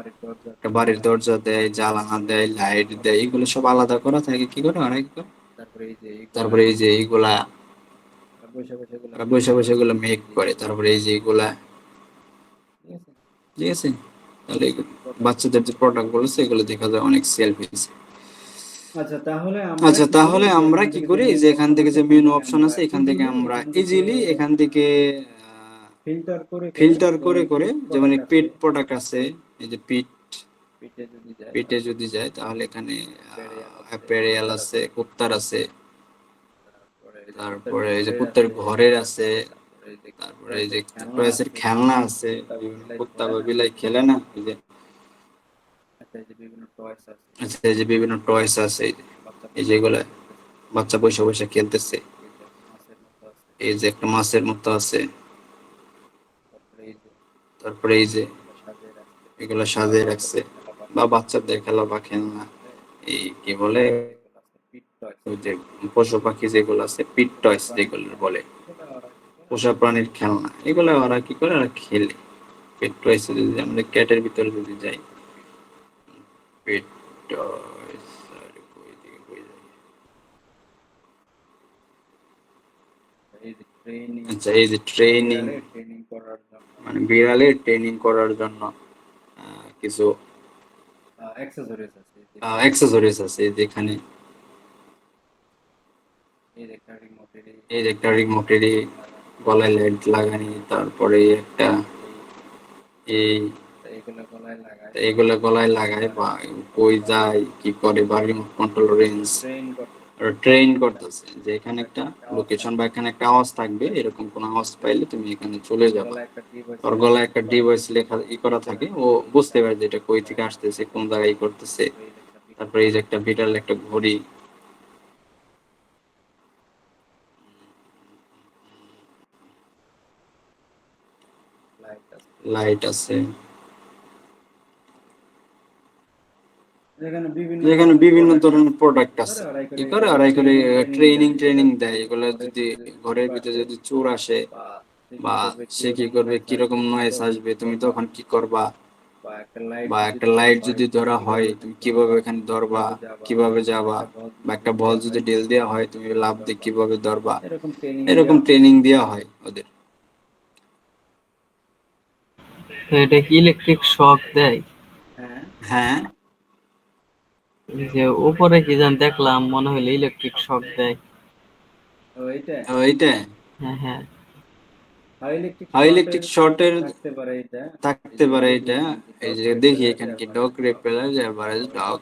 একটা বাড়ির দরজা দেয়, জানালা দেয়, লাইট দেয়, এগুলো সব আলাদা করা থাকে কি করে ওরা কি করে। তারপরে এই যে এইগুলা ওরা বসে বসে এগুলো মেক করে, তারপরে এই যে এগুলা, ঠিক আছে। তাহলে বাচ্চাদের যে প্রোডাক্ট গুলো আছে এগুলো দেখা যায় অনেক সেল হয়েছে। আচ্ছা তাহলে আমরা কি করি যে এখান থেকে যে মেনু অপশন আছে এখান থেকে আমরা ইজিলি এখান থেকে ফিল্টার করে করে, যেমন পিট প্রোডাক্ট আছে, এই যে পিটে যদি যায় তাহলে এখানে অ্যাপেরিয়াল আছে, কুত্তার আছে, তারপরে এই যে কুত্তার ঘরের আছে, তারপরে এই যে টয়েসের খেলনা আছে, কুত্তা বা বিলাই খেলে না এই যে, আচ্ছা এই যে বিভিন্ন টয়েস আছে, এই যে এগুলা বাচ্চা বসে বসে খেলতেছে, এই যে একটা মাছের মতো আছে, তারপরে এই যে এগুলো সাজিয়ে রাখছে, বা বাচ্চাদের খেলা বা খেলনা, এই কি বলে ওই যে পশু পাখি যেগুলো আছে পিট টয়স যেগুলো বলে, পোষা প্রাণীর খেলনা, এগুলো ওরা কি করে ওরা খেলে। পেট টয়স যদি আমরা ক্যাটের ভিতরে যদি যাই, পেট টয়স আর কই দিকে কই যাই, আচ্ছা এই যে ট্রেনিং, মানে বিড়ালের ট্রেনিং করার জন্য কিছু অ্যাক্সেসরিজ আছে যেখানে, এই যে একটা রিমোটেরই গলায় লাইট লাগানি, তারপরে একটা এই এগুলো গলায় লাগায় বা কই যায় কি করে, বা রিমোট কন্ট্রোল রেঞ্জ ট্রেন করতেছে যে এখানে একটা লোকেশন বা এখানে একটা আওয়াজ থাকবে, এরকম কোন আওয়াজ পাইলে তুমি এখানে চলে যাবা, ওর গলায় একটা ডিভাইস লেখা করা থাকে, ও বুঝতে পারে যে এটা কই থেকে আসতেছে, কোন জায়গায় করতেছে। তারপরে এই যে একটা বিড়াল একটা ঘড়ি, লাইট আছে, যেখানে বিভিন্ন ধরনের প্রোডাক্ট আছে, কি করে ওরা এখানে ট্রেনিং দেয়, এগুলো যদি ঘরের ভিতরে যদি চোর আসে বা সে কি করবে, কিরকম নয়েজ আসবে, তুমি তখন কি করবা, বা একটা লাইট যদি ধরা হয় তুমি কিভাবে এখানে ধরবা, কিভাবে যাবা, বা একটা বল যদি ঢেল দেওয়া হয় তুমি লাফ দিয়ে কিভাবে ধরবা, এরকম ট্রেনিং দেওয়া হয় ওদের। তো এটা কি ইলেকট্রিক শক দেয়? হ্যাঁ এই যে উপরে কি জানি দেখলাম, মনে হইলো ইলেকট্রিক শক দেয়। ওইটা হ্যাঁ হ্যাঁ। হাই ইলেকট্রিক শর্টের থাকতে পারে এটা, এই যে দেখি এখানে কি dog repeller, average dog,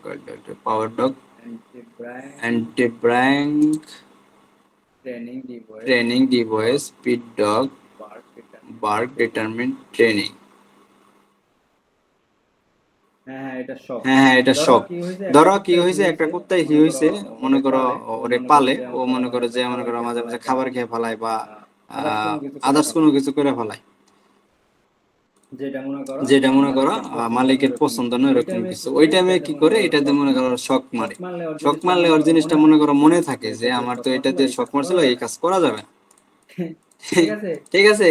power dog, anti bark, training device, speed dog, bark determine training. হ্যাঁ হ্যাঁ এটা শখ। ধরো কি হয়েছে, একটা কুত্তায় কি হয়েছে, মনে করো ওরে পালে, ও মনে করো যে মনে করো মাঝে মাঝে খাবার খেয়ে ফেলায় বা আদার্স কোনো কিছু করে ফেলায়, যেটা মনে করো মালিকের পছন্দ না এরকম কিছু, ওই টাইমে কি করে এটাতে মনে করো শক মারে, শক মারলে ওর জিনিসটা মনে করো মনে থাকে যে আমার তো এটাতে শক মারছিল, এই কাজ করা যাবে না। ঠিক আছে,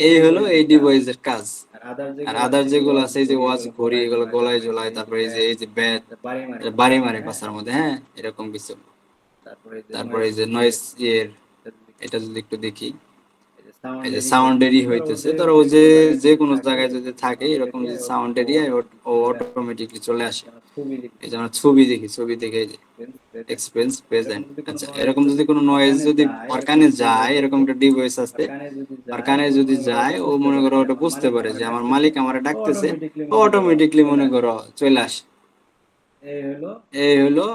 এই হলো এই ডিভাইসের কাজ। আর আদার যেগুলো আছে এই যে ওয়াচ ঘড়ি, এগুলো গলায় ঝোলায়, তারপরে এই যে ব্যাট বাড়ি মারে পাশার মধ্যে, হ্যাঁ এরকম কিছু। তারপরে এই যে নয়েজ এর, এটা যদি একটু দেখি, এই যে সাউন্ডেরই হইতেছে, ধরো ও যে যে কোনো জায়গায় যদি থাকে এরকম যদি সাউন্ড এরিয়ায় ও অটোমেটিকলি চলে আসে। এই যে আমরা ছবি দেখি, ছবি দেখে এই যে এক্সপেন্স প্রেজেন্ট, আচ্ছা এরকম যদি কোনো নয়েজ যদি ওর কানে যায়, এরকম একটা ডিভাইস আছে ওর কানে যদি যায়, ও মনে করো ওটা বুঝতে পারে যে আমার মালিক আমারে ডাকতেছে, ও অটোমেটিকলি মনে করো চলে আসে। এই হলো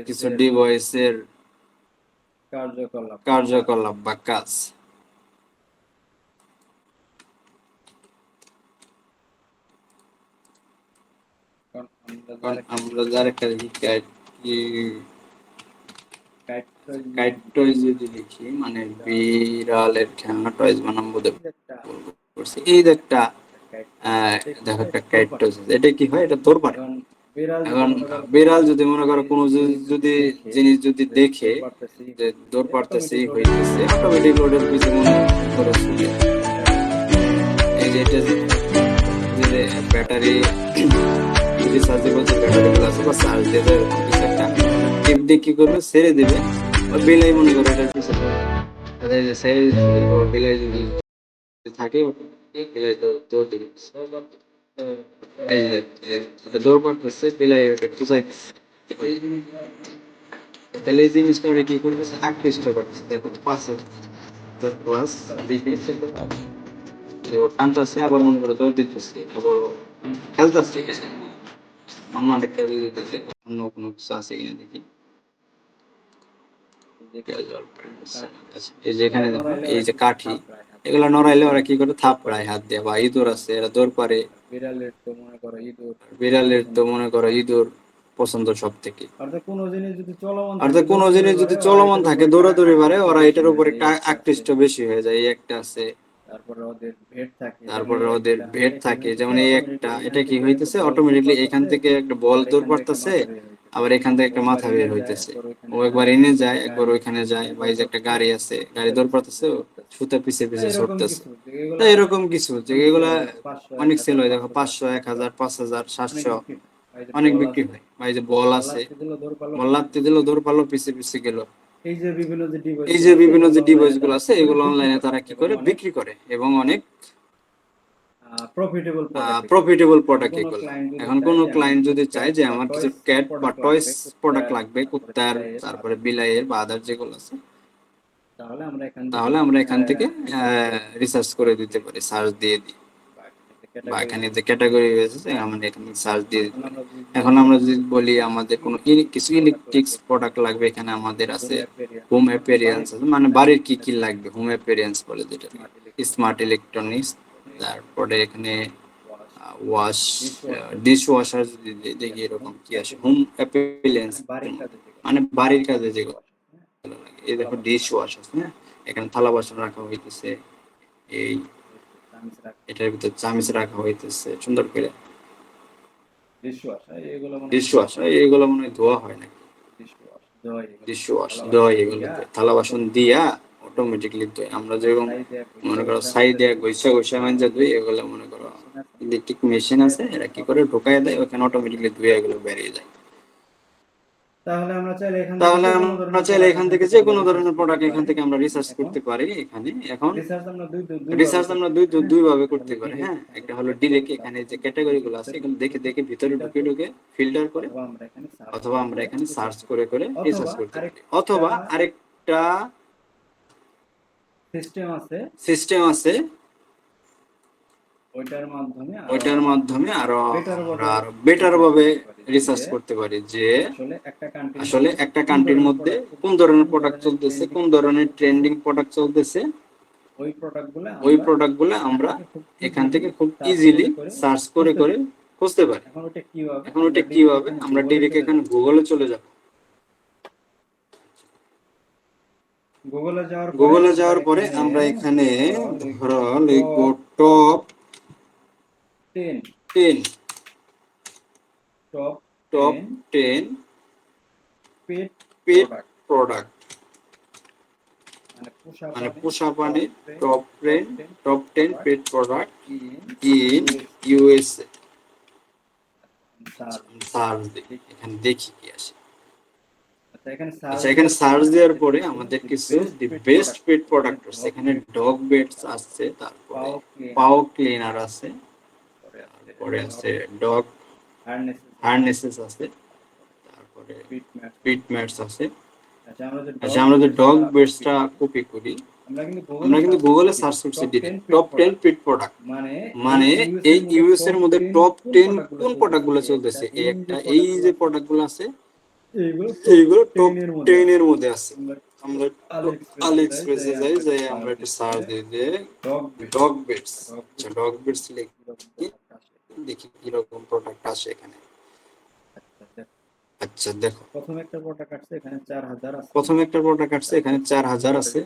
কিছু ডিভাইসের কার্যকলাপ বা কাজ। আমরা যারা কি কাইট টয়েস যদি লিখি মানে বিড়ালের খেলনা টয়েস বানাবো করছি এই যে একটা দেখো একটা কাইট টয়েস এটা কি হয় এটা তোর পারে এখন বিড়াল যদি মনে করো কোনো যদি জিনিস যদি দেখে যে দৌড় পারতেছে হইতেছে অটোমেটিক ওটার পিছনে মনে করে ছুটে এই যে এটা যে ব্যাটারি যদি চার্জ দিব যে ব্যাটারি গুলো আছে বা চার্জ দিয়ে দেয় এরকম কিছু একটা টিপ দিয়ে কি করবে ছেড়ে দিবে বিলাই মনে করো এটার পিছনে ছেড়ে বিলাই যদি থাকে বিলাই দৌড় দিবে এই যে দৌড় পারতেছে বিলাই ওটা খুঁজাইতেছে তাহলে এই জিনিসটা ওরা কি করতেছে আকৃষ্ট করতেছে দেখো পাশে প্লাস টানতেছে আবার মনে করে দৌড় দিতেছে আবার খেলতেছে অন্য একটা খেলে দিতেছে অন্য কোনো কিছু আছে কিনা দেখি এই যে এখানে দেখো এই যে কাঠি এগুলো নড়াইলে ওরা কি করে থাপড়ায় হাত দিয়ে বা ইঁদুর আছে এরা দৌড় পারে বিড়ালের তো মনে করো ইঁদুর পছন্দ সব থেকে অর্থাৎ কোনো জিনিস যদি চলমান থাকে দৌড়াদৌড়ি পারে ওরা এটার উপর একটা আকৃষ্ট বেশি হয়ে যায় এই একটা আছে তারপরে ওদের ভেট থাকে যেমন এই একটা এটা কি হইতেছে অটোমেটিকলি এখান থেকে একটা বল দৌড় পারতেছে আবার এখান থেকে একটা মাথা বের হইতেছে ও একবার এনে যায় একবার ওইখানে যায় বা এই যে একটা গাড়ি আছে গাড়ি দৌড় পারতেছে সুতা পিছে পিছে ছুটতেছে তো এরকম কিছু যে এগুলা অনেক সেল হয় দেখো 500 1000 5000 700 অনেক বিক্রি হয় বা এই যে বল আছে বল লাগতে দিল দৌড় পারলো পিছে পিছে গেল এই যে বিভিন্ন যে ডিভাইস গুলো আছে এগুলো অনলাইনে তারা কি করে বিক্রি করে এবং অনেক প্রফিটেবল প্রোডাক্ট এগুলো এখন কোন ক্লায়েন্ট যদি চায় যে আমার কিছু ক্যাট বা টয়স প্রোডাক্ট লাগবে কুত্তার তারপরে বিলাইয়ের বা আদার যেগুলো আছে তাহলে আমরা এখান থেকে রিসার্চ করে দিতে পারি সার্চ দিয়ে দিই বা এখানে যে ক্যাটাগরি রয়েছে আমরা এখানে সার্চ দিয়ে দিতে পারি এখন আমরা যদি বলি আমাদের কোনো কিছু ইলেকট্রিক্স প্রোডাক্ট লাগবে এখানে আমাদের আছে হোম অ্যাপিয়ারেন্স আছে মানে বাড়ির কি কি লাগবে হোম অ্যাপিয়ারেন্স বলে যেটা স্মার্ট ইলেকট্রনিক্স তারপরে এখানে ওয়াশ ডিশ ওয়াশার যদি দেখি এরকম কি আসে হোম অ্যাপ্লায়েন্স মানে বাড়ির কাজে যেগুলো লাগে এই দেখো ডিশ ওয়াশ আছে হ্যাঁ এখানে থালা বাসন রাখা হইতেছে এই এটার ভিতর চামচ রাখা হইতেছে সুন্দর করে ডিশ ওয়াশ এগুলো মনে হয় ধোয়া হয় নাকি ডিশ ওয়াশ ধোয়া এগুলো থালা বাসন দিয়া অটোমেটিকলি ধোয় আমরা যেরকম মনে করো সাইডে ঘষা ঘষা মাঞ্জা ধুই এগুলো মনে করো ইলেকট্রিক মেশিন আছে এরা কি করে ঢোকায় দেয় ওখানে অটোমেটিকলি ধুয়ে এগুলো বেরিয়ে যায় তাহলে আমরা চাইলে এখান থেকে যে কোনো ধরনের প্রোডাক্ট এখান থেকে আমরা রিসার্চ করতে পারি এখানে এখন রিসার্চ আমরা দুই ভাবে করতে পারি হ্যাঁ একটা হলো ডিরেক্ট এখানে যে ক্যাটাগরি গুলো আছে এগুলো দেখে দেখে ভিতরে ঢুকে ফিল্টার করে অথবা আমরা এখানে সার্চ করে রিসার্চ করতে পারি অথবা আরেকটা সিস্টেম আছে ওইটার মাধ্যমে আরো বেটার ভাবে রিসার্চ করতে পারি যে আসলে একটা কান্ট্রির মধ্যে কোন ধরনের প্রোডাক্ট চলতেছে কোন ধরনের ট্রেন্ডিং প্রোডাক্ট চলতেছে ওই প্রোডাক্টগুলো আমরা এখান থেকে খুব ইজিলি সার্চ করে খুঁজতে পারি এখন ওটা কিভাবে আমরা ডিরেক্ট এখানে গুগলে চলে যাব গুগলে যাওয়ার পরে আমরা এখানে ধরো লিখব টপ 10 পেট প্রোডাক্ট মানে পোষা প্রাণীর top 10 pet product in USA search দেখি এখানে দেখি কি আসে আচ্ছা এখানে সার্চ দেওয়ার পরে আমাদের কিছু দি বেস্ট পেট প্রোডাক্ট আছে এখানে ডগ বেডস আছে তারপরে পাও ক্লিনার আছে তারপরে আছে ডগ হার্নেসেস আছে তারপরে পিট ম্যাটস আছে আচ্ছা আমরা যে ডগ বেডসটা কপি করি আমরা কিন্তু গুগলে সার্চ করছি টপ 10 পিট প্রোডাক্ট মানে এই ইউএস এর মধ্যে টপ 10 কোন প্রোডাক্টগুলো চলতেছে এই যে প্রোডাক্টগুলো আছে এইগুলো টপ 10 এর মধ্যে আছে আমরা আলিএক্সপ্রেসে যাই আমরা একটু সার্চ দিয়ে ডগ বেডস আচ্ছা ডগ বেডস লিখি দেখি কি রকম প্রোডাক্ট আসে এখানে আচ্ছা দেখো, প্রথম একটা প্রোডাক্ট আসছে এখানে 4000 আছে, প্রথম একটা প্রোডাক্ট আসছে এখানে 4000 আছে,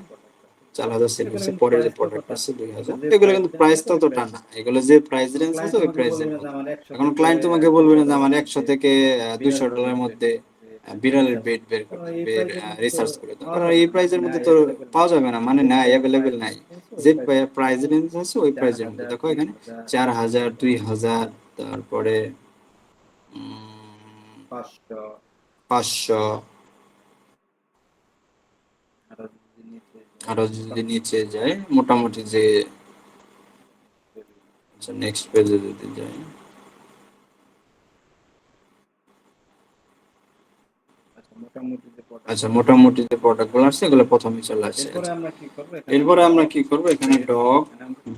4000 সেল হয়েছে। পরে যে প্রোডাক্ট আসছে 2000, এগুলো কিন্তু প্রাইস ততটা না, এগুলো যে প্রাইস রেঞ্জ আছে ওই প্রাইসের মধ্যে। এখন ক্লায়েন্ট তোমাকে বলবে না যে আমার 100 থেকে $200 মধ্যে বিড়ালের বেড বের করে রিসার্চ করে দাও, কারণ এই প্রাইসের মধ্যে তো পাওয়া যাবে না, মানে নাই, অ্যাভেলেবেল নাই। যে প্রাইস রেঞ্জ আছে ওই প্রাইসের মধ্যে। দেখো এখানে 4000, 2000, তারপরে 500, 500, আরো যদি নিচে আরো যদি নিচে যায় মোটামুটি যে, আচ্ছা নেক্সট পেজে যদি যাই, আচ্ছা মোটামুটি যে প্রোডাক্ট গুলো আসছে এগুলো প্রথমে চলে আসছে। এরপরে আমরা কি করব, এরপরে আমরা কি করব, এখানে ডগ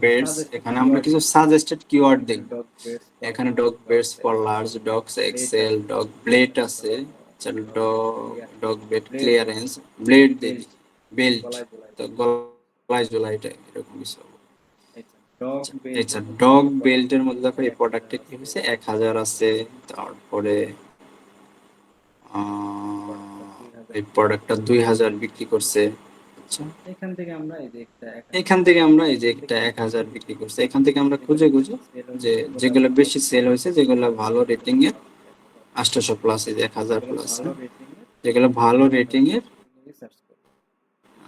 বেডস, এখানে আমরা কিছু সাজেস্টেড কিওয়ার্ড দেখব। এখানে dog beds for large dogs, XL, dog blade আছে, চল ডগ বেড ক্লিয়ারেন্স, ব্লেড দেবি, বেল্ট, তো গলায় ঝোলাইটা এরকম কিছু। আচ্ছা ডগ বেল্টের মধ্যে দেখো এই প্রোডাক্টে কি হয়েছে, 1000 আছে, তারপরে এই প্রোডাক্টটা 2000 বিক্রি করছে। আচ্ছা এখান থেকে আমরা এই যে এখান থেকে আমরা এই যে একটা 1000 বিক্রি করছে, এখান থেকে আমরা খুঁজে খুঁজে যে যেগুলো বেশি সেল হয়েছে, যেগুলো ভালো রেটিং এর, 800 প্লাস, এই যে 1000 প্লাস, যেগুলো ভালো রেটিং এর,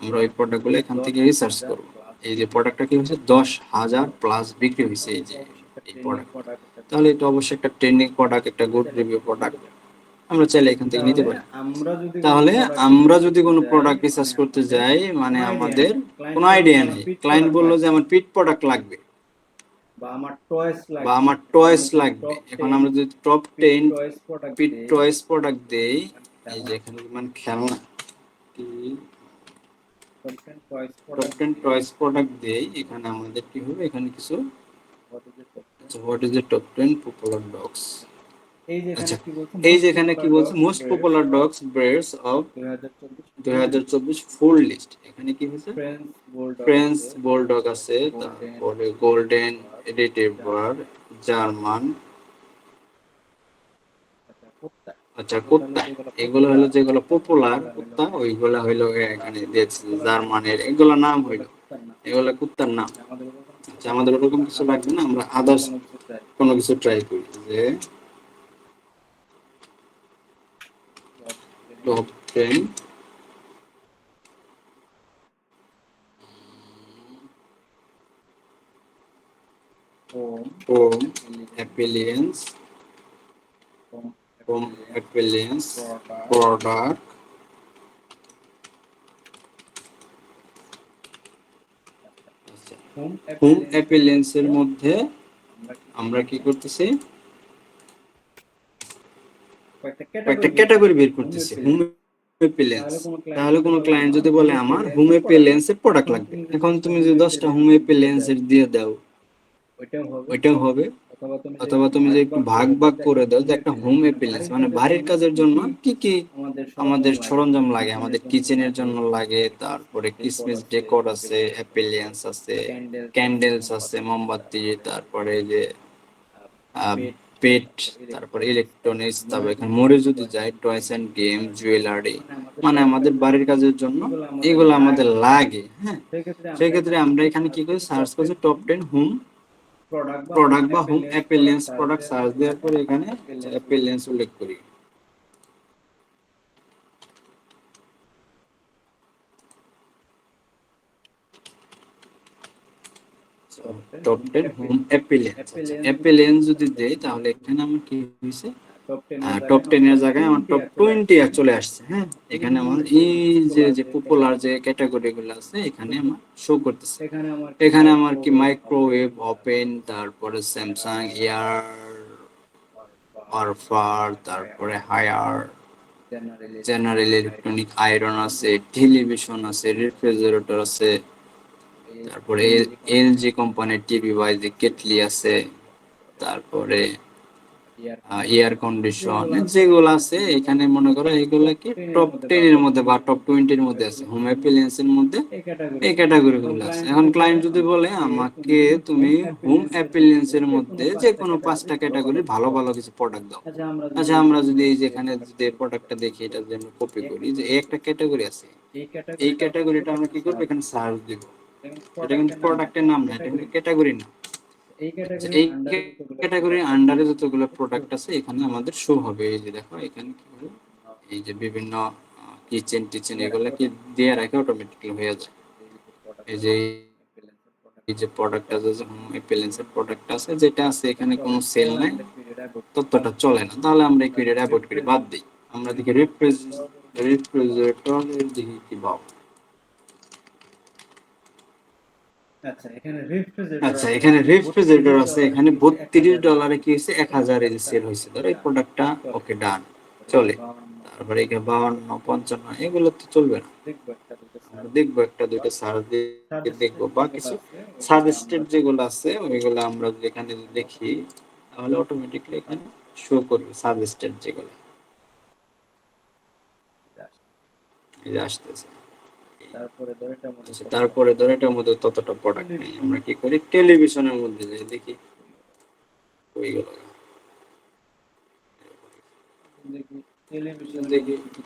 আমরা ওই প্রোডাক্ট গুলো এখান থেকে রিসার্চ করব। এই যে প্রোডাক্টটা কি হয়েছে, 10,000 প্লাস বিক্রি হয়েছে এই যে এই প্রোডাক্ট, তাহলে এটা অবশ্যই একটা ট্রেন্ডিং প্রোডাক্ট, একটা গুড রিভিউ প্রোডাক্ট, আমরা চাইলে এখান থেকে নিতে পারি। তাহলে আমরা যদি কোনো প্রোডাক্ট রিসার্চ করতে যাই, মানে আমাদের কোনো আইডিয়া নেই, ক্লায়েন্ট বললো যে আমার পিট প্রোডাক্ট লাগবে বা আমার টয়েস লাগবে, এখন আমরা যদি টপ 10 পিট টয়েস প্রোডাক্ট দেই, এই যে এখানে মানে খেলনা কি টপ 10 টয়েস প্রোডাক্ট দেই, এখানে আমাদের কি হবে, এখানে কিছু, আচ্ছা what is the top 10 popular dogs, আচ্ছা এই যে এখানে কি বলছে, most popular dogs breeds of 2024 full list, এখানে কি হয়েছে, ফ্রেঞ্চ বুলডগ আছে, তারপরে গোল্ডেন রিট্রিভার, জার্মান, আচ্ছা কুত্তা, এগুলো হলো যেগুলো পপুলার কুত্তা, ওইগুলা হইলো এখানে দিয়েছে জার্মানের, এগুলো নাম হইলো, এগুলো কুত্তার নাম। আচ্ছা আমাদের ওরকম কিছু লাগবে না, আমরা আদার্স কোনো কিছু ট্রাই করি, যে top 10 home appliance, home appliance product, home অ্যাপ্লিয়েন্সের মধ্যে আমরা কি করতেছি, কয়েকটা ক্যাটাগরি বের করতেছি, হোম অ্যাপ্লিয়েন্স। তাহলে কোনো ক্লায়েন্ট যদি বলে আমার হোম অ্যাপ্লিয়েন্সের প্রোডাক্ট লাগবে, এখন তুমি যদি 10টা হোম অ্যাপ্লিয়েন্সের দিয়ে দাও ওইটাও হবে, অথবা তুমি যে একটু ভাগ ভাগ করে দাও, যে একটা হোম অ্যাপ্লিয়েন্স মানে বাড়ির কাজের জন্য কি কি আমাদের সরঞ্জাম লাগে, আমাদের কিচেনের জন্য লাগে, তারপরে ক্রিসমাস ডেকোর আছে, অ্যাপ্লিয়েন্স আছে, ক্যান্ডেলস আছে, মোমবাতি, তারপরে যে পেট, তারপরে ইলেকট্রনিক্স, তারপরে এখানে মোড়ে যদি যাই টয়েস এন্ড গেম, জুয়েলারি, মানে আমাদের বাড়ির কাজের জন্য এগুলো আমাদের লাগে। হ্যাঁ, সেক্ষেত্রে আমরা এখানে কি করি, সার্চ করছি টপ 10 হোম প্রোডাক্ট বা হোম অ্যাপ্লিয়েন্স প্রোডাক্ট, সার্চ দেওয়ার পরে এখানে অ্যাপ্লিয়েন্স উল্লেখ করি। টপ 10 হোম অ্যাপ্লিয়েন্স, অ্যাপ্লিয়েন্স যদি দেই তাহলে এখানে আমার কি হইছে, টপ 10 এর জায়গায় আমার টপ 20 চলে আসছে। হ্যাঁ, এখানে আমার এই যে পপুলার যে ক্যাটাগরি গুলো আছে এখানে আমার শো করতেছে। এখানে আমার কি মাইক্রোওয়েভ ওপেন, তারপরে স্যামসাং এয়ার অরফার, তারপরে হায়ার, জেনারেল ইলেকট্রনিক, আয়রন আছে, টেলিভিশন আছে, রেফ্রিজারেটর আছে, তারপরে এলজি কোম্পানির টিভি বা যে কেটলি আছে, তারপরে এয়ার কন্ডিশন যেগুলো আছে এখানে মনে করো এগুলো কি টপ 10 এর মধ্যে বা টপ 20 এর মধ্যে আছে হোম অ্যাপ্লায়েন্সের মধ্যে এই ক্যাটাগরি গুলো আছে। এখন ক্লায়েন্ট যদি বলে আমাকে তুমি হোম অ্যাপ্লায়েন্সের মধ্যে যে কোনো 5টা ক্যাটাগরি ভালো ভালো কিছু প্রোডাক্ট দাও। আচ্ছা আমরা যদি এই যেখানে যদি প্রোডাক্টটা দেখি এটা যদি আমরা কপি করি যে এই একটা ক্যাটাগরি আছে, এই ক্যাটাগরিটা আমরা কি করব এখানে সার্চ দিব। এটা কিন্তু প্রোডাক্টের নাম না, এটা কিন্তু ক্যাটাগরি না। এই ক্যাটাগরির আন্ডারে যতগুলো প্রোডাক্ট আছে এখানে আমাদের শো হবে। এই যে দেখো এখানে কি হলো এই যে বিভিন্ন কিচেন টিচেন এগুলো কি দিয়ে রাখে অটোমেটিক্যালি হয়ে যায়। এই যে এই যে প্রোডাক্ট আছে যে হোম অ্যাপ্লায়েন্সের প্রোডাক্ট আছে যেটা আছে এখানে কোনো সেল নাই, ততটা চলে না, তাহলে আমরা এই পিরিয়ড অ্যাভয়েড করি, বাদ দিই। আমরা দেখি রেফ্রিজারেটর দেখি কি পাবো। আচ্ছা এখানে রেফ্রিজারেটর আছে, এখানে $32 কি হয়েছে 1000 এর সেল হয়েছে। ধরো এই প্রোডাক্টটা ওকে ডান চলে। তারপরে এখানে 52 55 এগুলো তো চলবে না, আমরা দেখবো একটা দুইটা সার্চ দিয়ে দেখবো বা কিছু সাজেস্টেড যেগুলো আছে ওইগুলো আমরা যদি এখানে দেখি তাহলে অটোমেটিক্যালি এখানে শো করবে সাজেস্টেড যেগুলো এই যে আসতেছে। তারপরে ধরে এটার মধ্যে ততটা প্রোডাক্ট নেই, আমরা কি করি টেলিভিশনের মধ্যে যাই দেখি ওইগুলো দেখি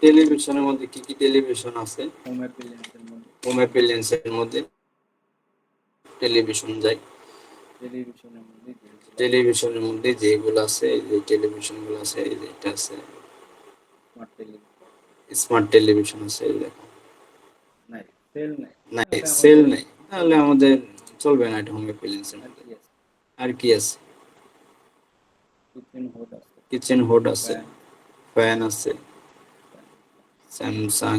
টেলিভিশনের মধ্যে কি কি টেলিভিশন আছে। হোম অ্যাপ্লায়েন্সের মধ্যে টেলিভিশন যাই, টেলিভিশনের মধ্যে যেগুলো আছে এই যে টেলিভিশনগুলো আছে এই যে এটা আছে স্মার্ট টেলিভিশন আছে এই দেখো নাই সেল নাই, তাহলে আমাদের চলবে না এটা হোম অ্যাপ্লায়েন্সের মধ্যে। আর কি আছে কিচেন হোড আছে, ফ্যান আছে, স্যামসাং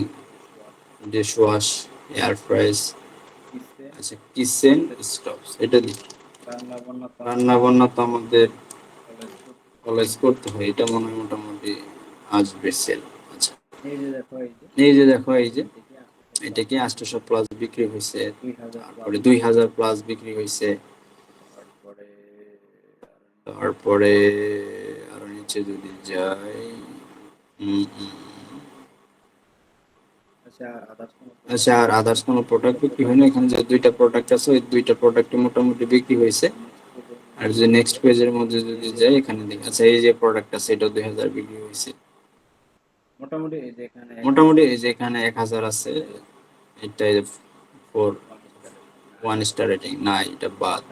ডিশওয়াশ, এয়ার ফ্রাইস, আচ্ছা কিচেন স্টোভস এটা দেখি। রান্না বান্না তো আমাদের অলওয়েজ করতে হয়, এটা মনে হয় মোটামুটি আসবে সেল। আচ্ছা এই যে দেখো এই যে এটা কি 800 প্লাস বিক্রি হয়েছে, তারপরে 2000 প্লাস বিক্রি হয়েছে, তারপরে আরো নিচে যদি যাই আচ্ছা আর আদার্স কোনো প্রোডাক্ট বিক্রি হয় না। এখানে যে দুইটা প্রোডাক্ট আছে ওই দুইটা প্রোডাক্টই মোটামুটি বিক্রি হয়েছে। আর যে নেক্সট পেজের মধ্যে যদি যাই এখানে দেখি আচ্ছা এই যে প্রোডাক্ট আছে এটা 2000 বিক্রি হয়েছে। মোটামুটি এই যে এখানে 1000 আছে, এটা 1 স্টার রেটিং না, এটা বাদ।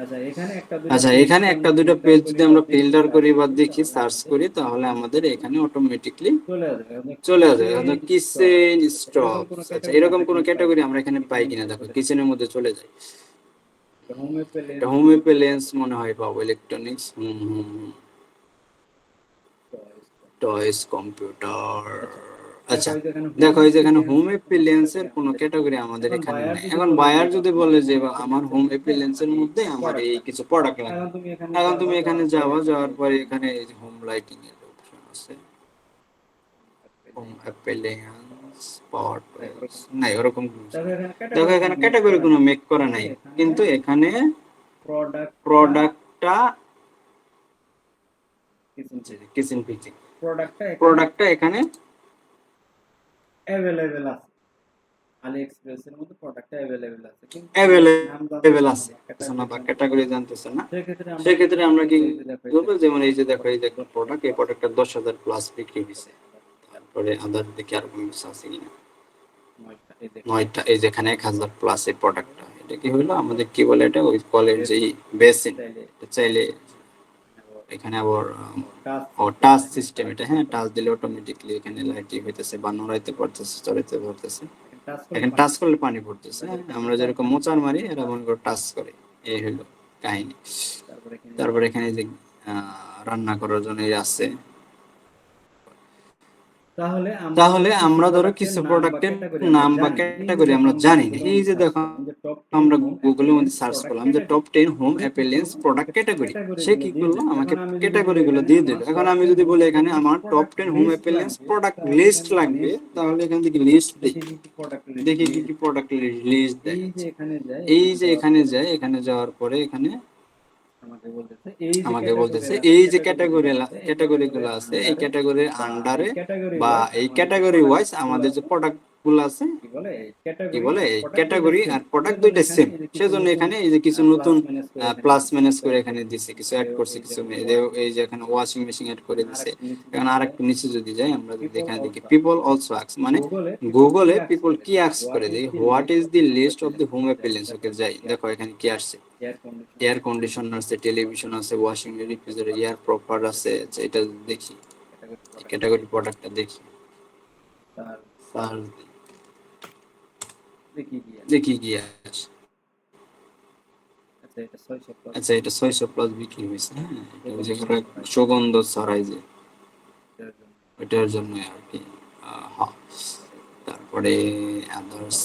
আচ্ছা এখানে একটা দুটো পেজ যদি আমরা ফিল্টার করি বা দেখি সার্চ করি তাহলে আমাদের এখানে অটোমেটিকলি চলে আসবে কিচেন স্টক। আচ্ছা এরকম কোন ক্যাটাগরি আমরা এখানে পাই কিনা দেখো, কিচেনের মধ্যে চলে যায় হোম অ্যাপ্লায়েন্স মনে হয় পাবো, ইলেকট্রনিক্স টয়েস কম্পিউটার। আচ্ছা দেখো এই যে এখানে হোম অ্যাপ্লায়েন্সের কোনো ক্যাটাগরি আমাদের এখানে নেই। এখন বায়ার যদি বলে যে আমার হোম অ্যাপ্লায়েন্সের মধ্যে আমার এই কিছু প্রোডাক্ট লাগবে, এখন তুমি এখানে যাওয়ার পরে এখানে এই যে হোম লাইটিং এর অপশন আছে, হোম অ্যাপ্লায়েন্স পাওয়ার টুলস নাই ওরকম দেখো এখানে ক্যাটাগরি কোনো মেক করা নাই, কিন্তু এখানে প্রোডাক্টটা কিচেন ফিচিং প্রোডাক্টটা এখানে अवेलेबल আছে, আলিএক্সপ্রেস এর মধ্যে প্রোডাক্টটা अवेलेबल আছে কিন্তু अवेलेबल আছে না বা ক্যাটাগরি জানতেছ না, সেক্ষেত্রে আমরা কি করব যেমন এই যে দেখো এই যে একটা প্রোডাক্ট, এই প্রোডাক্টটা 10000 প্লাস বিক্রি হইছে। তারপরে আদার দেখি আর কোনো কিছু আছে কিনা, নয়টা এই যে এখানে 1000 প্লাস এই প্রোডাক্টটা, এটা কি হলো আমাদের কি বলে এটা ওই কলের যে বেসিন, এটা চাইলে এখানে আবার টাচ সিস্টেম, এটা হ্যাঁ টাচ দিলে অটোমেটিক্যালি এখানে লাইটই হইতেছে বা নড়াইতে পারতেছে চড়াইতে পারতেছে, এখানে টাচ করলে পানি পড়তেছে। আমরা যেরকম মোচার মারি এরা মনে করে টাচ করে, এই হলো কাহিনী। তারপরে এখানে যে রান্না করার জন্য আছে, তাহলে আমরা ধরো কিছু প্রোডাক্টের নাম বা ক্যাটাগরি আমরা জানি না। এই যে দেখো আমরা গুগলের মধ্যে সার্চ করলাম যে top 10 home appliance product category, সে কি করলো আমাকে ক্যাটাগরি গুলো দিয়ে দিল। এখন আমি যদি বলি এখানে আমার top 10 home appliance product list লাগবে, তাহলে এখান থেকে লিস্ট দেখি কি কি প্রোডাক্ট লিস্ট দেয়। এই যে এখানে যায়, এখানে যাওয়ার পরে এখানে আমাকে বলতেছে এই যে ক্যাটাগরিগুলো আছে এই ক্যাটাগরির আন্ডারে বা এই ক্যাটাগরি ওয়াইজ আমাদের যে প্রোডাক্ট গুলো আছে কি বলে এই ক্যাটাগরি আর প্রোডাক্ট দুইটা সেম, সেজন্য এখানে এই যে কিছু নতুন প্লাস মাইনাস করে এখানে দিছে, কিছু অ্যাড করছে, কিছু এই যে এখানে ওয়াশিং মেশিন অ্যাড করে দিছে। এখন আরেকটু নিচে যদি যাই আমরা যদি এখানে দেখি পিপল অলসো আস্ক, মানে গুগলে পিপল কি আস্ক করে দেই what is the list of the home appliance. Okay যাই দেখো এখানে কি আসছে, এয়ার কন্ডিশনার আছে, টেলিভিশন আছে, ওয়াশিং রেফ্রিজারেটর, এয়ার প্রপার আছে। আচ্ছা, এটা দেখি ক্যাটাগরি প্রোডাক্টটা দেখি, সার্চ দেখি কি আসে। আচ্ছা, এটা 600 প্লাস বিক্রি হয়েছে। হ্যাঁ, এটা ওই যে সুগন্ধ ছড়াই যে এটার জন্য আর কি। হ্যাঁ, তারপরে আদার্স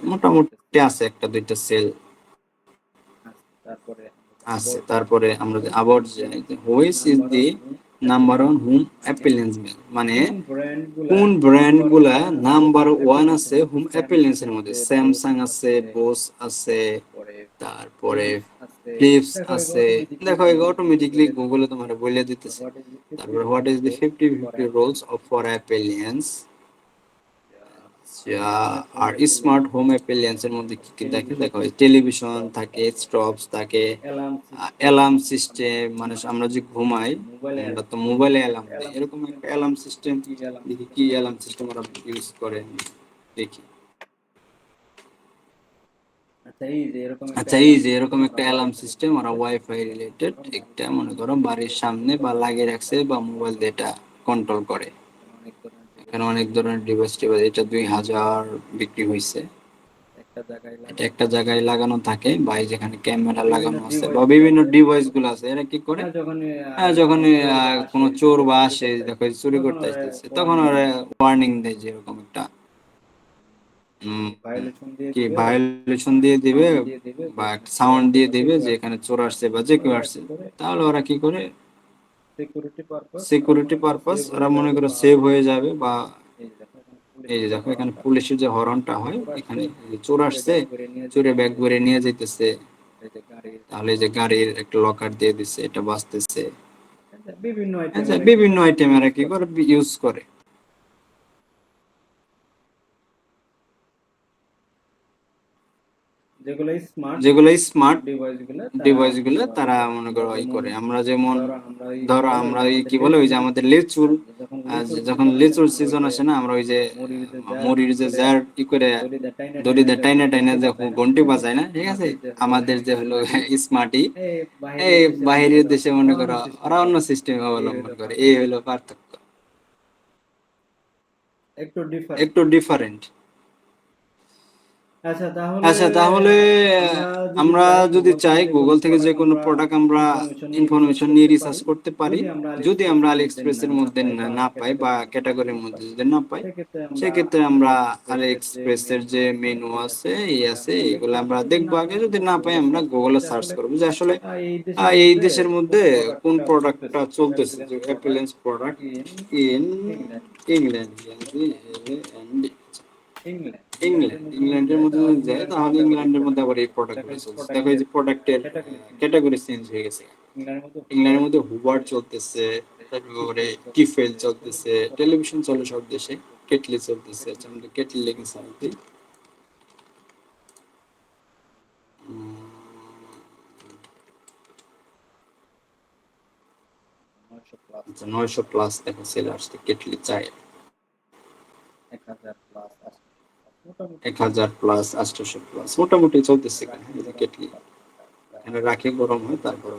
মোটামুটি আছে একটা দুইটা সেল আছে। তারপরে আমরা যে আবার যাই, which is the number one home appliance, মানে কোন ব্র্যান্ড গুলা নাম্বার ওয়ান আছে হোম অ্যাপ্লায়েন্স এর মধ্যে। স্যামসাং আছে, বোস আছে, তারপরে ফিলিপস আছে। দেখো এই অটোমেটিকলি গুগলে তোমার বলে দিতেছে। তারপরে what is the 50-50 rolls of for appliance. আর স্মার্ট হোম অ্যাপ্লায়েন্স এর মধ্যে কি কি দেখে দেখো, টেলিভিশন থাকে, স্টপস থাকে, অ্যালার্ম সিস্টেম, মানে আমরা যে ঘুমাই আমরা তো মোবাইলে অ্যালার্ম দেই, এরকম একটা অ্যালার্ম সিস্টেম। দেখি কি অ্যালার্ম সিস্টেম ওরা ইউজ করে দেখি। আচ্ছা, এই যে এরকম একটা অ্যালার্ম সিস্টেম ওরা ওয়াইফাই রিলেটেড একটা মনে করো বাড়ির সামনে বা লাগিয়ে রাখছে বা মোবাইল দিয়ে এটা কন্ট্রোল করে। এখানে অনেক ধরনের ডিভাইস টিভাইস, এটা 2000 বিক্রি হয়েছে। এটা একটা জায়গায় লাগানো থাকে বা এই যেখানে ক্যামেরা লাগানো আছে বা বিভিন্ন ডিভাইস গুলো আছে, এরা কি করে যখন কোনো চোর বা আসে দেখো চুরি করতে আসতেছে তখন ওরা ওয়ার্নিং দেয় যে এরকম একটা কি ভায়োলেশন দিয়ে দিবে বা সাউন্ড দিয়ে দিবে যে এখানে চোর আসছে বা যে কেউ আসছে। তাহলে ওরা কি করে সিকিউরিটি পারপাস ওরা মনে করে সেভ হয়ে যাবে। বা এই যে দেখো এখানে পুলিশের যে হর্নটা হয়, এখানে চোর আসছে, চোরে ব্যাগ করে নিয়ে যাইতেছে, তাহলে এই যে গাড়ির একটা লকার দিয়ে দিচ্ছে, এটা বাঁচতেছে। আচ্ছা, বিভিন্ন আইটেম এরা কি করে ইউজ করে। যেগুলো স্মার্ট ডিভাইস গুলো তারা মনে করো ই করে। আমরা যেমন ধরো আমরা এই কি বলে ওই যে আমাদের লেচুর যখন লেচুর সিজন আসে না, আমরা ওই যে মুড়ির যে জার কি করে দড়ি দিয়ে টাইনা টাইনা যে ঘন্টি বাজায় না, ঠিক আছে, আমাদের যে হলো স্মার্টই এই বাইরের দেশে মনে করো ওরা অন্য সিস্টেম অবলম্বন করে। এই হলো পার্থক্য, একটু ডিফারেন্ট। আচ্ছা, তাহলে আমরা যদি চাই গুগল থেকে যে কোনো প্রোডাক্ট আমরা ইনফরমেশন নিয়ে রিসার্চ করতে পারি। যদি আমরা আলি এক্সপ্রেস এর মধ্যে না পাই বা ক্যাটাগরির মধ্যে যদি না পাই, সেক্ষেত্রে আমরা আলি এক্সপ্রেস এর যে মেনু আছে এই আছে এগুলো আমরা দেখবো আগে। যদি না পাই আমরা গুগলে সার্চ করবো যে আসলে এই দেশের মধ্যে কোন প্রোডাক্টটা চলতেছে, যে অ্যাপেলেন্স প্রোডাক্ট ইন ইংল্যান্ড। ইংল্যান্ডের মধ্যে যদি যায় তাহলে ইংল্যান্ডের মধ্যে আবার এই প্রোডাক্টগুলো চলছে। দেখো এই যে প্রোডাক্টের ক্যাটাগরি চেঞ্জ হয়ে গেছে। ইংল্যান্ডের মধ্যে হুবার্ট চলতেছে, তারপরে টিফেল চলতেছে, টেলিভিশন চলে সব দেশে, কেটলি চলতেছে। আচ্ছা, আমরা কেটলি লেগে সার্চ 900 প্লাস দেখো সেল আসছে কেটলি চাই 1000 প্লাস 800 প্লাস মোটামুটি চলতেছে। কেটলি এখানে রাখে গরম হয়, তারপর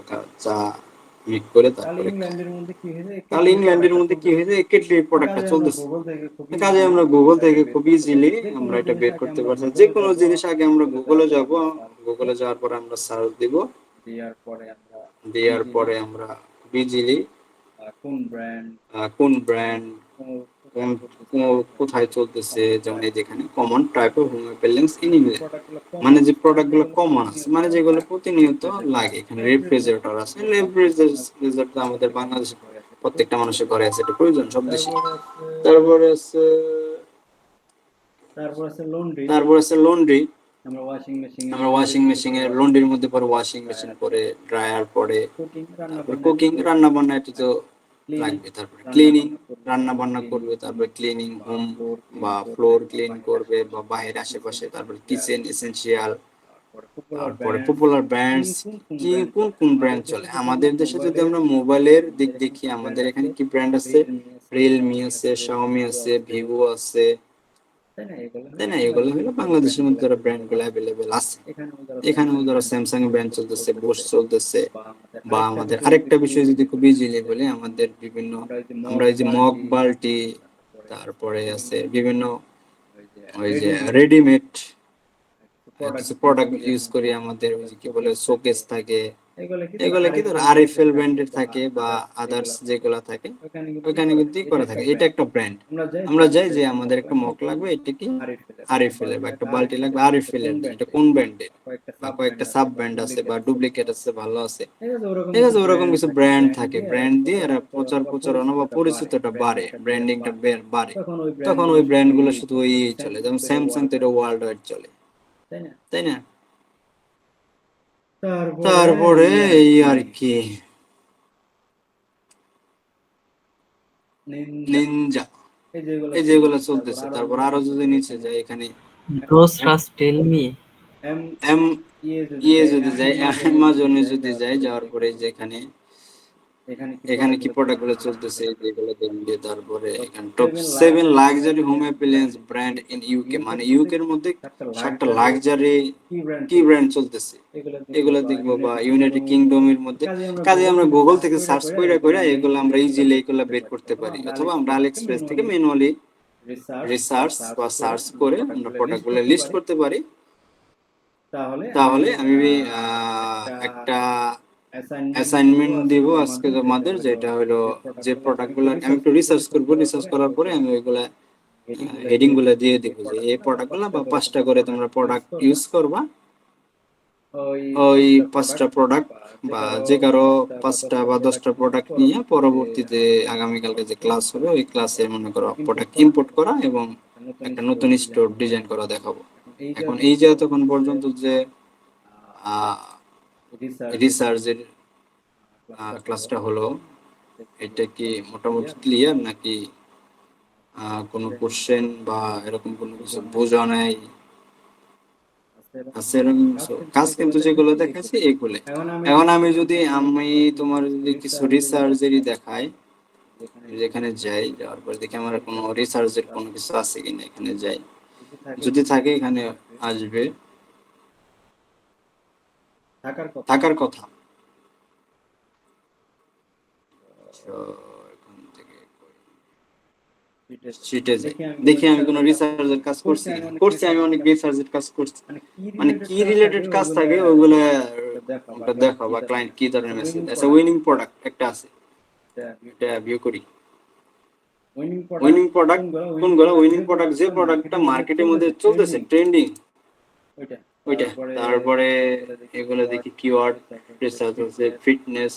চা মিট করে তারপরে তাহলে ইংল্যান্ডের মধ্যে কি হয়েছে কেটলি প্রোডাক্টটা চলতেছে। কাজে আমরা গুগল থেকে খুব ইজিলি আমরা এটা বের করতে পারছি। যে কোনো জিনিস আগে আমরা গুগলে যাব, গুগলে যাওয়ার পরে আমরা সার্চ দিব, দেওয়ার পরে আমরা ইজিলি কোন ব্র্যান্ড কোথায় চলতেছে, যেমন এই যেখানে common type of home appliance in England, মানে যে প্রোডাক্টগুলো কমন আছে, মানে যেগুলো প্রতিনিয়ত লাগে। এখানে রেফ্রিজারেটর আছে, রেফ্রিজারেটর আমাদের বাংলাদেশে প্রত্যেকটা মানুষের ঘরে আছে, এটা প্রয়োজন সব দেশে। তারপরে আছে লন্ড্রি, আমরা ওয়াশিং মেশিনের লন্ড্রির মধ্যে পরে ওয়াশিং মেশিন পরে ড্রায়ার পরে তারপরে কুকিং রান্না বান্না এটা তো লাগবে, তারপরে ক্লিনিং রান্না বান্না করবে, তারপরে ক্লিনিং হোম বা ফ্লোর ক্লিন করবে বা বাইরের আশেপাশে, তারপরে কিচেন এসেনশিয়াল, তারপরে পপুলার ব্র্যান্ডস কি কোন কোন ব্র্যান্ড চলে আমাদের দেশে। যদি আমরা মোবাইলের দিক দেখি আমাদের এখানে কি ব্র্যান্ড আছে, রিয়েলমি আছে, শাওমি আছে, ভিভো আছে, তাই না? এগুলো হলো বাংলাদেশের মধ্যে ধরো ব্র্যান্ড গুলো অ্যাভেলেবেল আছে। এখানেও ধরো স্যামসাং ব্র্যান্ড চলতেছে, বোস চলতেছে, বা আমাদের আরেকটা বিষয় যদি খুব ইজিলি বলি, আমাদের বিভিন্ন আমরা এই যে মগ বালতি, তারপরে আছে বিভিন্ন ওই যে রেডিমেড কিছু প্রোডাক্ট ইউজ করি, আমাদের ওই যে কি বলে শোকেস থাকে, এগুলো কি ধর আরএফএল ব্র্যান্ডের থাকে বা আদার্স যেগুলো থাকে ওখানে কিন্তু করা থাকে, এটা একটা ব্র্যান্ড। আমরা যাই যে আমাদের একটা মগ লাগবে, এটা কি আরএফএল এর, বা একটা বালতি লাগবে আরএফএল এর, এটা কোন ব্র্যান্ডের, বা কয়েকটা সাব ব্র্যান্ড আছে বা ডুপ্লিকেট আছে, ভালো আছে, ঠিক আছে, ওরকম কিছু ব্র্যান্ড থাকে। ব্র্যান্ড দিয়ে এরা প্রচারণা বা পরিচিতটা বাড়ে, ব্র্যান্ডিংটা বাড়ে, তখন ওই ব্র্যান্ড গুলো শুধু ওই চলে। যেমন স্যামসাং তো এটা ওয়ার্ল্ড ওয়াইড চলে, তাই না? তারপরে এই আর কি নিনজা, এই যেগুলো চলতেছে। তারপর আরো যদি নিচে যায়, এখানে Bros, Rust, tell me. এম ইয়ে যদি যাই, অ্যামাজনে যদি যাই, যাওয়ার পরে যেখানে এখানে কি প্রোডাক্ট গুলো চলতেছে যেগুলো দেখবে। তারপরে এখানে top 7 luxury home appliance brand in UK, মানে ইউকে এর মধ্যে 7টা লাক্সারি কি ব্র্যান্ড চলতেছে এগুলো দেখবো, বা ইউনাইটেড কিংডম এর মধ্যে। কাজে আমরা গুগল থেকে সার্চ করে এগুলো আমরা ইজিলি এগুলো বের করতে পারি, অথবা আমরা আলিএক্সপ্রেস থেকে ম্যানুয়ালি রিসার্চ বা সার্চ করে আমরা প্রোডাক্ট গুলো লিস্ট করতে পারি। তাহলে আমি একটা অ্যাসাইনমেন্ট দিব আজকে তোমাদের, যেটা হলো যে প্রোডাক্টগুলো আমি একটু রিসার্চ করব, রিসার্চ করার পরে আমি ওইগুলা হেডিং গুলো দিয়ে দিব যে এই প্রোডাক্টগুলো, বা 5টা করে তোমরা প্রোডাক্ট ইউজ করবা। ওই 5টা প্রোডাক্ট বা যে কারো 5টা বা 10টা প্রোডাক্ট নিয়ে পরবর্তীতে আগামীকালকে যে ক্লাস হবে ওই ক্লাসে মনে করো প্রোডাক্ট ইম্পোর্ট করা এবং একটা নতুন স্টোর ডিজাইন করা দেখাবো। এখন এই যে তখন পর্যন্ত যে রিসার্চের ক্লাসটা হলো, এটা কি মোটামুটি ক্লিয়ার নাকি কোনো কোশ্চেন বা এরকম কোনো কিছু বোঝা নাই? আছে এরকম কাজ কিন্তু যেগুলো দেখাচ্ছি এগুলো। এখন আমি তোমার যদি কিছু রিসার্চেরই দেখাই, যেখানে যাই, যাওয়ার পর দেখি আমার কোনো রিসার্চের কোনো কিছু আছে কিনা, এখানে যাই, যদি থাকে এখানে আসবে থাকার কথা। এখান থেকে শিটে যাই, দেখি আমি কোনো রিসার্চের কাজ করছি কিনা। করছি, আমি অনেক রিসার্চের কাজ করছি, মানে কি রিলেটেড কাজ থাকে ওইগুলো দেখো, বা ক্লায়েন্ট কি ধরনের মেসেজ। আচ্ছা, উইনিং প্রোডাক্ট একটা আছে, এটা ভিউ করি। উইনিং প্রোডাক্ট কোনগুলো? উইনিং প্রোডাক্ট যে প্রোডাক্টটা মার্কেটের মধ্যে চলতেছে, ট্রেন্ডিং, ওইটা। তারপরে এগুলো দেখি কিওয়ার্ড রিসার্চ আছে, fitness,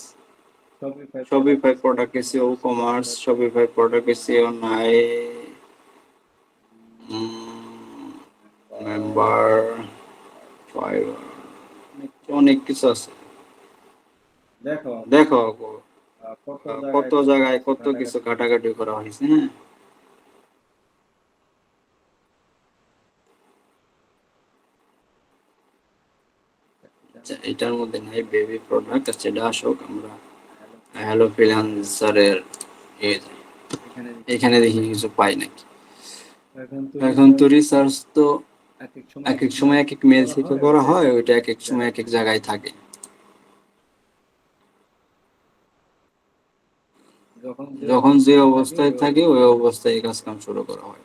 Shopify product SEO, commerce, Shopify product SEO, নাই মেম্বার, ফাইবার, অনেক কিছু আছে। দেখো কত জায়গায় কত কিছু কাটাকাটি করা হয়েছে। হ্যাঁ, আচ্ছা, এটার মধ্যে নাই বেবি প্রোডাক্ট। আচ্ছা, এটা আসুক, আমরা হ্যালো ফ্রিল্যান্সারের এখানে দেখি কিছু পাই নাকি। এখন তো রিসার্চ তো এক এক সময় এক এক মেল থেকে করা হয়, ওইটা এক এক সময় এক এক জায়গায় থাকে। যখন যে অবস্থায় থাকে ওই অবস্থায় কাজ কাম শুরু করা হয়,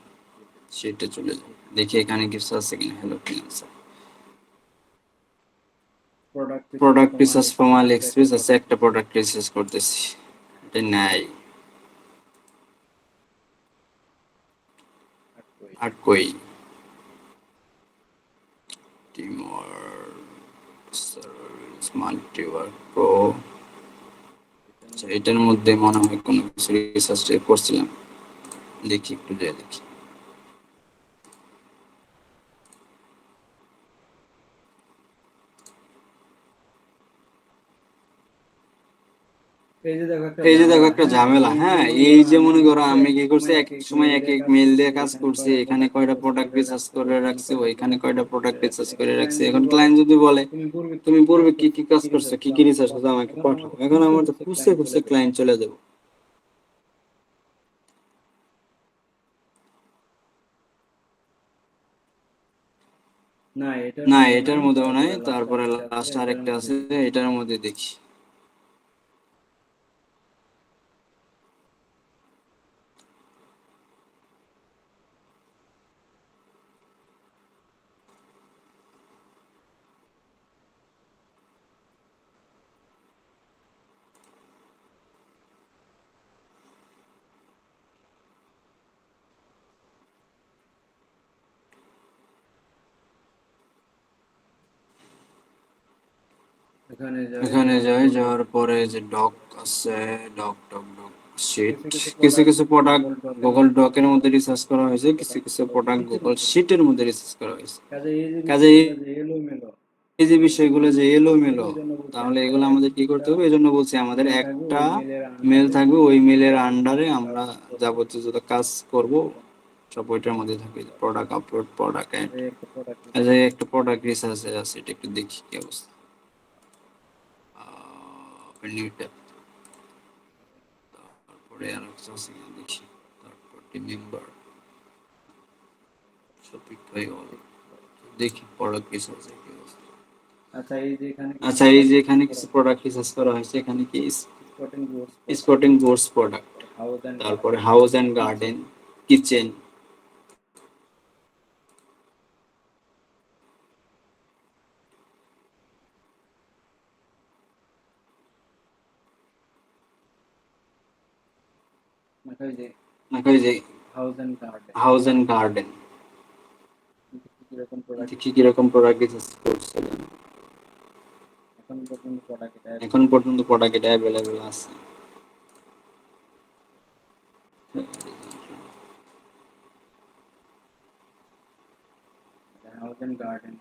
সেটা চলে যায়। দেখি এখানে কিছু আছে কিনা। Hello freelancer product research from AliExpress আছে, একটা প্রোডাক্ট রিসার্চ করতেছি, এটা নাই। আর কই মাল্টিওয়ার্ক প্রো, এটার মধ্যে মনে হয় কোনো কিছু রিসার্চ করছিলাম, দেখি একটু যাই দেখি। এই যে দেখো একটা ঝামেলা, হ্যাঁ, এই যে মনে করো আমি কি করছি, এক এক সময় এক এক মেল দিয়ে কাজ করছি, এখানে কয়টা প্রোডাক্ট রিসার্চ করে রাখছি, ওইখানে কয়টা প্রোডাক্ট রিসার্চ করে রাখছি। এখন ক্লায়েন্ট যদি বলে তুমি পূর্বে কি কি কাজ করছো, কি কি রিসার্চ করছো, আমাকে পাঠাও, এখন আমার তো খুঁজতে খুঁজতে ক্লায়েন্ট চলে যাবো। না, এটার মধ্যেও নাই, তারপরে লাস্ট আরেকটা আছে, এটার মধ্যে দেখি। এখানে যাই, যাওয়ার পরে যে ডক আছে, ডক ডক ডক শিট, কিছু কিছু প্রোডাক্ট গুগল ডকের মধ্যে রিসার্চ করা হয়েছে, কিছু কিছু প্রোডাক্ট গুগল শিটের মধ্যে রিসার্চ করা হয়েছে। কাজে এই যে বিষয়গুলো যে এলোমেলো, তাহলে এগুলো আমাদের কি করতে হবে, এই জন্য বলছি আমাদের একটা মেল থাকবে, ওই মেলের আন্ডারে আমরা যাবতীয় যত কাজ করব সব ওইটার মধ্যে থাকবে। প্রোডাক্ট আপলোড, প্রোডাক্ট অ্যাড, একটা প্রোডাক্ট রিসার্চ আছে, এটা একটু দেখি কি অবস্থা। নিউ ট্যাব, তারপরে আর কিছু আছে কিনা দেখি, তারপর team member, shopping by all, দেখি প্রোডাক্ট কিছু আছে কি অবস্থা। আচ্ছা, এই যে এখানে কিছু প্রোডাক্ট রিসার্চ করা হয়েছে, এখানে কি স্পোর্টিং বোর্ডস প্রোডাক্ট, তারপরে হাউস এন্ড গার্ডেন, কিচেন, নাকি যে হাউস এন্ড গার্ডেন, দেখি কিরকম প্রোডাক্ট রিসার্চ করছে। এখন পর্যন্ত প্রোডাক্ট এটা অ্যাভেলেবেল আছে।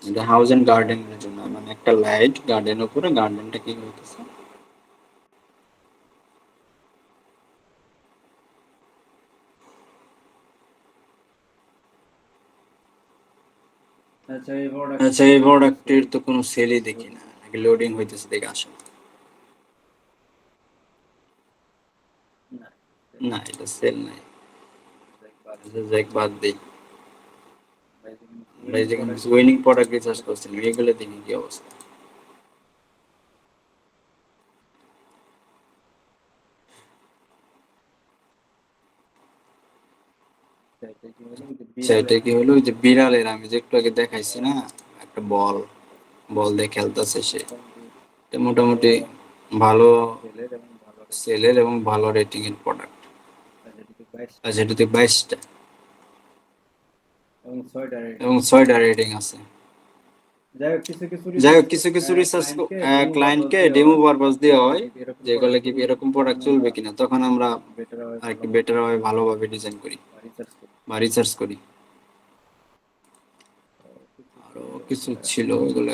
এটা হাউস এন্ড গার্ডেনের জন্য, মানে একটা লাইট গার্ডেন উপরে, গার্ডেনটা কি হইতেছে। আচ্ছা, এই প্রোডাক্টের তো কোনো সেলই দেখি না, নাকি লোডিং হইতেছে দেখে আসে না, এটা সেল নাই। যাক, বাদ দেই। আমরা এই যেখানে উইনিং প্রোডাক্ট রিসার্চ করছিলাম, এইগুলো দেখি কি অবস্থা। সেটা কি হলো, ওই যে বিড়ালের আমি যে একটু আগে দেখাইছি না, একটা বল বল দিয়ে খেলতেছে সে, এটা মোটামুটি ভালো সেলের এবং ভালো রেটিং এর প্রোডাক্ট। আর যেটাতে 22টা এবং 6টা রেটিং আছে। যাই হোক, কিছু কিছু রিসার্চ ক্লায়েন্টকে ডেমো পারপাস দেওয়া হয়, যেগুলো কি এরকম প্রোডাক্ট চলবে কিনা, তখন আমরা আর একটু বেটার ভাবে ভালোভাবে ডিজাইন করি বা রিসার্চ করি। আরো কিছু ছিল ওগুলো,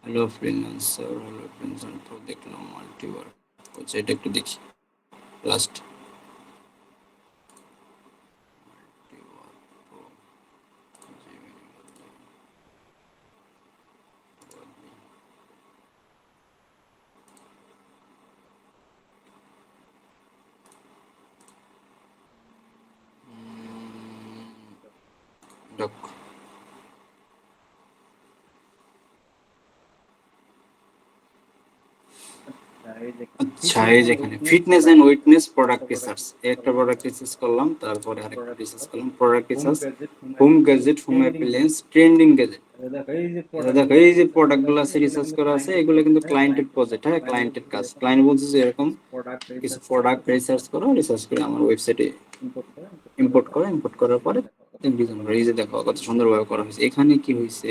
হ্যালো ফ্রিল্যান্সার, হ্যালো ফ্রিল্যান্সার তো দেখলাম, মাল্টিওয়ার্ক, আচ্ছা এটা একটু দেখি লাস্ট। আচ্ছা, এই যেখানে fitness and witness product research, একটা প্রোডাক্ট রিসার্চ করলাম, তারপরে আরেকটা রিসার্চ করলাম, product research, home gadget, home appliance, trending gadget. দেখো এই যে প্রোডাক্ট গুলো আছে রিসার্চ করা আছে, এগুলো কিন্তু ক্লায়েন্টের প্রজেক্ট, হ্যাঁ, ক্লায়েন্টের কাজ। ক্লায়েন্ট বলছে যে এরকম কিছু প্রোডাক্ট রিসার্চ করো, রিসার্চ করে আমার ওয়েবসাইটে ইম্পোর্ট করো, ইম্পোর্ট করার পরে ডিজাইন করো। এই যে দেখো কত সুন্দরভাবে করা হয়েছে। এখানে কি হয়েছে,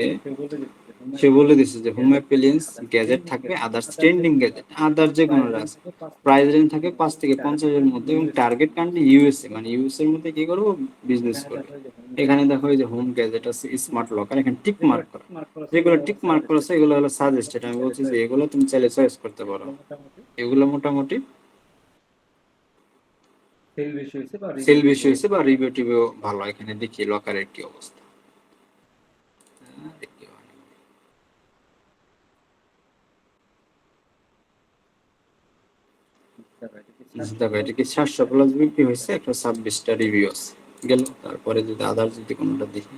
সে বলে দিছে যে হোম অ্যাপ্লায়েন্স গ্যাজেট থাকবে, আদার্স ট্রেন্ডিং গ্যাজেট, আদার যে কোনো আছে, প্রাইস রেঞ্জ থাকে 5 থেকে 50 এর মধ্যে, এবং টার্গেট কান্ট্রি ইউএসএ, মানে ইউএসএ এর মধ্যে কি করবো, বিজনেস করবে। এখানে দেখো এই যে হোম গ্যাজেট আছে, স্মার্ট লকার, এখানে টিক মার্ক করা, যেগুলো টিক মার্ক করা আছে এগুলো হলো সাজেস্টেড। আমি বলছি যে এগুলো তুমি চাইলে চয়েস করতে পারো, এগুলো মোটামুটি সেল বেশি হয়েছে বা রিভিউ টিভিউ ভালো। এখানে দেখি লকারের কি অবস্থা। দেখো এটা কি 700 প্লাস বিক্রি হয়েছে, 126টা রিভিউ আছে গেল। তারপরে যদি আদার যদি কোনটা দেখি,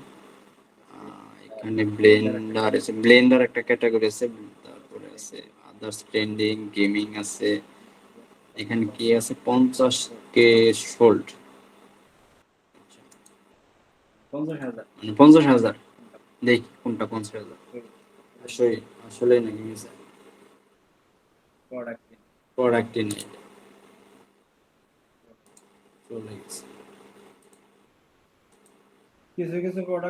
এখানে ব্লেন্ডার আছে, ব্লেন্ডার একটা ক্যাটাগরি আছে, তারপরে আছে আদার্স ট্রেন্ডিং, গেমিং আছে, এখানে কি আছে 50K সোল্ড, 50,000। দেখি কোনটা 50,000 আসলে আসলে নাকি প্রোডাক্ট নেই, চলে গেছে।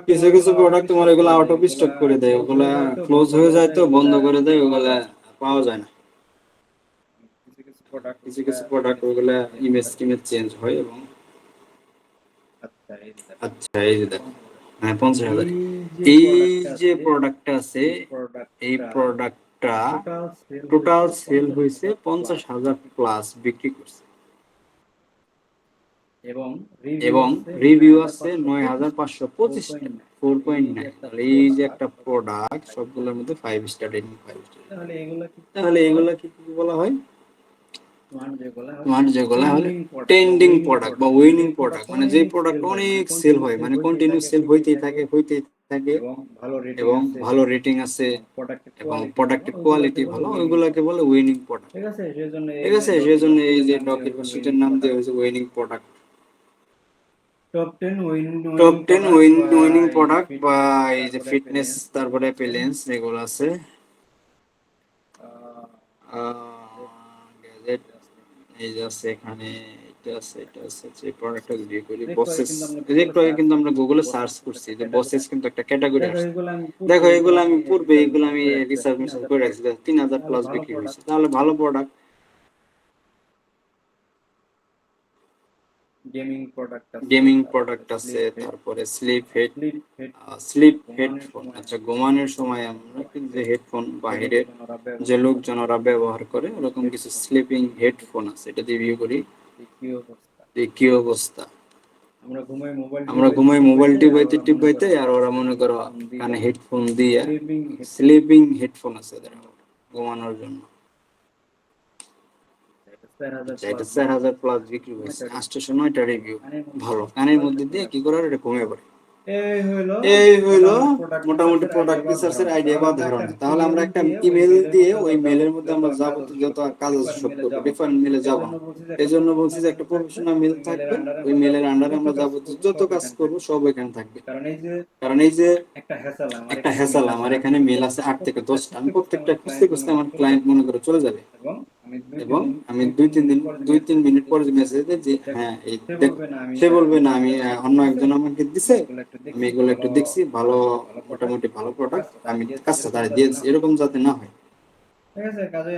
কিছু কিছু প্রোডাক্ট তোমার এগুলো আউট অফ স্টক করে দেয়, ওগুলা ক্লোজ হয়ে যায় তো বন্ধ করে দেয়, ওগুলা পাওয়া যায় না। কিছু কিছু প্রোডাক্ট ওগুলা ইমেজ চেঞ্জ হয়। এবং আচ্ছা এই যে দেখো, হ্যাঁ 50,000। এই যে প্রোডাক্টটা আছে, এই প্রোডাক্টটা টোটাল সেল হয়েছে 50,000 প্লাস বিক্রি করছে, এবং রিভিউ আছে 9,525, 4.9। তাহলে এই যে একটা প্রোডাক্ট সবগুলোর মধ্যে 5 স্টার রেটিং, 5 স্টার। তাহলে এগুলা কি কি বলা হয়, তোমার যেগুলা হলো ট্রেন্ডিং প্রোডাক্ট বা উইনিং প্রোডাক্ট, মানে যে প্রোডাক্ট অনেক সেল হয়, মানে কন্টিনিউ সেল হইতেই থাকে এবং ভালো রেটিং আছে এবং প্রোডাক্টের কোয়ালিটি ভালো, ওইগুলাকে বলে উইনিং প্রোডাক্ট। ঠিক আছে, সেজন্য এই যে ডক ইউনিভার্সিটির নাম দেওয়া হয়েছে winning product. Top 10 winning product বা এই যে ফিটনেস, তারপরে অ্যাপিলেন্স এগুলো আছে, গ্যাজেট এই যে আছে এখানে, এটা আছে যে প্রোডাক্টটা রিভিউ করি, বসেস। একটু আগে কিন্তু আমরা গুগলে সার্চ করছি যে বসেস কিন্তু একটা ক্যাটাগরি আছে। দেখো এগুলো আমি পূর্বে এগুলো আমি রিসার্চ করে রাখছি, 3,000 প্লাস বিক্রি হয়েছে, তাহলে ভালো প্রোডাক্ট। গেমিং প্রোডাক্ট আছে, তারপরে স্লিপ হেডফোন। আচ্ছা, ঘুমানোর সময় আমরা কিন্তু যে হেডফোন বাইরে যে লোকজনরা ব্যবহার করে, ওরকম কিছু স্লিপিং হেডফোন আছে, এটা রিভিউ করি, কি অবস্থা। আমরা ঘুমাই মোবাইল টিপাইতে আর ওরা মনে করো কানে হেডফোন দিয়ে, স্লিপিং হেডফোন আছে ঘুমানোর জন্য, এটা 4,000 প্লাস বিক্রি হয়েছে, 809টা রিভিউ, ভালো। কানের মধ্যে দিয়ে কি করার, এটা ঘুমিয়ে পড়ে। এই হইলো মোটামুটি প্রোডাক্ট রিসার্চের আইডিয়া বা ধারণা। তাহলে আমরা একটা ইমেল দিয়ে, ওই মেলের মধ্যে আমরা যাবতীয় যত কাজ আছে সব করব, ডিফারেন্ট মেলে যাব না। এই জন্য বলছি যে একটা প্রফেশনাল মেল থাকবে, ওই মেলের আন্ডারে আমরা যাবতীয় যত কাজ করব সব এখানে থাকবে। কারণ এই যে একটা হ্যাসেল, আমার এখানে মেল আছে 8 থেকে 10টা, আমি প্রত্যেকটা খুঁজতে খুঁজতে আমার ক্লায়েন্ট মনে করে চলে যাবে, এবং আমি 2-3 মিনিট পরে মেসেজ দিই যে হ্যাঁ এই দেখো, সে বলবে না আমি অন্য একজন আমাকে দিছে, আমি এগুলো একটু দেখছি, ভালো মোটামুটি ভালো প্রোডাক্ট, আমি কাজটা তারা দিয়েছি, এরকম যাতে না হয়।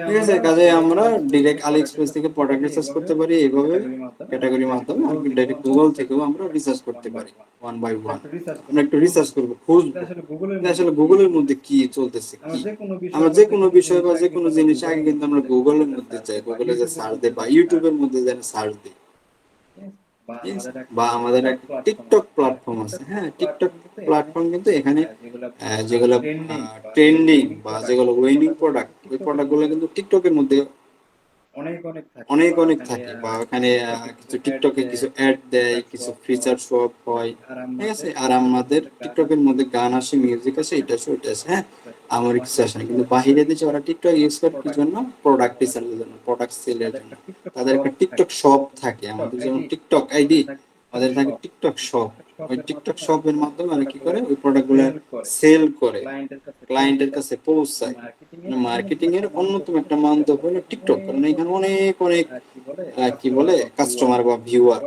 ঠিক আছে, কাজে আমরা ডিরেক্ট আলি এক্সপ্রেস থেকে প্রোডাক্ট রিসার্চ করতে পারি, এইভাবে ক্যাটাগরি মাধ্যমে ডাইরেক্ট গুগল থেকেও আমরা রিসার্চ করতে পারি, ওয়ান বাই ওয়ান আমরা একটু রিসার্চ করবো, খুঁজবো আসলে গুগলের মধ্যে কি চলতেছে, কি আমরা যে কোনো বিষয় বা যে কোনো জিনিস আগে কিন্তু আমরা গুগলের মধ্যে যাই, গুগলে যে সার্চ দেই বা ইউটিউবের মধ্যে যে সার্চ দিই, বা আমাদের একটা টিকটক প্ল্যাটফর্ম আছে। হ্যাঁ, টিকটক প্ল্যাটফর্ম কিন্তু এখানে যেগুলো ট্রেন্ডিং বা যেগুলো উইনিং প্রোডাক্ট, ওই প্রোডাক্টগুলো কিন্তু টিকটকের মধ্যে অনেক থাকে, বা ওখানে কিছু টিকটকে কিছু অ্যাড দেয়, কিছু ফিচার শো আপ হয়। ঠিক আছে, আর আমাদের টিকটকের মধ্যে গান আসে, মিউজিক আছে, এটা আছে ওইটা আছে। হ্যাঁ, আমার কিছু আসে না, কিন্তু বাহিরে দেশে ওরা টিকটক ইউজ করে কি জন্য, প্রোডাক্ট রিসার্চের জন্য, প্রোডাক্ট সেলের জন্য। তাদের একটা টিকটক শপ থাকে, আমাদের যেমন টিকটক আইডি, আমাদের থাকে টিকটক শপ। ওই টিকটক শপের মাধ্যমে ওরা কি করে, ওই প্রোডাক্টগুলো সেল করে, ক্লায়েন্টের কাছে পৌঁছায়। মার্কেটিং এর অন্যতম একটা মাধ্যম হলো টিকটক, কারণ এখানে অনেক কি বলে কাস্টমার বা ভিউয়ার।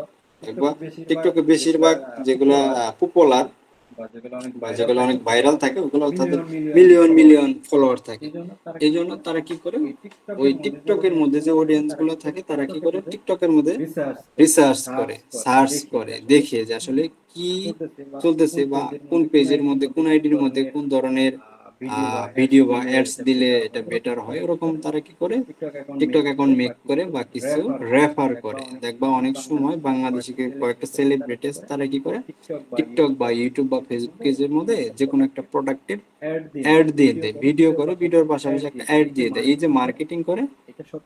টিকটকে বেশিরভাগ যেগুলা পপুলার বা যেগুলো অনেক ভাইরাল থাকে ওগুলো তাদের মিলিয়ন মিলিয়ন ফলোয়ার থাকে। এই জন্য তারা কি করে, ওই টিকটকের মধ্যে যে অডিয়েন্স গুলো থাকে তারা কি করে, টিকটকের মধ্যে রিসার্চ করে, সার্চ করে, দেখে যে আসলে কি চলতেছে বা কোন পেজের মধ্যে, কোন আইডির মধ্যে কোন ধরনের ভিডিও বা অ্যাডস দিলে এটা বেটার হয়। ওরকম তারা কি করে, টিকটক অ্যাকাউন্ট মেক করে বা কিছু রেফার করে। দেখবা অনেক সময় বাংলাদেশি কয়েকটা সেলিব্রিটিস তারা কি করে, টিকটক বা ইউটিউব বা ফেসবুক পেজের মধ্যে যে কোনো একটা প্রোডাক্টের অ্যাড দিয়ে দেয়, ভিডিও করে, ভিডিওর পাশাপাশি একটা অ্যাড দিয়ে দেয়। এই যে মার্কেটিং করে,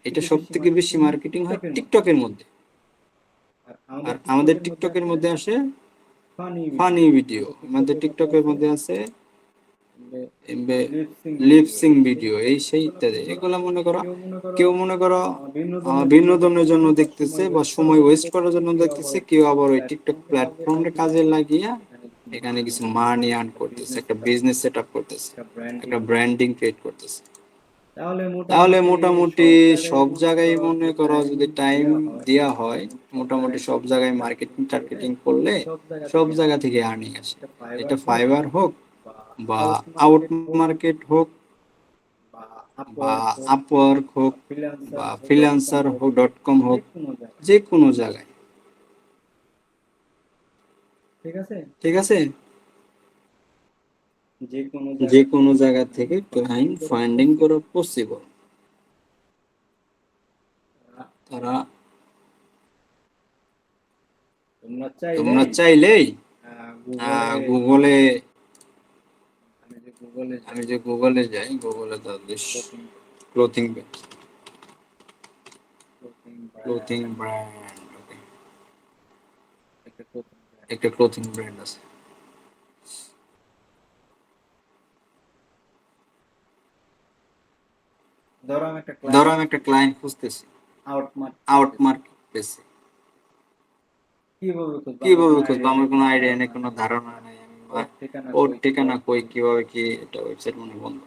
এটা সব থেকে বেশি মার্কেটিং হয় টিকটকের মধ্যে। আর আমাদের টিকটকের মধ্যে আসে ফানি ভিডিও, আমাদের টিকটকের মধ্যে আছে লিপসিং ভিডিও, এই সেই ইত্যাদি। এগুলো মনে করো কেউ মনে করো বিনোদনের জন্য দেখতেছে বা সময় ওয়েস্ট করার জন্য দেখতেছে, কেউ আবার ওই টিকটক প্ল্যাটফর্মে কাজে লাগিয়ে এখানে কিছু মানি আর্ন করতেছে, একটা বিজনেস সেট আপ করতেছে, একটা ব্র্যান্ডিং ক্রিয়েট করতেছে। তাহলে মোটামুটি সব জায়গায় মনে করো যদি টাইম দেওয়া হয়, মোটামুটি সব জায়গায় মার্কেটিং টার্গেটিং করলে সব জায়গা থেকে আর্নিং আসে। এটা ফাইবার হোক বা আউট মার্কেট হোক বা আপওয়ার্ক হোক বা ফ্রিল্যান্সার হোক, .com হোক, যে কোনো জায়গায়। ঠিক আছে, যে কোনো জায়গা থেকে ক্লায়েন্ট ফাইন্ডিং করা পসিবল। তারা তোমরা চাইলেই গুগলে, আমি যে গুগলে যাই, গুগলে তাদের ক্লোথিং ক্লোথিং ব্র্যান্ড, ওকে, একটা ক্লোথিং ব্র্যান্ড আছে। ধরো আমি একটা ক্লায়েন্ট খুঁজতেছি আউট মার্কেট প্লেসে, কিভাবে খুঁজবো? আমার কোনো আইডিয়া নেই, কোনো ধারণা নেই। আমি ওর ঠিকানা কই, কিভাবে কি, এটা ওয়েবসাইট মনে বন্ধ,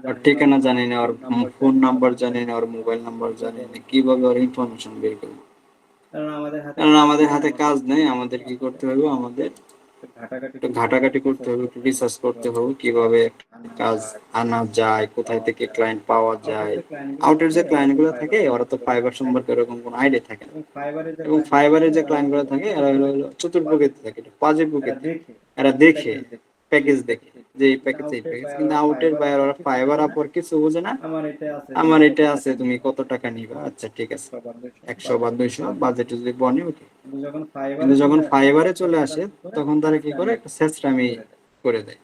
ওর ঠিকানা জানি না, ওর ফোন নাম্বার জানি না, ওর মোবাইল নাম্বার জানি না, কিভাবে ওর ইনফরমেশন বের করবো? কারণ আমাদের হাতে কাজ নেই। আমাদের কি করতে হবে, আমাদের একটু ঘাটাঘাটি করতে হবে, একটু রিসার্চ করতে হবে কিভাবে কাজ আনা যায়, কোথায় থেকে ক্লায়েন্ট পাওয়া যায়। আউটের যে ক্লায়েন্ট গুলো থাকে ওরা তো ফাইবার সম্পর্কে এরকম কোনো আইডিয়া থাকে না, এবং ফাইবারের যে ক্লায়েন্ট গুলো থাকে এরা হলো চতুর্প্রকৃতি থাকে, পাঁচে প্রকৃতি। এরা দেখে, প্যাকেজ দেখে যে এই প্যাকেজ, এই প্যাকেজ। কিন্তু আউটের বাইরে ওরা ফাইবার আপর কিছু বোঝে না। আমার এটা আছে, তুমি কত টাকা নিবা? আচ্ছা ঠিক আছে, 100 বা 200 বাজেট যদি বনে, ওকে। কিন্তু যখন ফাইবারে চলে আসে তখন তারা কি করে, একটা সেচরামি করে দেয়।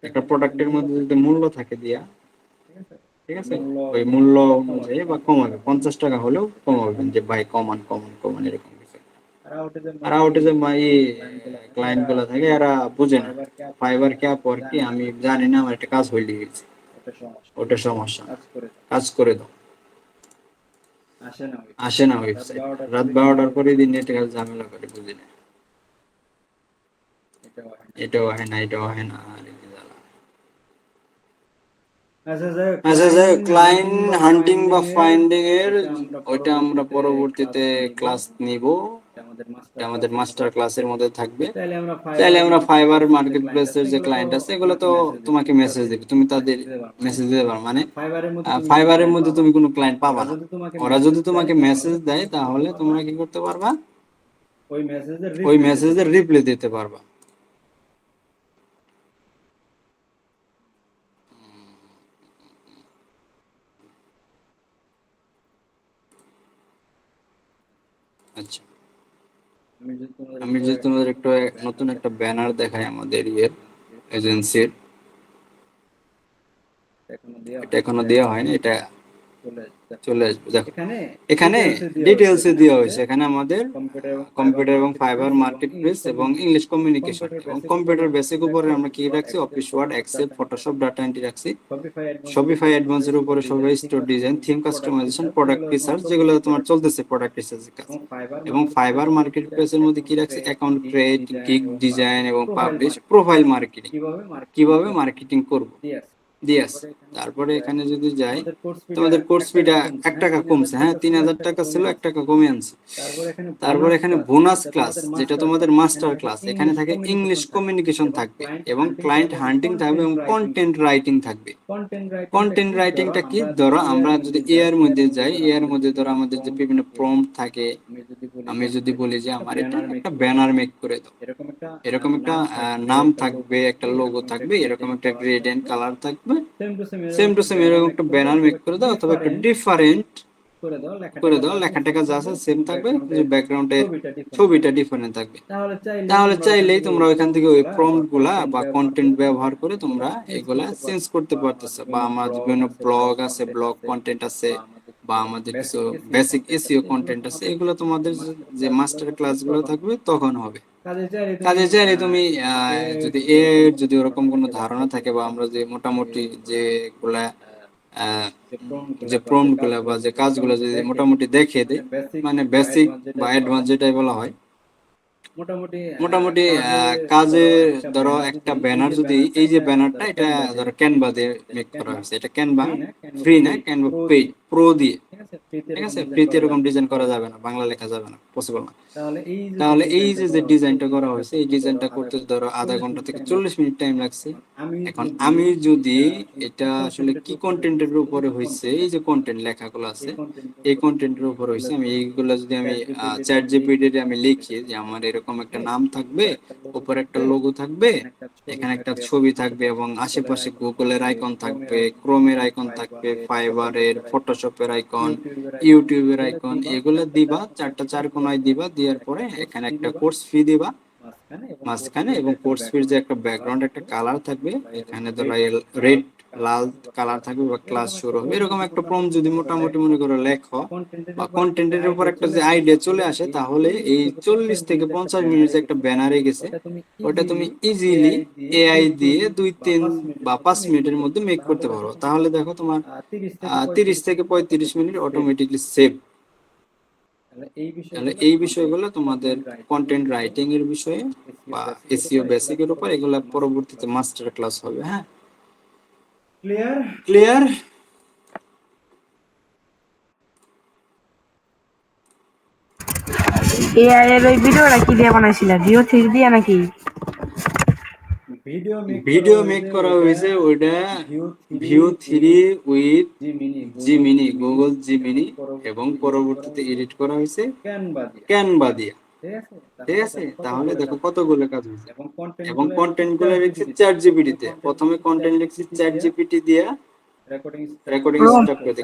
একটা প্রোডাক্টের মধ্যে যদি মূল্য থাকে দিয়া, ঠিক আছে, ওই মূল্য অনুযায়ী বা কমাবে, 50 টাকা হলেও কমাবেন যে ভাই কমান কমান কমান, এরকম কিছু। আর আউটে যে ক্লায়েন্ট গুলো থাকে এরা বুঝে না ফাইবার কি আপওয়ার্ক কি, আমি জানি না, আমার একটা কাজ হইলে গেছে, ওটা সমস্যা, কাজ করে দাও, আসে না ওয়েবসাইট। রাত 12টার পরে দিন নেটে কাজ ঝামেলা করে, বুঝি না, এটাও হয় না, এটাও হয় না, আর কি জ্বালা। আচ্ছা যাই হোক, ক্লায়েন্ট হান্টিং বা ফাইন্ডিং এর ওইটা আমরা পরবর্তীতে ক্লাস নিব, এটা আমাদের মাস্টার ক্লাসের মধ্যে থাকবে। তাহলে আমরা ফাইবার মার্কেট প্লেসের যে ক্লায়েন্ট আছে এগুলো তো তোমাকে মেসেজ দেবে, তুমি তাদের মেসেজ দিতে পারো। মানে ফাইবারের মধ্যে তুমি কোনো ক্লায়েন্ট পাবা না, ওরা যদি তোমাকে মেসেজ দেয় তাহলে তোমরা কি করতে পারবা, ওই মেসেজের রিপ্লাই দিতে পারবা। আচ্ছা, আমি যদি তোমাদের একটু নতুন একটা ব্যানার দেখাই আমাদের এজেন্সির, এটা এখনো দেওয়া হয়নি, এটা চলে আসবে। দেখো এখানে ডিটেলস এ দেওয়া হয়েছে, এখানে আমাদের কম্পিউটার এবং ফাইবার মার্কেট প্লেস এবং ইংলিশ কমিউনিকেশন এবং কম্পিউটার বেসিক উপরে আমরা কি রাখছি, office Word, Excel, Photoshop, data entry রাখছি। শপিফাই অ্যাডভান্সের উপরে সবাই store design, theme customisation, product research, যেগুলো তোমার চলতেছে প্রোডাক্ট রিসার্চের কাজ। এবং ফাইবার মার্কেট প্লেসের মধ্যে কি রাখছি, অ্যাকাউন্ট ক্রিয়েট, গিগ ডিজাইন এবং পাবলিশ, প্রোফাইল মার্কেটিং, কিভাবে মার্কেটিং করব দিয়েছে। তারপরে এখানে যদি যাই, তোমাদের কোর্স ফিটা 1 টাকা কমছে, হ্যাঁ 3000 টাকা ছিল, 1 টাকা কমে আনছে। তারপর এখানে বোনাস ক্লাস, যেটা তোমাদের মাস্টার ক্লাস, এখানে থাকে ইংলিশ কমিউনিকেশন থাকবে এবং ক্লায়েন্ট হান্টিং থাকবে এবং কন্টেন্ট রাইটিং থাকবে। কন্টেন্ট রাইটিংটা কি, ধরো আমরা যদি এর মধ্যে যাই, এর মধ্যে ধরো আমাদের যে বিভিন্ন প্রম্পট থাকে, আমি যদি বলি যে আমার এটা একটা ব্যানার মেক করে দাও, এরকম একটা নাম থাকবে, একটা লোগো থাকবে, এরকম একটা গ্রেডিয়েন্ট কালার থাকবে, সেম টু সেম এরকম একটা ব্যানার মেক করে দাও, অথবা একটা ডিফারেন্ট করে দাও, লেখাটাকে যা আছে সেম থাকবে, যে ব্যাকগ্রাউন্ডে ছবিটা ডিফারেন্ট থাকবে। তাহলে চাইলেই তোমরা ওইখান থেকে ওই প্রম্পট গুলা বা কন্টেন্ট ব্যবহার করে তোমরা এগুলা চেঞ্জ করতে পারতেছো। বা আমার বিভিন্ন ব্লগ আছে, ব্লগ কন্টেন্ট আছে, বা আমাদের কিছু বেসিক এসইও কন্টেন্ট আছে, এগুলো তোমাদের যে মাস্টার ক্লাসগুলো থাকবে তখন হবে। কাজে চাইলে তুমি যদি ওরকম কোনো ধারণা থাকে, বা আমরা যে মোটামুটি যেগুলা যে প্রম্পট গুলা বা যে কাজগুলো যদি মোটামুটি দেখে দেয়, মানে বেসিক বা অ্যাডভান্স যেটাই বলা হয়, মোটামুটি কাজে, ধরো একটা ব্যানার যদি, এই যে ব্যানারটা এটা ধরো ক্যানভা দিয়ে মেক করা হয়েছে, এটা ক্যানভা ফ্রি না, ক্যানভা পেইড প্রো দিয়ে, ঠিক আছে। ফ্রিতে এরকম ডিজাইন করা যাবে না, বাংলা লেখা যাবে না, পসিবল না। তাহলে এই যে ডিজাইনটা করা হয়েছে, এই ডিজাইনটা করতে ধরো আধা ঘন্টা থেকে 40 মিনিট টাইম লাগছে। এখন আমি যদি এটা আসলে কি কন্টেন্টের উপরে হয়েছে, এই যে কন্টেন্ট লেখাগুলো আছে, এই কন্টেন্টের উপর হয়েছে, আমি এইগুলো যদি আমি চ্যাট জিপিটি তে আমি লিখি যে আমার এরকম একটা নাম থাকবে, উপরে একটা লোগো থাকবে, এখানে একটা ছবি থাকবে, এবং আশেপাশে গুগলের আইকন থাকবে, ক্রোমের আইকন থাকবে, ফাইবারের, ফটোশপের আইকন, ইউটিউবের আইকন, এগুলো দিবা, 4 কোণায় দিবা, দেওয়ার পরে এখানে একটা কোর্স ফি দিবা মাঝখানে, এবং কোর্স ফির যে একটা ব্যাকগ্রাউন্ড একটা কালার থাকবে, এখানে ধরো রেড লাল কালার থাকবে, বা ক্লাস শুরু হবে, এরকম একটা প্রম্পট যদি মোটামুটি মনে করো লেখো, বা কন্টেন্টের উপর একটা যে আইডিয়া চলে আসে, তাহলে এই 40 থেকে 50 মিনিট যে একটা ব্যানারে গেছে, ওটা তুমি ইজিলি এআই দিয়ে 2-3 বা 5 মিনিটের মধ্যে মেক করতে পারো। তাহলে দেখো তোমার 30 থেকে 35 মিনিট অটোমেটিকলি সেভ। তাহলে এই বিষয়গুলো তোমাদের কন্টেন্ট রাইটিং এর বিষয়ে বা এসইও বেসিক এর উপর, এগুলো পরবর্তীতে মাস্টার ক্লাস হবে। হ্যাঁ, ক্লিয়ার? এআই এর ওই ভিডিওটা কি দিয়ে বানাইছিলা? ভিও 3 দিয়ে নাকি? ভিডিও মেক করা হয়েছে ওইটা view 3 with Gemini, Google Gemini, এবং পরবর্তীতে এডিট করা হয়েছে ক্যানভা দিয়ে, ঠিক আছে। তাহলে দেখো কতগুলো কাজ হয়েছে, এবং কন্টেন্ট গুলো লিখছি চ্যাট জিপিটি তে। প্রথমে কন্টেন্ট লিখছি চ্যাট জিপিটি দিয়ে, রেকর্ডিং স্টপ করে